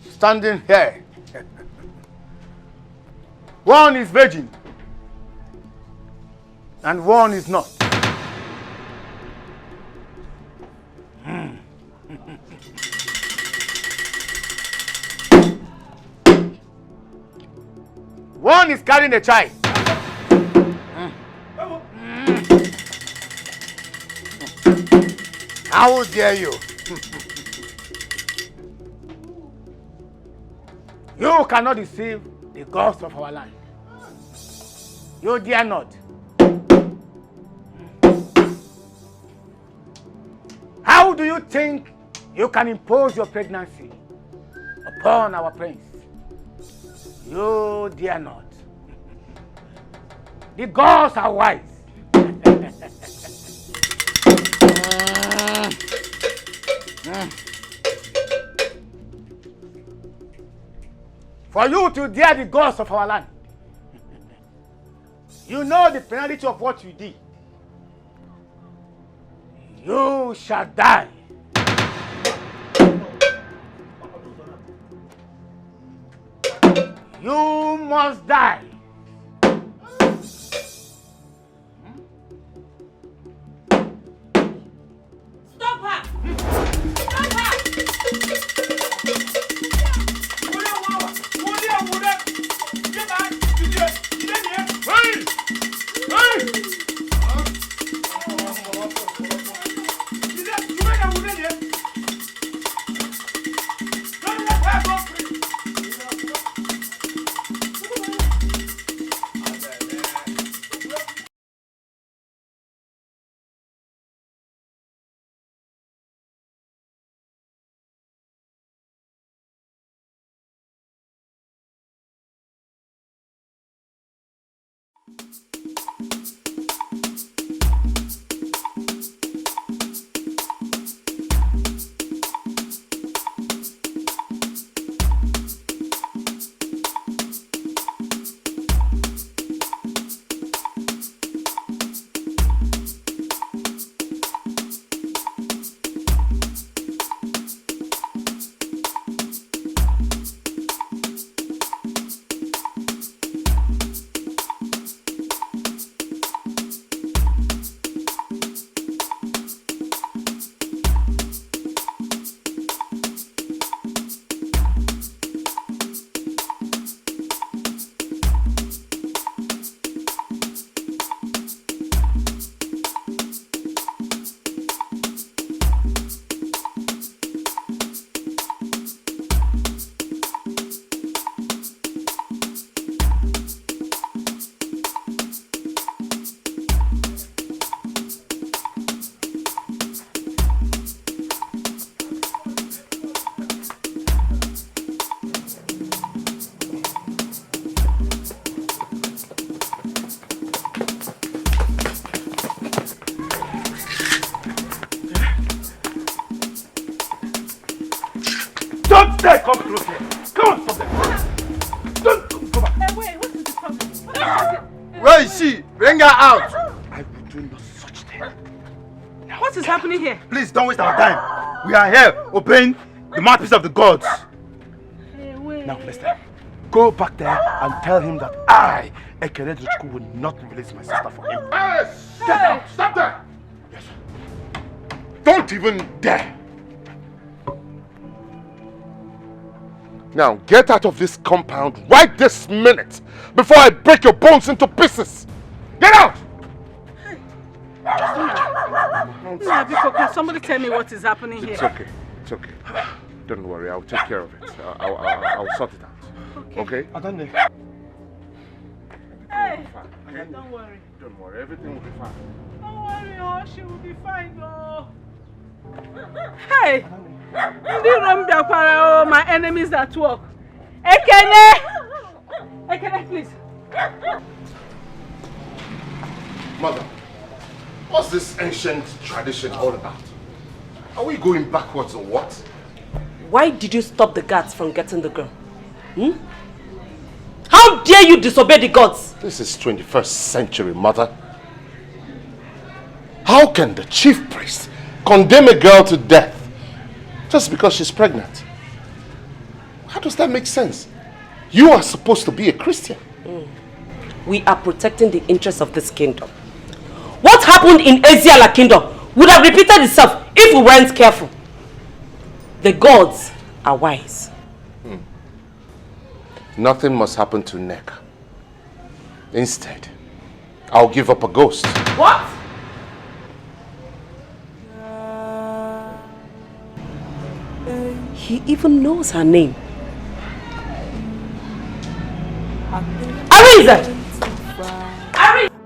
standing here, one is virgin and one is not. One is carrying a child. How dare you? You cannot deceive the gods of our land. You dare not. How do you think you can impose your pregnancy upon our prince? You dare not. The gods are wise. For you to dare the gods of our land, you know the penalty of what you did. You shall die. You must die. Stop her! Stop her! Get back! Don't dare come close here. Come on, stop there. Don't come back. Wait, what is the problem? Where is she? Bring her out. I will do no such thing. What is happening here? Please don't waste our time. We are here obeying the mouthpiece of the gods. Hey, wait. Now listen. Go back there and tell him that I, Ekene Drochukwu, will not release my sister for him. Yes! Get out! Stop there! Yes. Don't even dare! Now get out of this compound right this minute before I break your bones into pieces! Get out! Can somebody tell me what is happening here? It's okay. It's okay. Don't worry, I'll take care of it. I'll sort it out. Okay? Adane. Hey, Okay? don't worry. Don't worry, everything will be fine. Don't worry, oh, she will be fine, oh. Hey! My enemies at work. Ekene! Ekene, please. Mother, what's this ancient tradition all about? Are we going backwards or what? Why did you stop the guards from getting the girl? How dare you disobey the gods? This is 21st century, Mother. How can the chief priest condemn a girl to death just because she's pregnant? How does that make sense? You are supposed to be a Christian. We are protecting the interests of this kingdom. What happened in Asiala kingdom would have repeated itself if we weren't careful. The gods are wise. Nothing must happen to Nneka. Instead, I'll give up a ghost. What? He even knows her name. Ariza!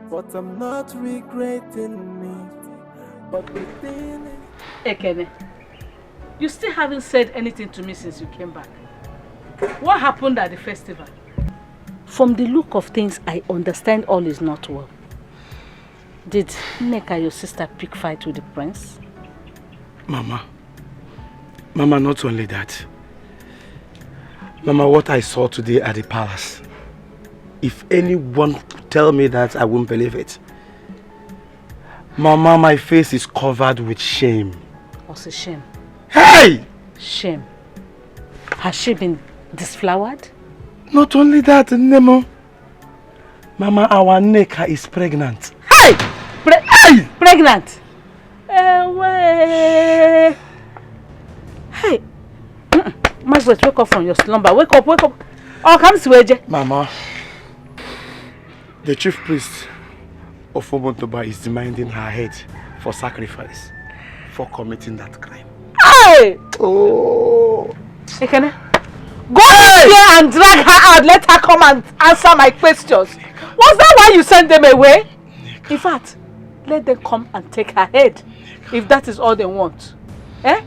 But I'm not regretting it. But the feeling. Ekene, you still haven't said anything to me since you came back. What happened at the festival? From the look of things, I understand all is not well. Did Nneka, your sister, pick fight with the prince? Mama, not only that. Mama, what I saw today at the palace, if anyone tell me that, I won't believe it. Mama, my face is covered with shame. What's a shame? Hey! Shame. Has she been disflowered? Not only that, Nemo. Mama, our Nneka is pregnant. Hey! Hey! Pregnant? Hey! Margaret, wake up from your slumber. Wake up, wake up. Oh, come to Weje. Mama, the chief priest of Omontoba is demanding her head for sacrifice for committing that crime. Hey! Oh! Ekene, go here and drag her out. Let her come and answer my questions. Was that why you sent them away? In fact, let them come and take her head, if that is all they want. Eh?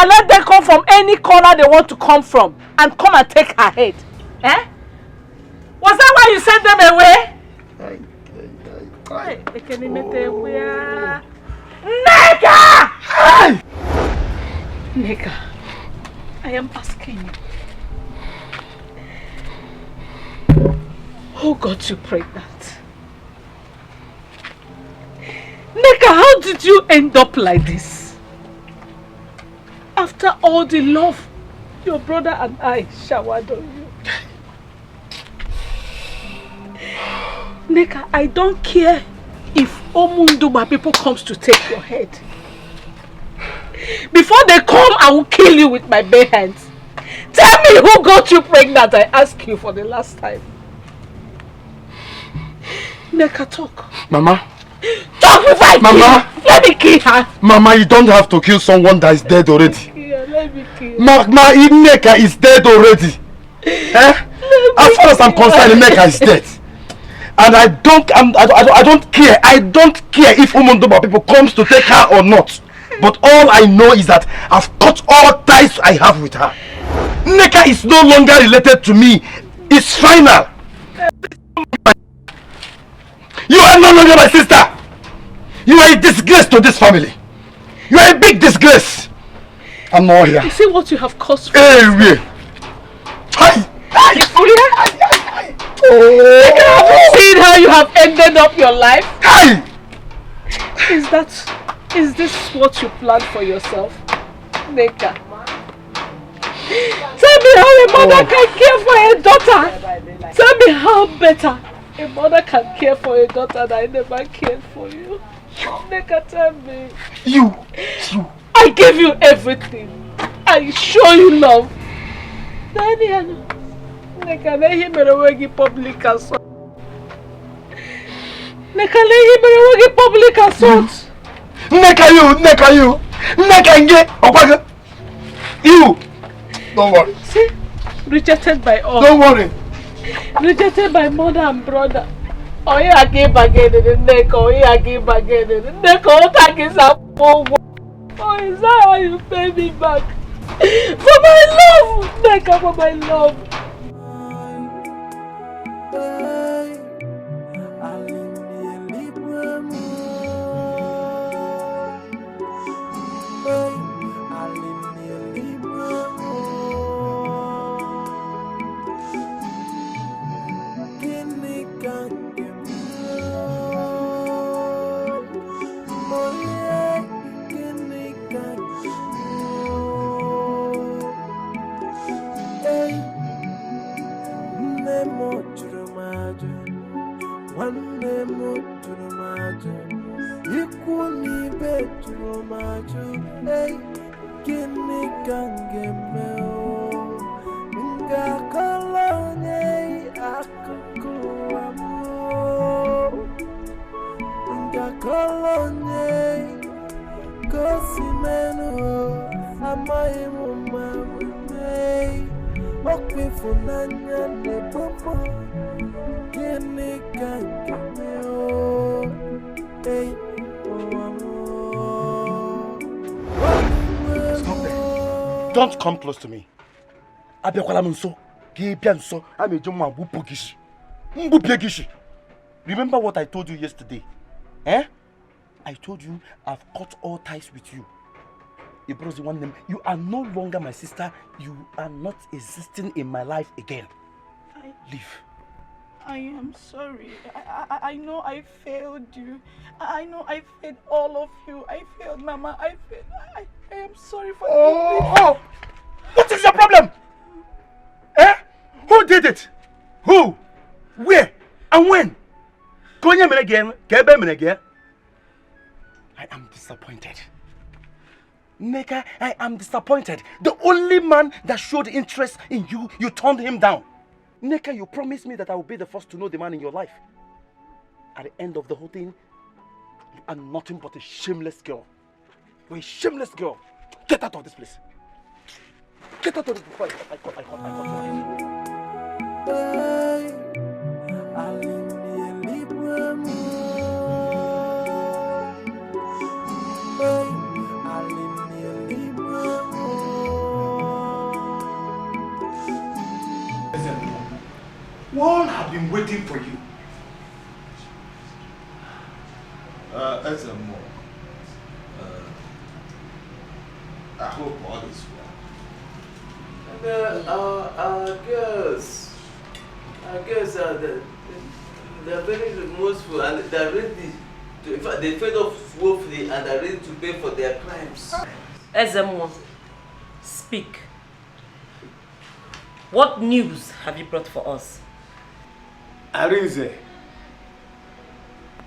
Let them come from any corner they want to come from and come and take her head. Eh? Was that why you sent them away? Neka! I am asking you. Who got you pregnant? Neka, how did you end up like this? After all the love your brother and I showered on you. Neka, I don't care if Omunduba people comes to take your head. Before they come, I will kill you with my bare hands. Tell me who got you pregnant, I ask you for the last time. Neka, talk. Mama. Talk before I Mama. kill. Let me kill her. Mama, you don't have to kill someone that is dead already. Let me kill her. Mama, Neka is dead already. As far as I'm concerned, Neka is dead. And I don't care. I don't care if Umunduba people comes to take her or not. But all I know is that I've cut all ties I have with her. Neka is no longer related to me. It's final. You are no longer my sister. You are a disgrace to this family. You are a big disgrace. I'm not here. You see what you have caused for me. Have you seen how you have ended up your life? Is this what you planned for yourself? Neka. Tell me how a mother can care for a daughter. Tell me how better a mother can care for a daughter that I never cared for you. Neka, tell me. You. I gave you everything. I show you love. Neka, let him away public assault. Neka, let him away public assault. Neka, you. You. Don't worry. See? Rejected by all. Don't worry. Rejected by mother and brother. Oh, yeah, give again in the neck. Oh, yeah, give again in the neck. Oh, that is a oh, is that how you pay me back? For my love! Neka, for my love. Don't come close to me. Remember what I told you yesterday? I told you I've cut all ties with you. You are no longer my sister. You are not existing in my life again. Leave. I am sorry. I know I failed you. I know I failed all of you. I failed Mama. I am sorry for Oh! What is your problem? Who did it? Who? Where? And when? I am disappointed. Neka, I am disappointed. The only man that showed interest in you, you turned him down. Neka, you promised me that I will be the first to know the man in your life. At the end of the whole thing, you are nothing but a shameless girl. You're a shameless girl. Get out of this place. Get out of this before I cut your We all have been waiting for you. As a more. I hope all is well. And I guess they're very remorseful and they're ready to, in fact, they fed off woefully and are ready to pay for their crimes. Ezemo, speak. What news have you brought for us? Arinze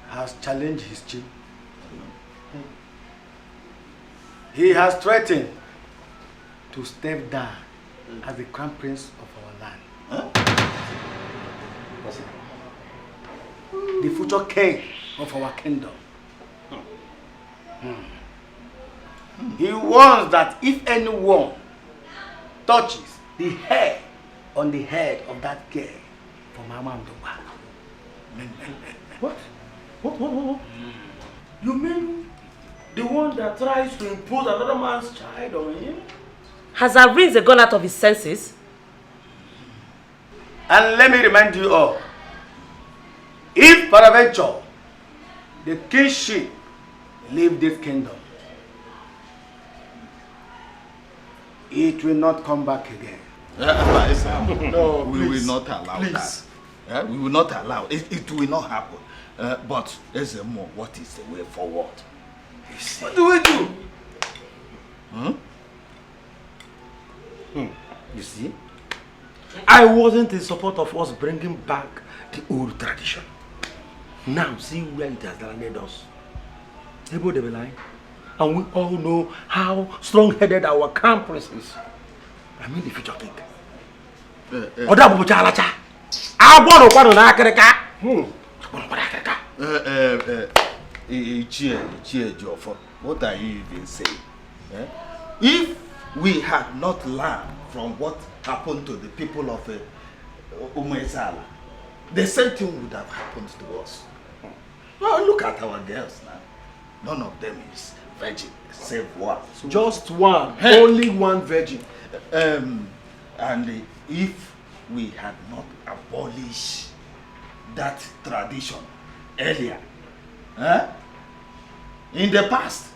has challenged his chief. He has threatened to step down as the crown prince of our land. The future king of our kingdom. He warns that if anyone touches the hair on the head of that girl from Amandoba. What? You mean the one that tries to impose another man's child on him? Has Arinze gone out of his senses? And let me remind you all, if peradventure the kingship leave this kingdom, it will not come back again. No, we will not allow that. We will not allow it. It will not happen. But Ezemo, what is the way forward? What do we do? You see, I wasn't in support of us bringing back the old tradition. Now see where it has landed us. Ebo de Belai. And we all know how strong-headed our crown prince is. I mean the future king. Oda bubu chalacha. Agbono kwano na akirika. What are you even saying? If we had not learned from what happened to the people of Umesala, the same thing would have happened to us. Well, look at our girls now. None of them is virgin, save one. Just one. Only one virgin. And if we had not abolished that tradition earlier, in the past,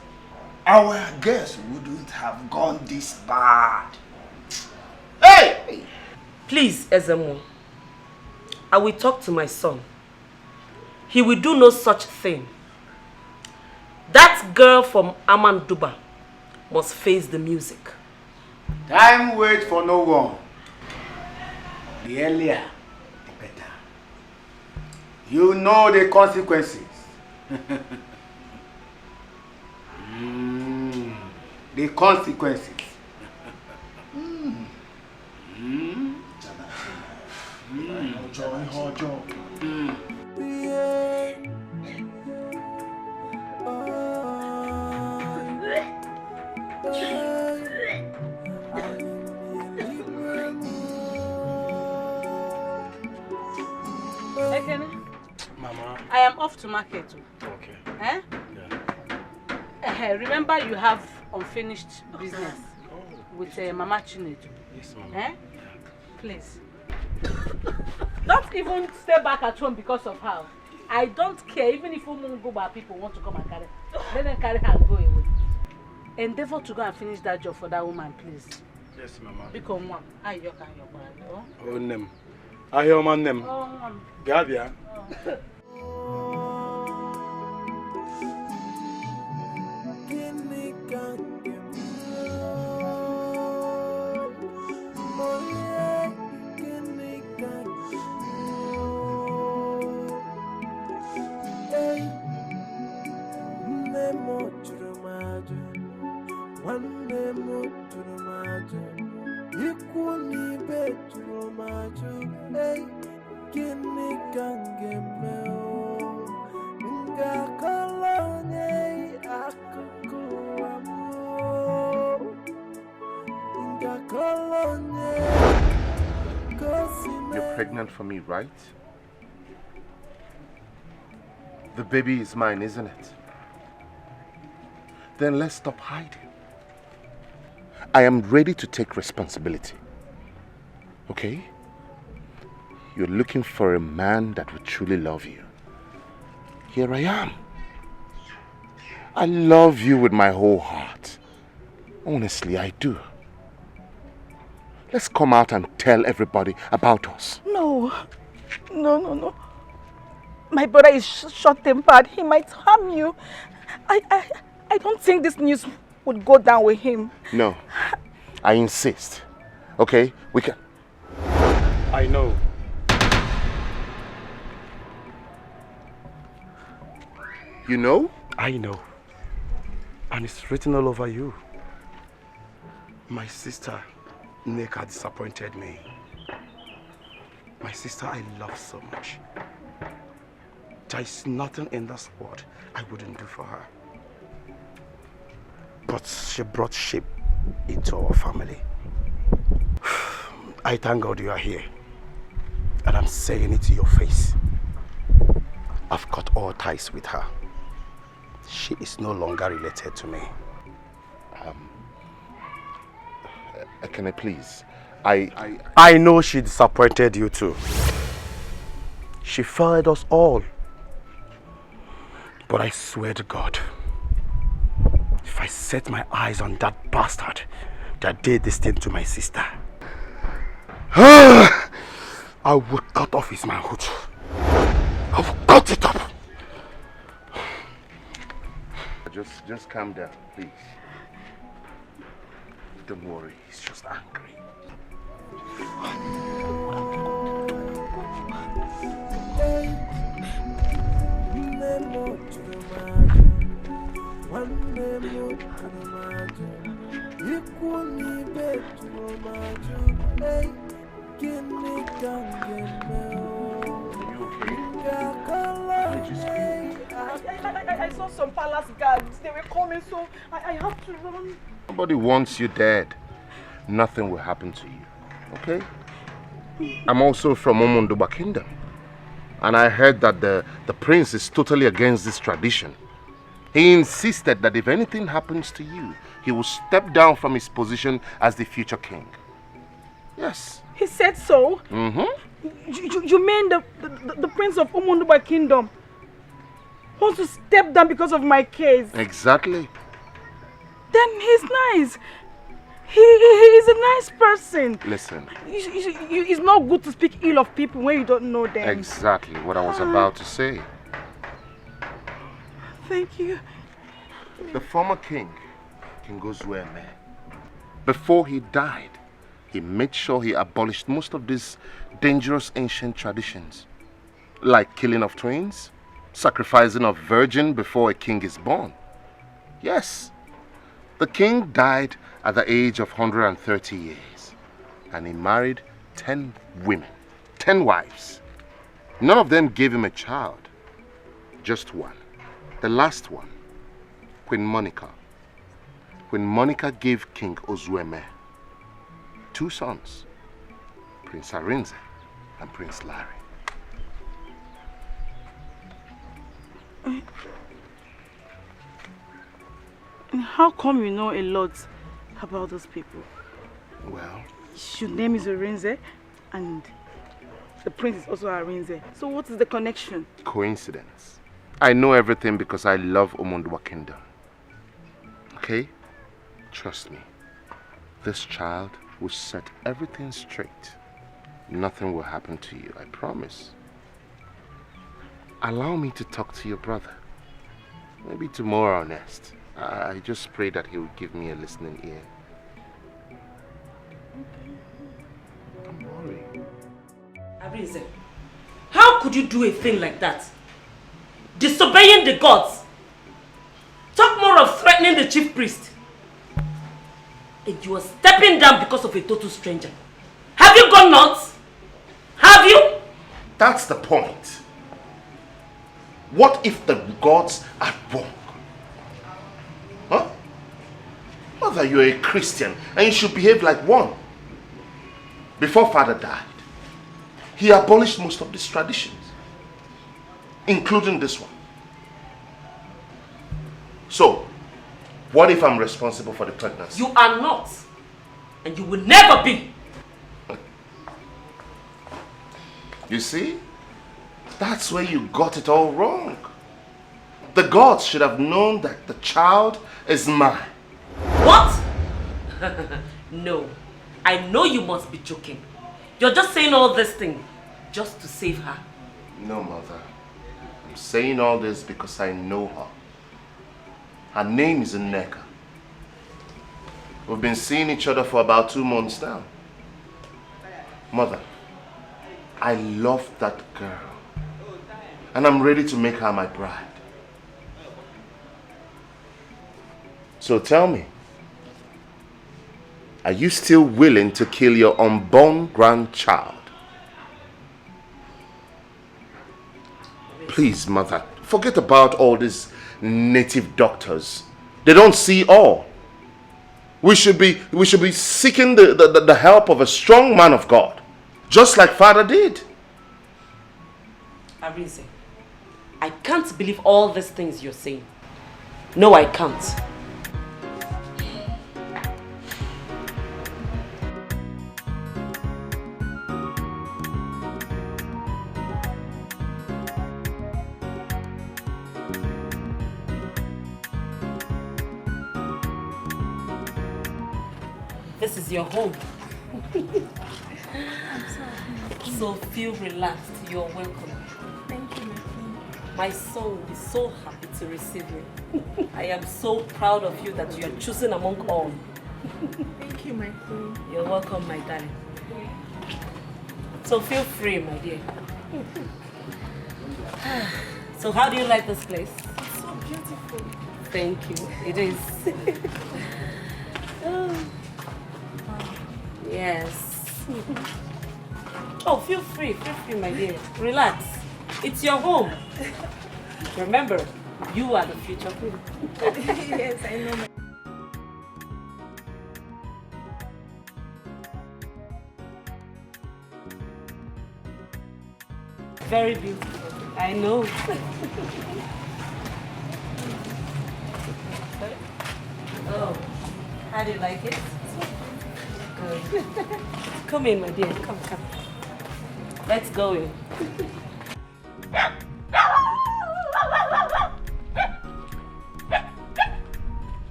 our girls wouldn't have gone this bad. Hey! Please, Ezemo, I will talk to my son. He will do no such thing. That girl from Amanduba must face the music. Time waits for no one. The earlier, the better. You know the consequences. The consequences. Mama, I am off to market. Okay. Eh? Yeah. Remember you have unfinished business with Mama Chinedu. Yes, Mama. Eh? Please. Don't even stay back at home because of her. I don't care, even if Umunguba people want to come and carry her. Let them carry her and go away. Endeavor to go and finish that job for that woman, please. Yes, Mama. Because one, I your can your brother. Oh, nem. I hear my name. Gabia. You're pregnant for me, right? The baby is mine, isn't it? Then let's stop hiding. I am ready to take responsibility. Okay? You're looking for a man that will truly love you. Here I am. I love you with my whole heart. Honestly, I do. Let's come out and tell everybody about us. No. No. My brother is short-tempered. He might harm you. I don't think this news would go down with him. No. I insist. Okay? We can... I know. You know? I know. And it's written all over you. My sister, Nneka, disappointed me. My sister I love so much. There is nothing in this world I wouldn't do for her. But she brought shame into our family. I thank God you are here. And I'm saying it to your face. I've cut all ties with her. She is no longer related to me. Can I please? I know she disappointed you too. She failed us all. But I swear to God, if I set my eyes on that bastard that did this thing to my sister, I would cut off his manhood. I would cut it up. Just calm down, please. Don't worry, he's just angry. I saw some palace guards. They were coming, so I have to run. Nobody wants you dead. Nothing will happen to you, okay? I'm also from Omunduba Kingdom. And I heard that the prince is totally against this tradition. He insisted that if anything happens to you, he will step down from his position as the future king. Yes. He said so? Mm-hmm. You mean the prince of Omunduba Kingdom wants to step down because of my case? Exactly. Then he's nice. He is a nice person. Listen. It's not good to speak ill of people when you don't know them. Exactly what I was about to say. Thank you. The former king, King Ozueme, before he died, he made sure he abolished most of these dangerous ancient traditions, like killing of twins, sacrificing of virgin before a king is born. Yes, the king died at the age of 130 years, and he married 10 women, 10 wives. None of them gave him a child, just one. The last one, Queen Monica. Queen Monica gave King Ozueme 2 sons, Prince Arinze and Prince Larry. And how come you know a lot about those people? Well, your name is Arinze and the prince is also Arinze. So what is the connection? Coincidence. I know everything because I love Omunduwa Kingdom. Okay? Trust me. This child will set everything straight. Nothing will happen to you, I promise. Allow me to talk to your brother. Maybe tomorrow or next. I just pray that he will give me a listening ear. Don't worry. Arinze, how could you do a thing like that? Disobeying the gods. Talk more of threatening the chief priest. And you are stepping down because of a total stranger. Have you gone nuts? Have you? That's the point. What if the gods are wrong? Huh? Mother, you're a Christian and you should behave like one. Before father died, he abolished most of these traditions, including this one. So, what if I'm responsible for the pregnancy? You are not. And you will never be. You see? That's where you got it all wrong. The gods should have known that the child is mine. What? No. I know you must be joking. You're just saying all this thing just to save her. No, Mother. I'm saying all this because I know her. Her name is Nneka. We've been seeing each other for about 2 months now. Mother, I love that girl. And I'm ready to make her my bride. So tell me, are you still willing to kill your unborn grandchild? Please, Mother, forget about all these native doctors. They don't see all. We should be seeking the help of a strong man of God, just like Father did. Arinze, I can't believe all these things you're saying. No, I can't. This is your home. So feel relaxed. You're welcome. Thank you, my queen. My son will be so happy to receive you. I am so proud of you that you are chosen among all. Thank you, my queen. You're welcome, my darling. So feel free, my dear. So how do you like this place? It's so beautiful. Thank you. It is. Yes. Oh, feel free, my dear. Relax. It's your home. Remember, you are the future queen. Yes, I know. Very beautiful. I know. Oh, how do you like it? Good. Come in, my dear. Come. Let's go in.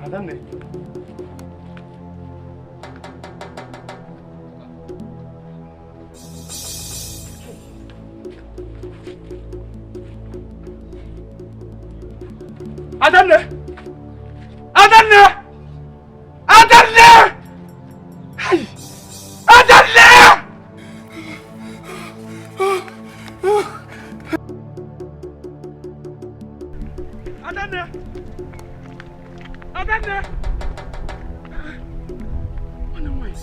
Adanne. Adanne! Adanne! Adanne! Hey! Adanne! Adanne! Adanne! Run away.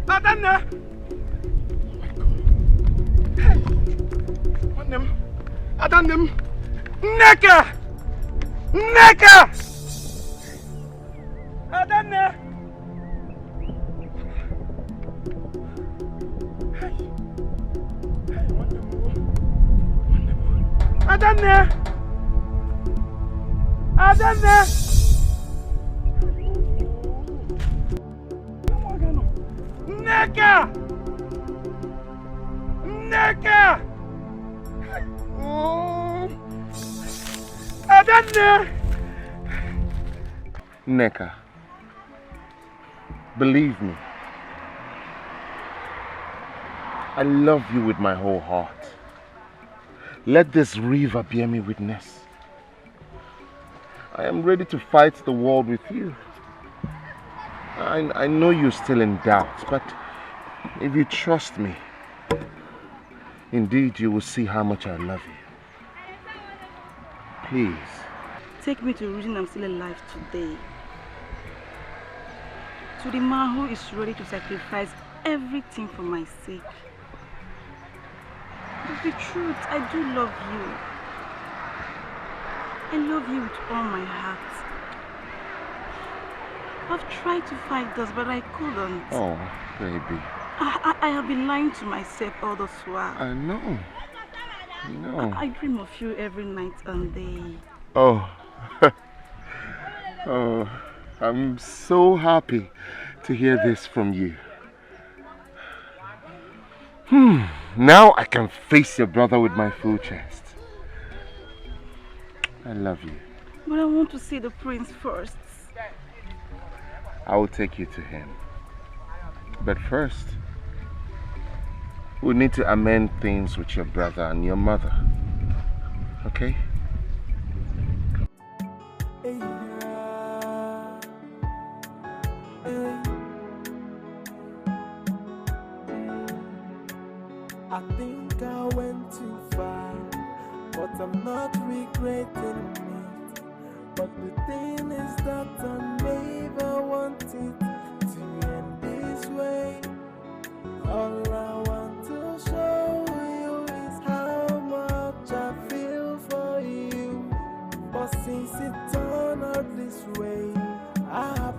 Adanne! Oh my God. Hey! Adanne! Nneka! Nneka! Adanne! Hey! Hey, Adanne! Adanne! Nneka! Nneka! Adanne! Nneka, believe me, I love you with my whole heart. Let this river bear me witness. I am ready to fight the world with you. I know you're still in doubt, but if you trust me, indeed you will see how much I love you. Please. Take me to the reason I'm still alive today. To the man who is ready to sacrifice everything for my sake. But the truth, I do love you. I love you with all my heart. I've tried to fight this, but I couldn't. Oh, baby. I have been lying to myself all this while. I know. I dream of you every night and day. Oh. Oh, I'm so happy to hear this from you. Now I can face your brother with my full chest. I love you. But I want to see the prince first. I will take you to him. But first, we need to amend things with your brother and your mother. Okay? I think I went too far, but I'm not regretting it. But the thing is that I never wanted to end this way. All I want to show you is how much I feel for you. But since it turned out this way, I have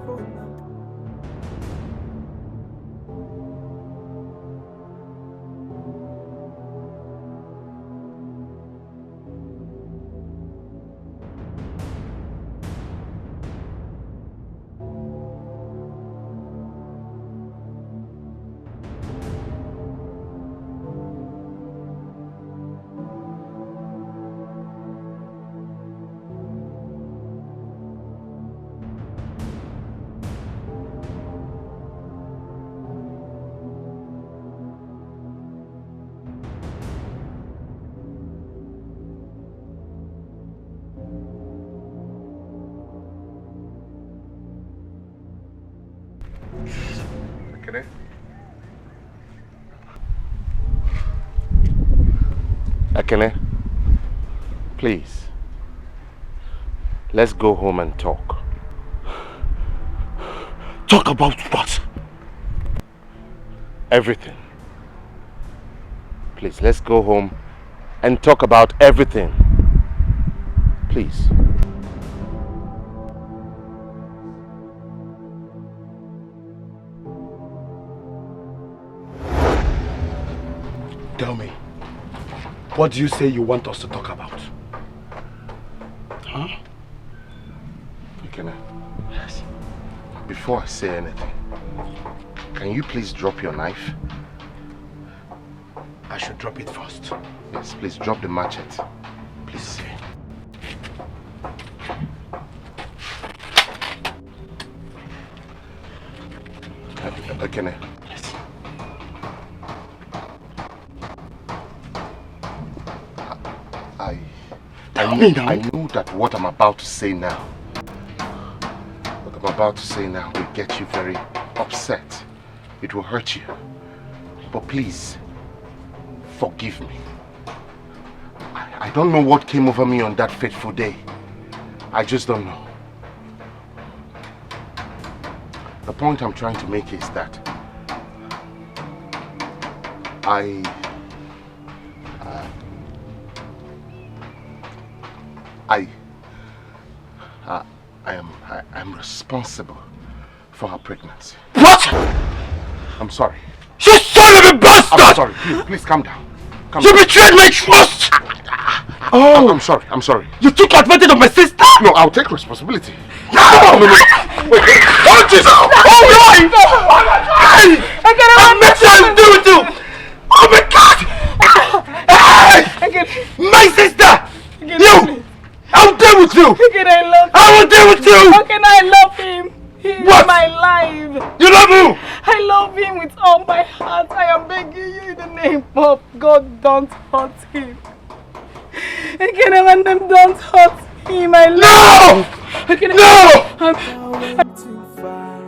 Akene, please, let's go home and talk. Talk about what? Everything. Please, let's go home and talk about everything. Please. Tell me, what do you say you want us to talk about? Huh? Akene, yes. Before I say anything, can you please drop your knife? I should drop it first. Yes, please drop the machete. Please. Akene. Yes. I know that what I'm about to say now, will get you very upset. It will hurt you. But please, forgive me. I don't know what came over me on that fateful day. I just don't know. The point I'm trying to make is that I am responsible for her pregnancy. What? I'm sorry. You son of a bastard! I'm sorry. Please calm down. You betrayed my trust! Oh, I'm sorry. You took advantage of my sister? No, I'll take responsibility. No! Wait. Oh, Jesus! Oh, my God! I'm not trying to do with you! Oh, my God! Hey! My sister! You! I'll deal with you! I will deal with you! How can I love him? He is my life. You love who? I love him with all my heart. I am begging you in the name of God, don't hurt him. I can't want them, don't hurt him. I love him. No! I went too far,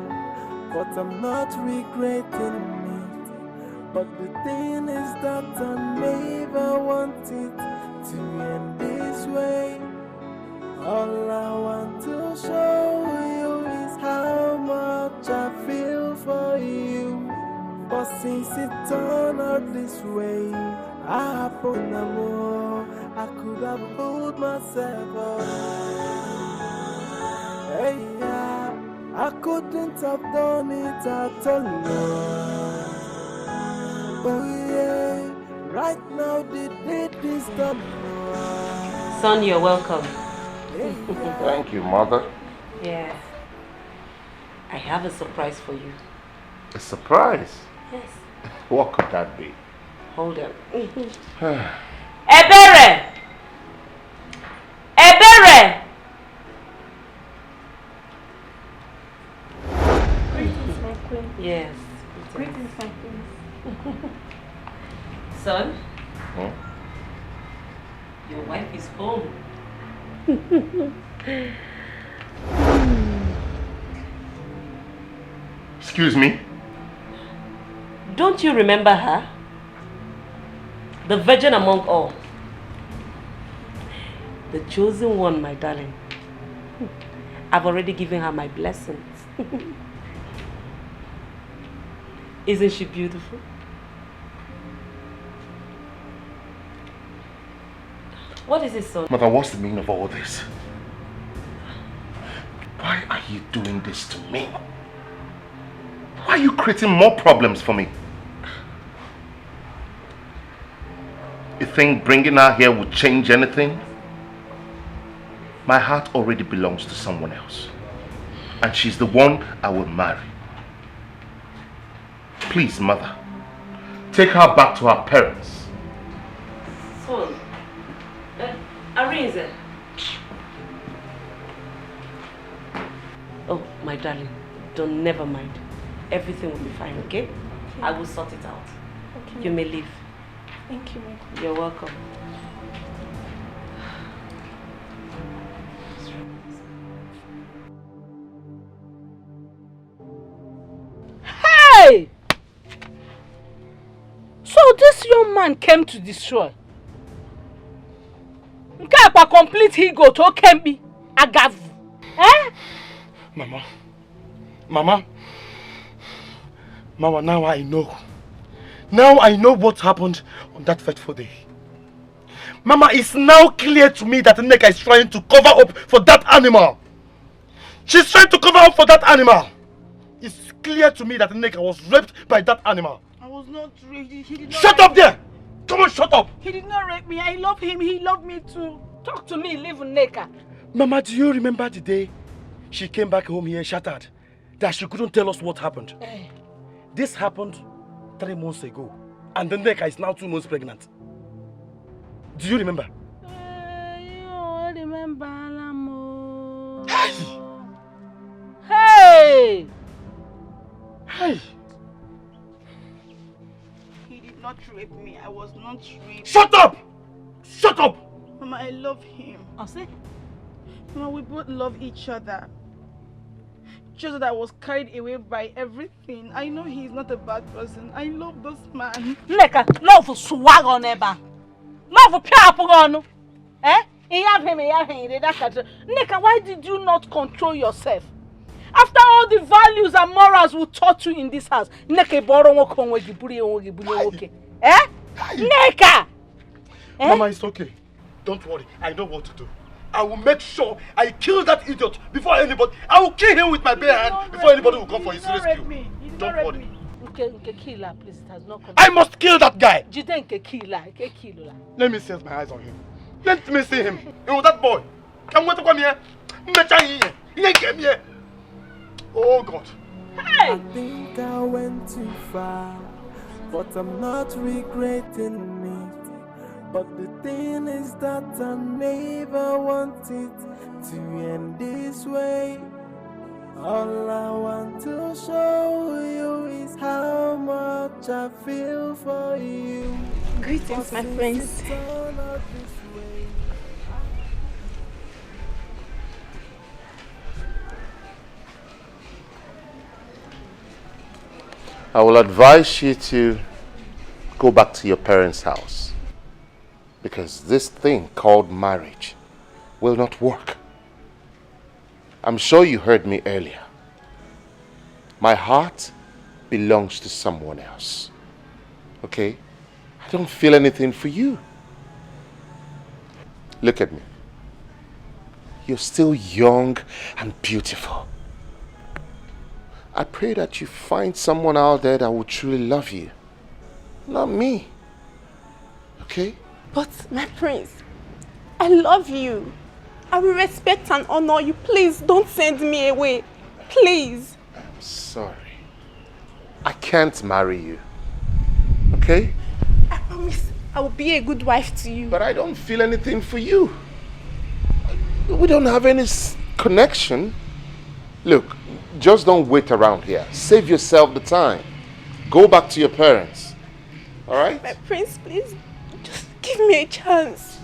but I'm not regretting it. But the thing is that I never wanted to end this way. All I want to show you is how much I feel for you. But this way. I happen no more. I could have pulled myself up. Hey, yeah, I couldn't have done it at all. No. Oh yeah, right now the date is done. Son, you're welcome. Thank you, Mother. Yeah. I have a surprise for you. A surprise? Yes. What could that be? Hold on. Ebere! Ebere! Greetings, my queen. Yes. Greetings, my queen. Son? Huh? Your wife is home. Excuse me? Don't you remember her? The virgin among all. The chosen one, my darling. I've already given her my blessings. Isn't she beautiful? What is it, son? Mother, what's the meaning of all this? Why are you doing this to me? Why are you creating more problems for me? You think bringing her here would change anything? My heart already belongs to someone else. And she's the one I will marry. Please, Mother, take her back to her parents. Son, Arinze. Oh, my darling, don't never mind. Everything will be fine, okay? I will sort it out. Okay. You may leave. Thank you, my queen. You're welcome. Hey! So this young man came to destroy. Nke akwa complete ego to kembi agavu. Eh? Mama, now I know. Now I know what happened on that fateful day. Mama, it's now clear to me that Nneka is trying to cover up for that animal. She's trying to cover up for that animal. It's clear to me that Nneka was raped by that animal. I was not ready. He did not Shut up there! Come on, shut up! He did not rape me. I love him. He loved me too. Talk to me, leave Nneka. Mama, do you remember the day she came back home here shattered? That she couldn't tell us what happened? This happened 3 months ago. And the Nneka is now 2 months pregnant. Do you remember? You remember Alamo. Hey! Hey! He did not rape me. I was not raped. Shut up! Shut up! Mama, I love him. I say? Mama, we both love each other. Just that I was carried away by everything. I know he's not a bad person. I love this man. Nneka, love swag on eba. Love piapu on. Eh? Nneka, why did you not control yourself? After all the values and morals we taught you in this house, Nneka borrow okay. Eh? Nneka! Eh? Mama, it's okay. Don't worry. I know what to do. I will make sure I kill that idiot before anybody. I will kill him with my bare hand before anybody will come for his rescue. Don't worry. Okay, kill her, please. It has not come. I must kill that guy. Kill her. Let me set my eyes on him. Let me see him. You know that boy. Come here. He came here. Oh God. Hey! I think I went too far, but I'm not regretting it. But the thing is that I never wanted to end this way. All I want to show you is how much I feel for you. Greetings, my friends. I will advise you to go back to your parents' house. Because this thing called marriage will not work. I'm sure you heard me earlier. My heart belongs to someone else. Okay? I don't feel anything for you. Look at me. You're still young and beautiful. I pray that you find someone out there that will truly love you. Not me. Okay? But my prince, I love you. I will respect and honor you. Please don't send me away. Please. I'm sorry. I can't marry you. Okay? I promise I will be a good wife to you. But I don't feel anything for you. We don't have any connection. Look, just don't wait around here. Save yourself the time. Go back to your parents. All right? My prince, please, just give me a chance.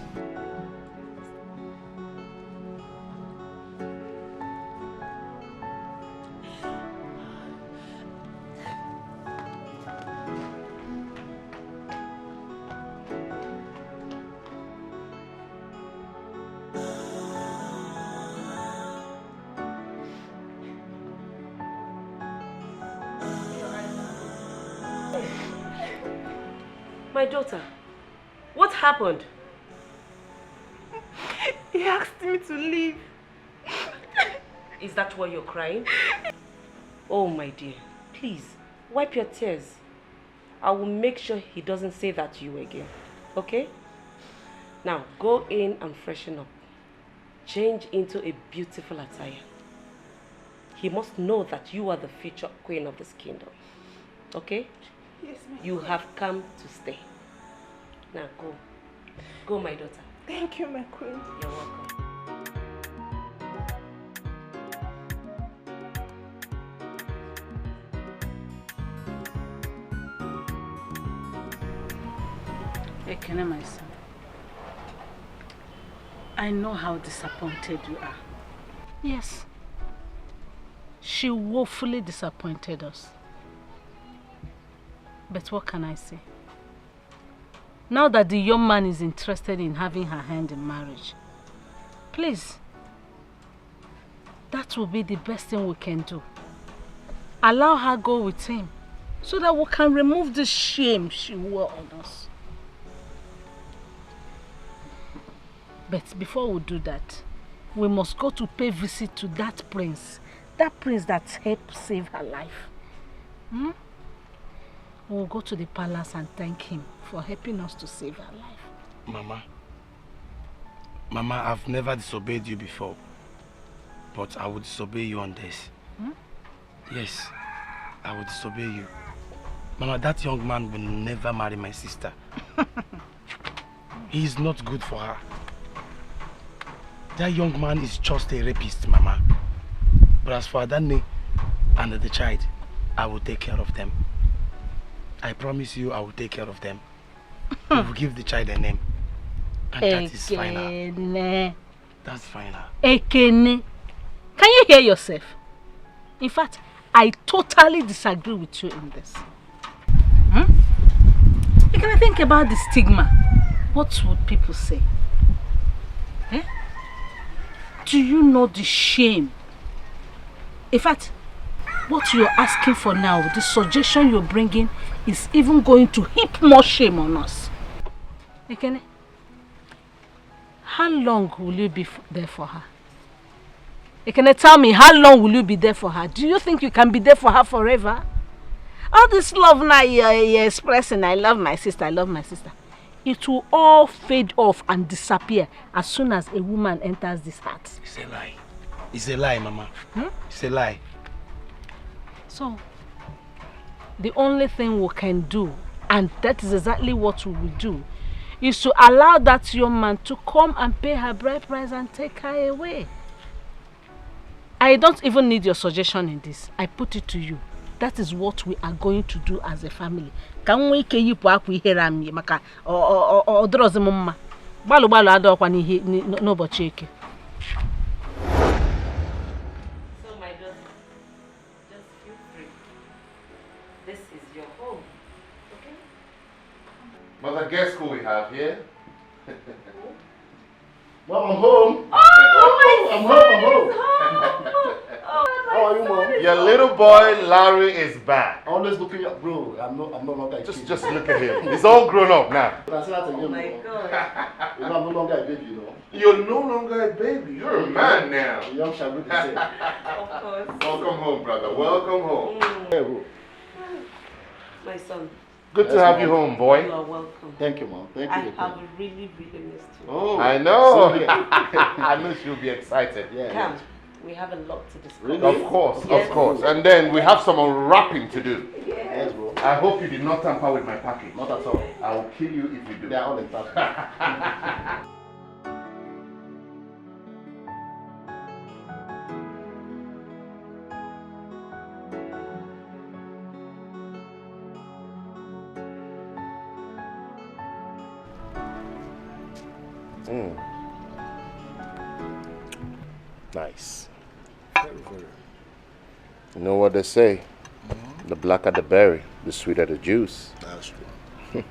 My daughter, what happened? He asked me to leave. Is that why you're crying? Oh my dear, please, wipe your tears. I will make sure he doesn't say that to you again, okay? Now, go in and freshen up. Change into a beautiful attire. He must know that you are the future queen of this kingdom, okay? Yes, my You queen. have come to stay. Now go. Go, my daughter. Thank you, my queen. You're welcome. Ekene, my son. I know how disappointed you are. Yes. She woefully disappointed us. But what can I say? Now that the young man is interested in having her hand in marriage, please, that will be the best thing we can do. Allow her go with him so that we can remove the shame she wore on us. But before we do that, we must go to pay visit to that prince that helped save her life. We'll go to the palace and thank him for helping us to save her life. Mama, I've never disobeyed you before, but I will disobey you on this. Yes, I will disobey you. Mama, that young man will never marry my sister. He is not good for her. That young man is just a rapist, Mama. But as for Adane and the child, I will take care of them. I promise you I will take care of them. We will give the child a name. And that is final. That's final. Ekene, can you hear yourself? In fact, I totally disagree with you in this. You can think about the stigma. What would people say? Eh? Do you know the shame? In fact, what you're asking for now, the suggestion you're bringing, is even going to heap more shame on us. Ekene, how long will you be there for her? Ekene, tell me, how long will you be there for her? Do you think you can be there for her forever? All this love now you're expressing, I love my sister, I love my sister. It will all fade off and disappear as soon as a woman enters this heart. It's a lie. It's a lie, Mama. It's a lie. So, the only thing we can do, and that is exactly what we will do, is to allow that young man to come and pay her bride price and take her away. I don't even need your suggestion in this. I put it to you. That is what we are going to do as a family. Can we keep you here and me? Maka or draws mama. Balu ado kwa ni no bocheke. So my daughter, just feel free. This is your home. Okay? Mother, guess who we have here? Well, I'm home. Oh, I'm home. Oh, How are you, Mom? Your little boy Larry is back. Always looking at bro. I'm no longer a kid. Just look at him. He's all grown up now. Oh my God. I'm no longer a baby, you know. You're no longer a baby. You're a man now. The young shall be the same. Of course. Welcome home, brother. Welcome home. Hey, bro. My son. Good to have you home, boy. You are welcome. Thank you, Mom. Thank you. I have really missed you. Oh, I know. so I know she'll be excited. Come. We have a lot to discuss. Really? Of course. And then we have some unwrapping to do. Yes, bro. I hope you did not tamper with my package. Not at all. I will kill you if you do. They are all intact. Nice. You know what they say? The blacker the berry, the sweeter the juice. That's true.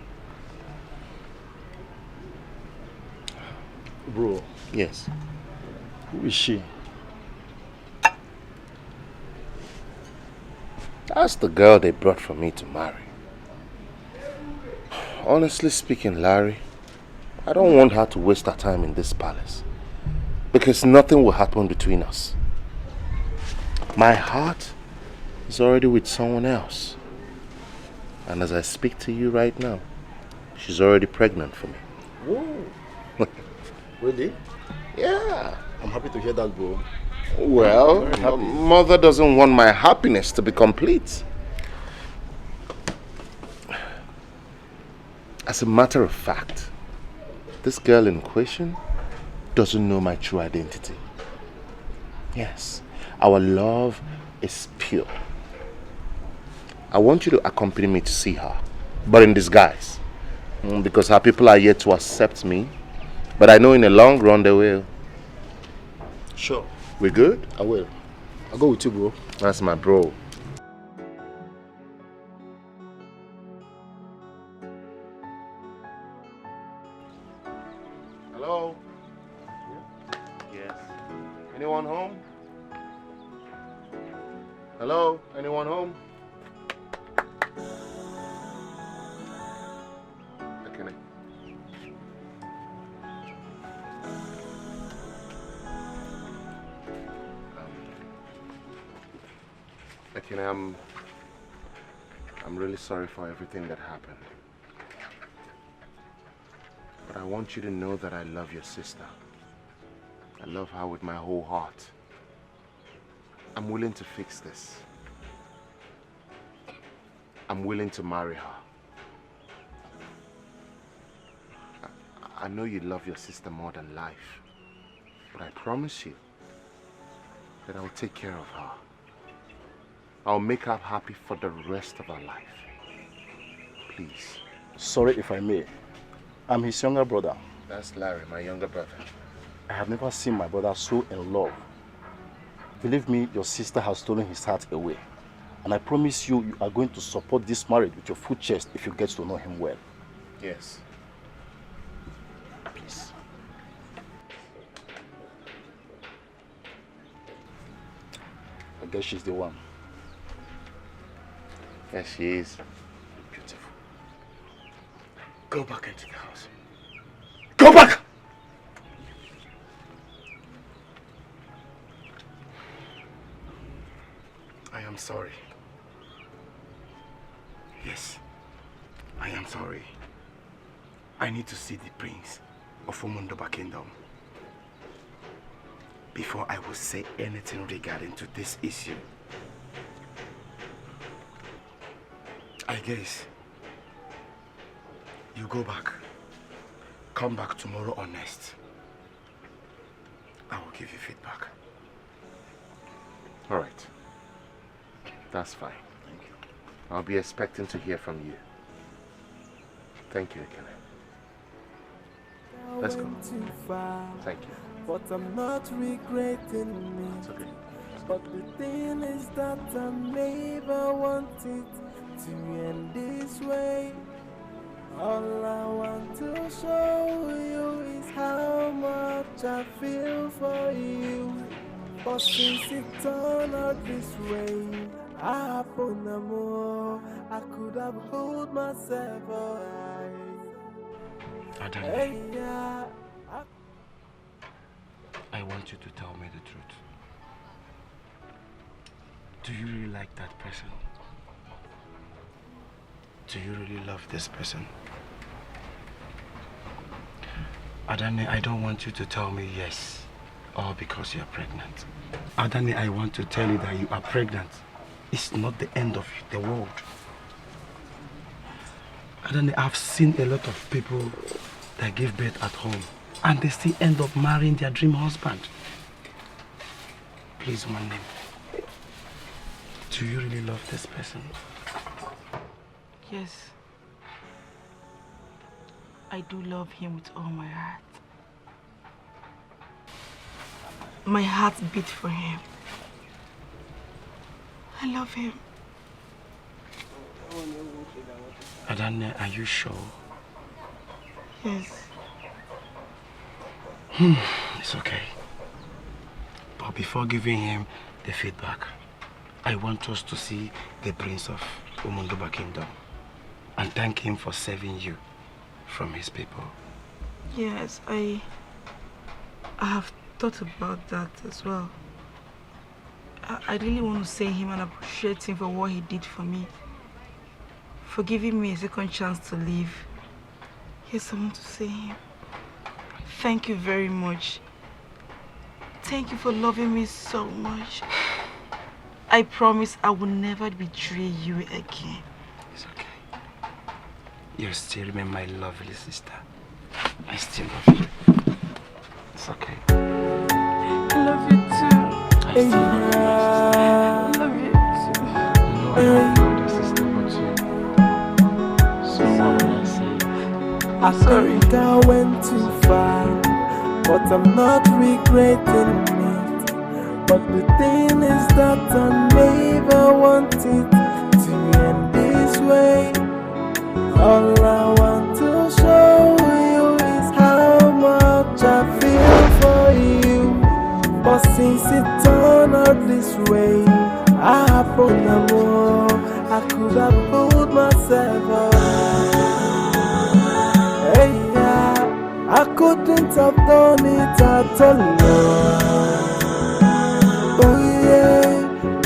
Bro. Yes. Who is she? That's the girl they brought for me to marry. Honestly speaking, Larry, I don't want her to waste her time in this palace. Because nothing will happen between us. My heart is already with someone else. And as I speak to you right now, she's already pregnant for me. Whoa. Really? Yeah. I'm happy to hear that, bro. Well, mother doesn't want my happiness to be complete. As a matter of fact, this girl in question doesn't know my true identity. Yes, our love is pure. I want you to accompany me to see her, but in disguise. Because her people are yet to accept me, but I know in the long run they will. Sure. We good? I will. I'll go with you, bro. That's my bro. Hello? Yes. Anyone home? Hello? Anyone home? Okay. Okay, I'm really sorry for everything that happened. But I want you to know that I love your sister. I love her with my whole heart. I'm willing to fix this. I'm willing to marry her. I know you love your sister more than life, but I promise you that I'll take care of her. I'll make her happy for the rest of her life. Please. Sorry if I may. I'm his younger brother. That's Larry, my younger brother. I have never seen my brother so in love. Believe me, your sister has stolen his heart away. And I promise you, you are going to support this marriage with your full chest if you get to know him well. Yes. Please. I guess she's the one. Yes, she is. Beautiful. Go back into the house. Go back! I am sorry. Yes, I am sorry. I need to see the prince of Omundoba Kingdom before I will say anything regarding to this issue. I guess you go back. Come back tomorrow or next. I will give you feedback. All right. That's fine. Thank you. I'll be expecting to hear from you. Thank you, Ekene. Let's go. Thank you. But I'm not regretting it. It's okay. But the thing is that I never wanted to end this way. All I want to show you is how much I feel for you. But since it turned out this way, I happen no more. I could have hold myself away. Hey, yeah. I want you to tell me the truth. Do you really like that person? Do you really love this person? Adani, I don't want you to tell me yes, all because you're pregnant. Adani, I want to tell you that you are pregnant. It's not the end of the world. Adani, I've seen a lot of people that give birth at home and they still end up marrying their dream husband. Please, one name. Do you really love this person? Yes. I do love him with all my heart. My heart beats for him. I love him. Adane, are you sure? Yes. It's okay. But before giving him the feedback, I want us to see the Prince of Umunduba Kingdom and thank him for saving you from his people. Yes, I have thought about that as well. I really want to say him and appreciate him for what he did for me. For giving me a second chance to live. Yes, I want to say him. Thank you very much. Thank you for loving me so much. I promise I will never betray you again. It's okay. You still remain my lovely sister. I still love you. It's okay. I love you too. I still love you. I love you too. No, I love you, older sister, but you. So what will I say? I'm sorry I went too far, but I'm not regretting it. But the thing is that I never wanted to end this way. All I want to show you is how much I feel for you. But since it turned out this way, I happen no more. I could have pulled myself away. Hey, yeah, I couldn't have done it at all. No. Oh yeah,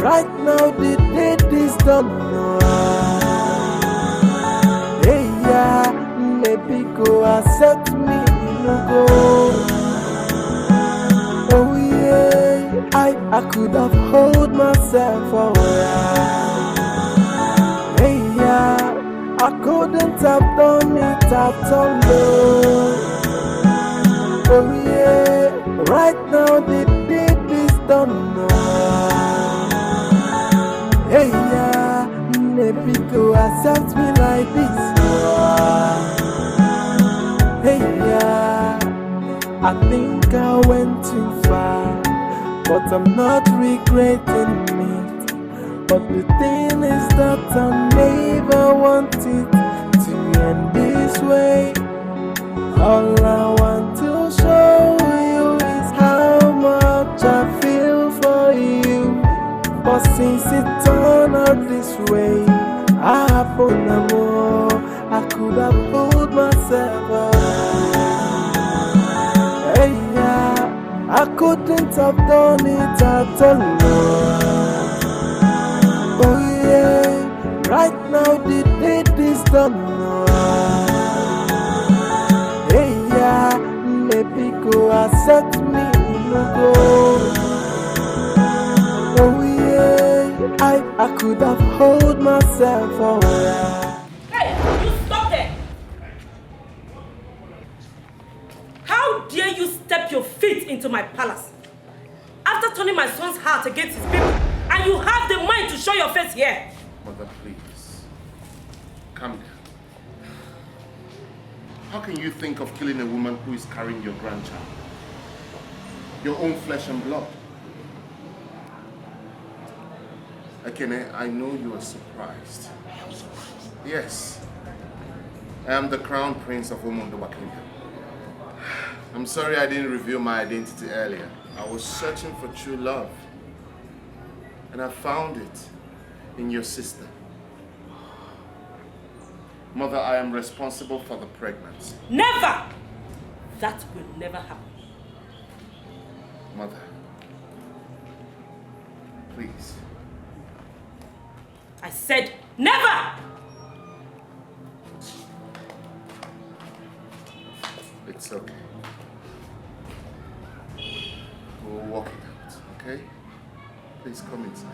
right now the date is done. No. Hey, yeah, maybe go accept me, no go. Oh yeah, I could have hold myself away. Hey, yeah, I couldn't have done it at all. No. Oh yeah, right now the deed is done. No. Hey, yeah, maybe go accept me like this. No. Hey, yeah, I think I went too far, but I'm not regretting it. But the thing is that I never wanted to end this way. All I want to show you is how much I feel for you. But since it turned out this way, I happen no more. I could have pulled myself away. Hey, yeah, I couldn't have done it at all. No. Oh yeah, right now the date is done. No. Hey, yeah, maybe go accept me, no go. Oh yeah, I could have hold myself away. Hey, you stop there! How dare you step your feet into my palace? After turning my son's heart against his people, and you have the mind to show your face here! Mother, please. Calm down. How can you think of killing a woman who is carrying your grandchild? Your own flesh and blood. Akene, I know you are surprised. I am surprised. Yes. I am the crown prince of Umunduba Kingdom. I'm sorry I didn't reveal my identity earlier. I was searching for true love. And I found it in your sister. Mother, I am responsible for the pregnancy. Never! That will never happen. Mother, please. I said never! It's okay. We'll work it out, okay? Please come inside.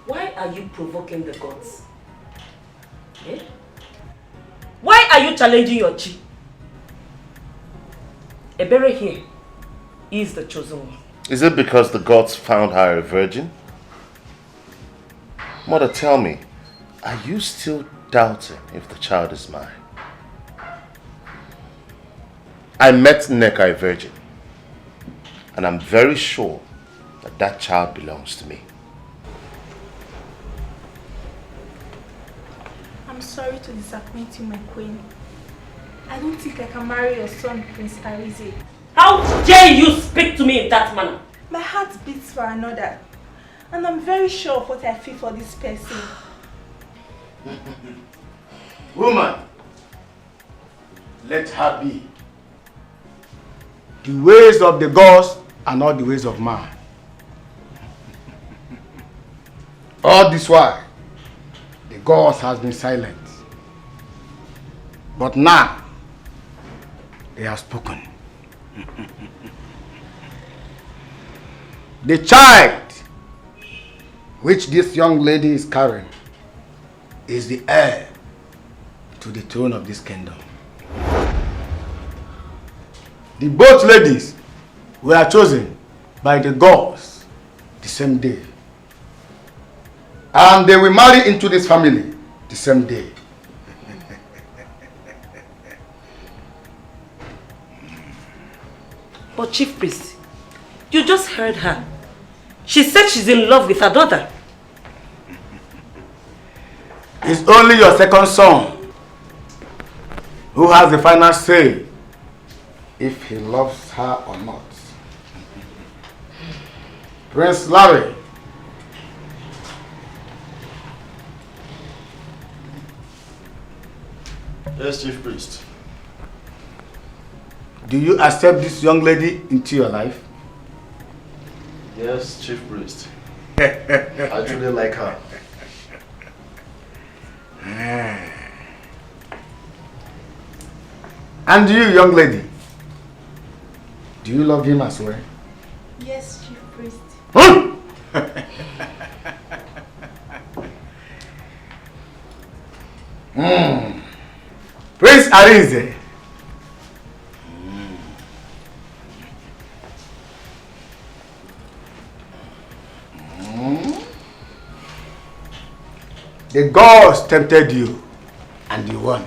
Why are you provoking the gods? Eh? Why are you challenging your chi? Ebere here is the chosen one. Is it because the gods found her a virgin? Mother, tell me, are you still doubting if the child is mine? I met Nneka a virgin, and I'm very sure that that child belongs to me. I'm sorry to disappoint you, my queen. I don't think I can marry your son, Prince Arize. How dare you speak to me in that manner? My heart beats for another, and I'm very sure of what I feel for this person. Woman, let her be. The ways of the gods are not the ways of man. All this while, the gods has been silent. But now, they have spoken. The child which this young lady is carrying is the heir to the throne of this kingdom. The both ladies were chosen by the gods the same day. And they will marry into this family the same day. But Chief Priest, you just heard her. She said she's in love with her daughter. It's only your second son who has the final say if he loves her or not. Prince Larry, Yes, Chief Priest. do you accept this young lady into your life? Yes, Chief Priest. I truly like her. And you, young lady, do you love him as well? Yes, Chief Priest. Prince Arize. The gods tempted you, and you won.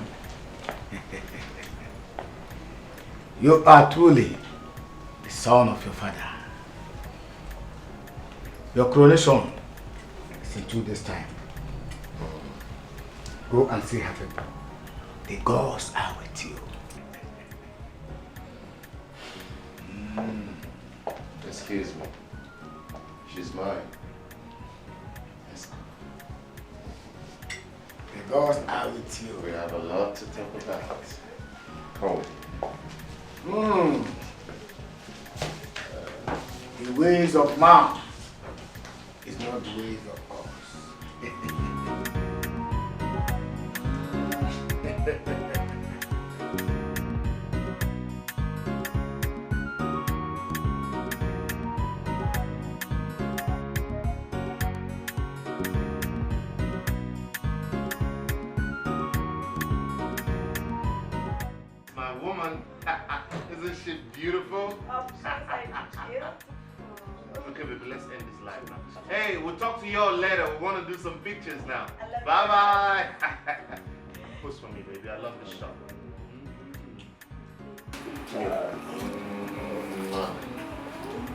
You are truly the son of your father. Your coronation is in 2 days' time. Go and see heaven. The gods are with you. Excuse me. She's mine. The gods are with you. We have a lot to talk about. Come with me. The ways of man is not the ways of My woman, isn't she beautiful? Oh, she's like beautiful. Okay, baby, let's end this live now. Hey, we'll talk to y'all later. We want to do some pictures now. Bye-bye. Push for me, baby. I love this shot.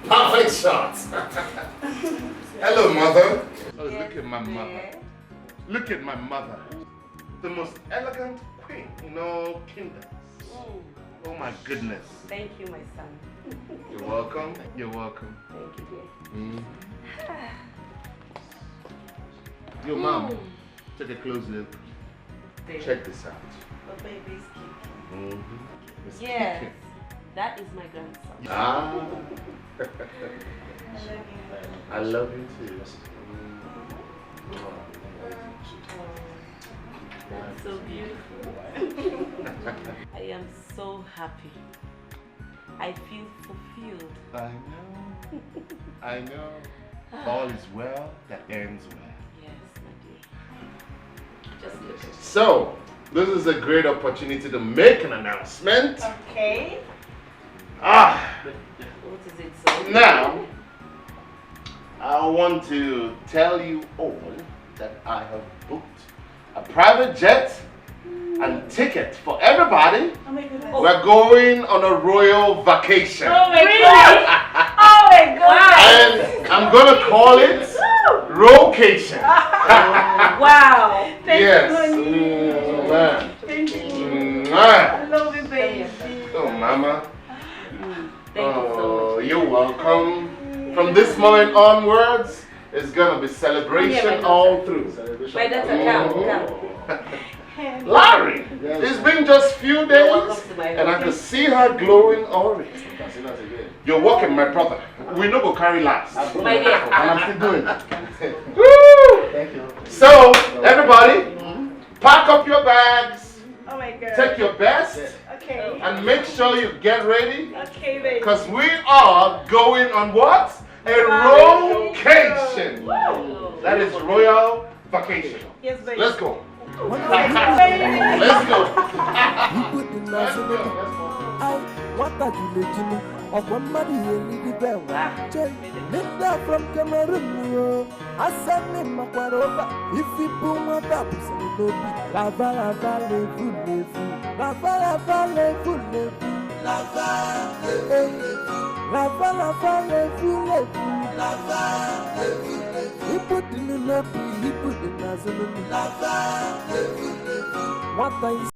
Perfect shot. Hello, mother. Oh, look at my mother. Look at my mother. The most elegant queen in all kingdoms. Oh my goodness. Thank you, my son. You're welcome. You're welcome. Thank you, dear. Your mom, take a close look. Check this out. The baby's kicking. It's Yes, kicking. that is my grandson. Ah. I love you too. That's so beautiful. I am so happy. I feel fulfilled. I know. I know. All is well that ends well. Yes, my dear. Just look at it. So, this is a great opportunity to make an announcement. Okay. Ah. What is it, son? Now, I want to tell you all that I have booked a private jet and ticket for everybody. Oh my goodness. We're going on a royal vacation. Oh my goodness. Oh my goodness. And I'm going to call it Rocation. Wow. Yes. Thank you. I love you, baby. Oh, mama. Thank you so much. You're welcome. From this moment onwards, it's going to be celebration all through. My daughter, come. Larry, it's been just few days, and I can see her glowing already. You're walking, my brother. We know go carry last. My dear. And I'm still doing it. Woo! Thank you. So, everybody, pack up your bags. Oh my God. Take your best. Okay. And make sure you get ready. Okay, baby. Because we are going on what? A rocation. That is royal vacation. Yes, baby. Let's go. Let's go. What are you looking at? Of one money in the bell. Linda from Cameroon. I send him a quarova. If we boom up, lava, lava, levu, levu. Lava, lava, levu, levu. Lava, lava, lava, levu, levu. Lava, levu, levu. He put in the nappy, he put in the lava, levu, levu. What are you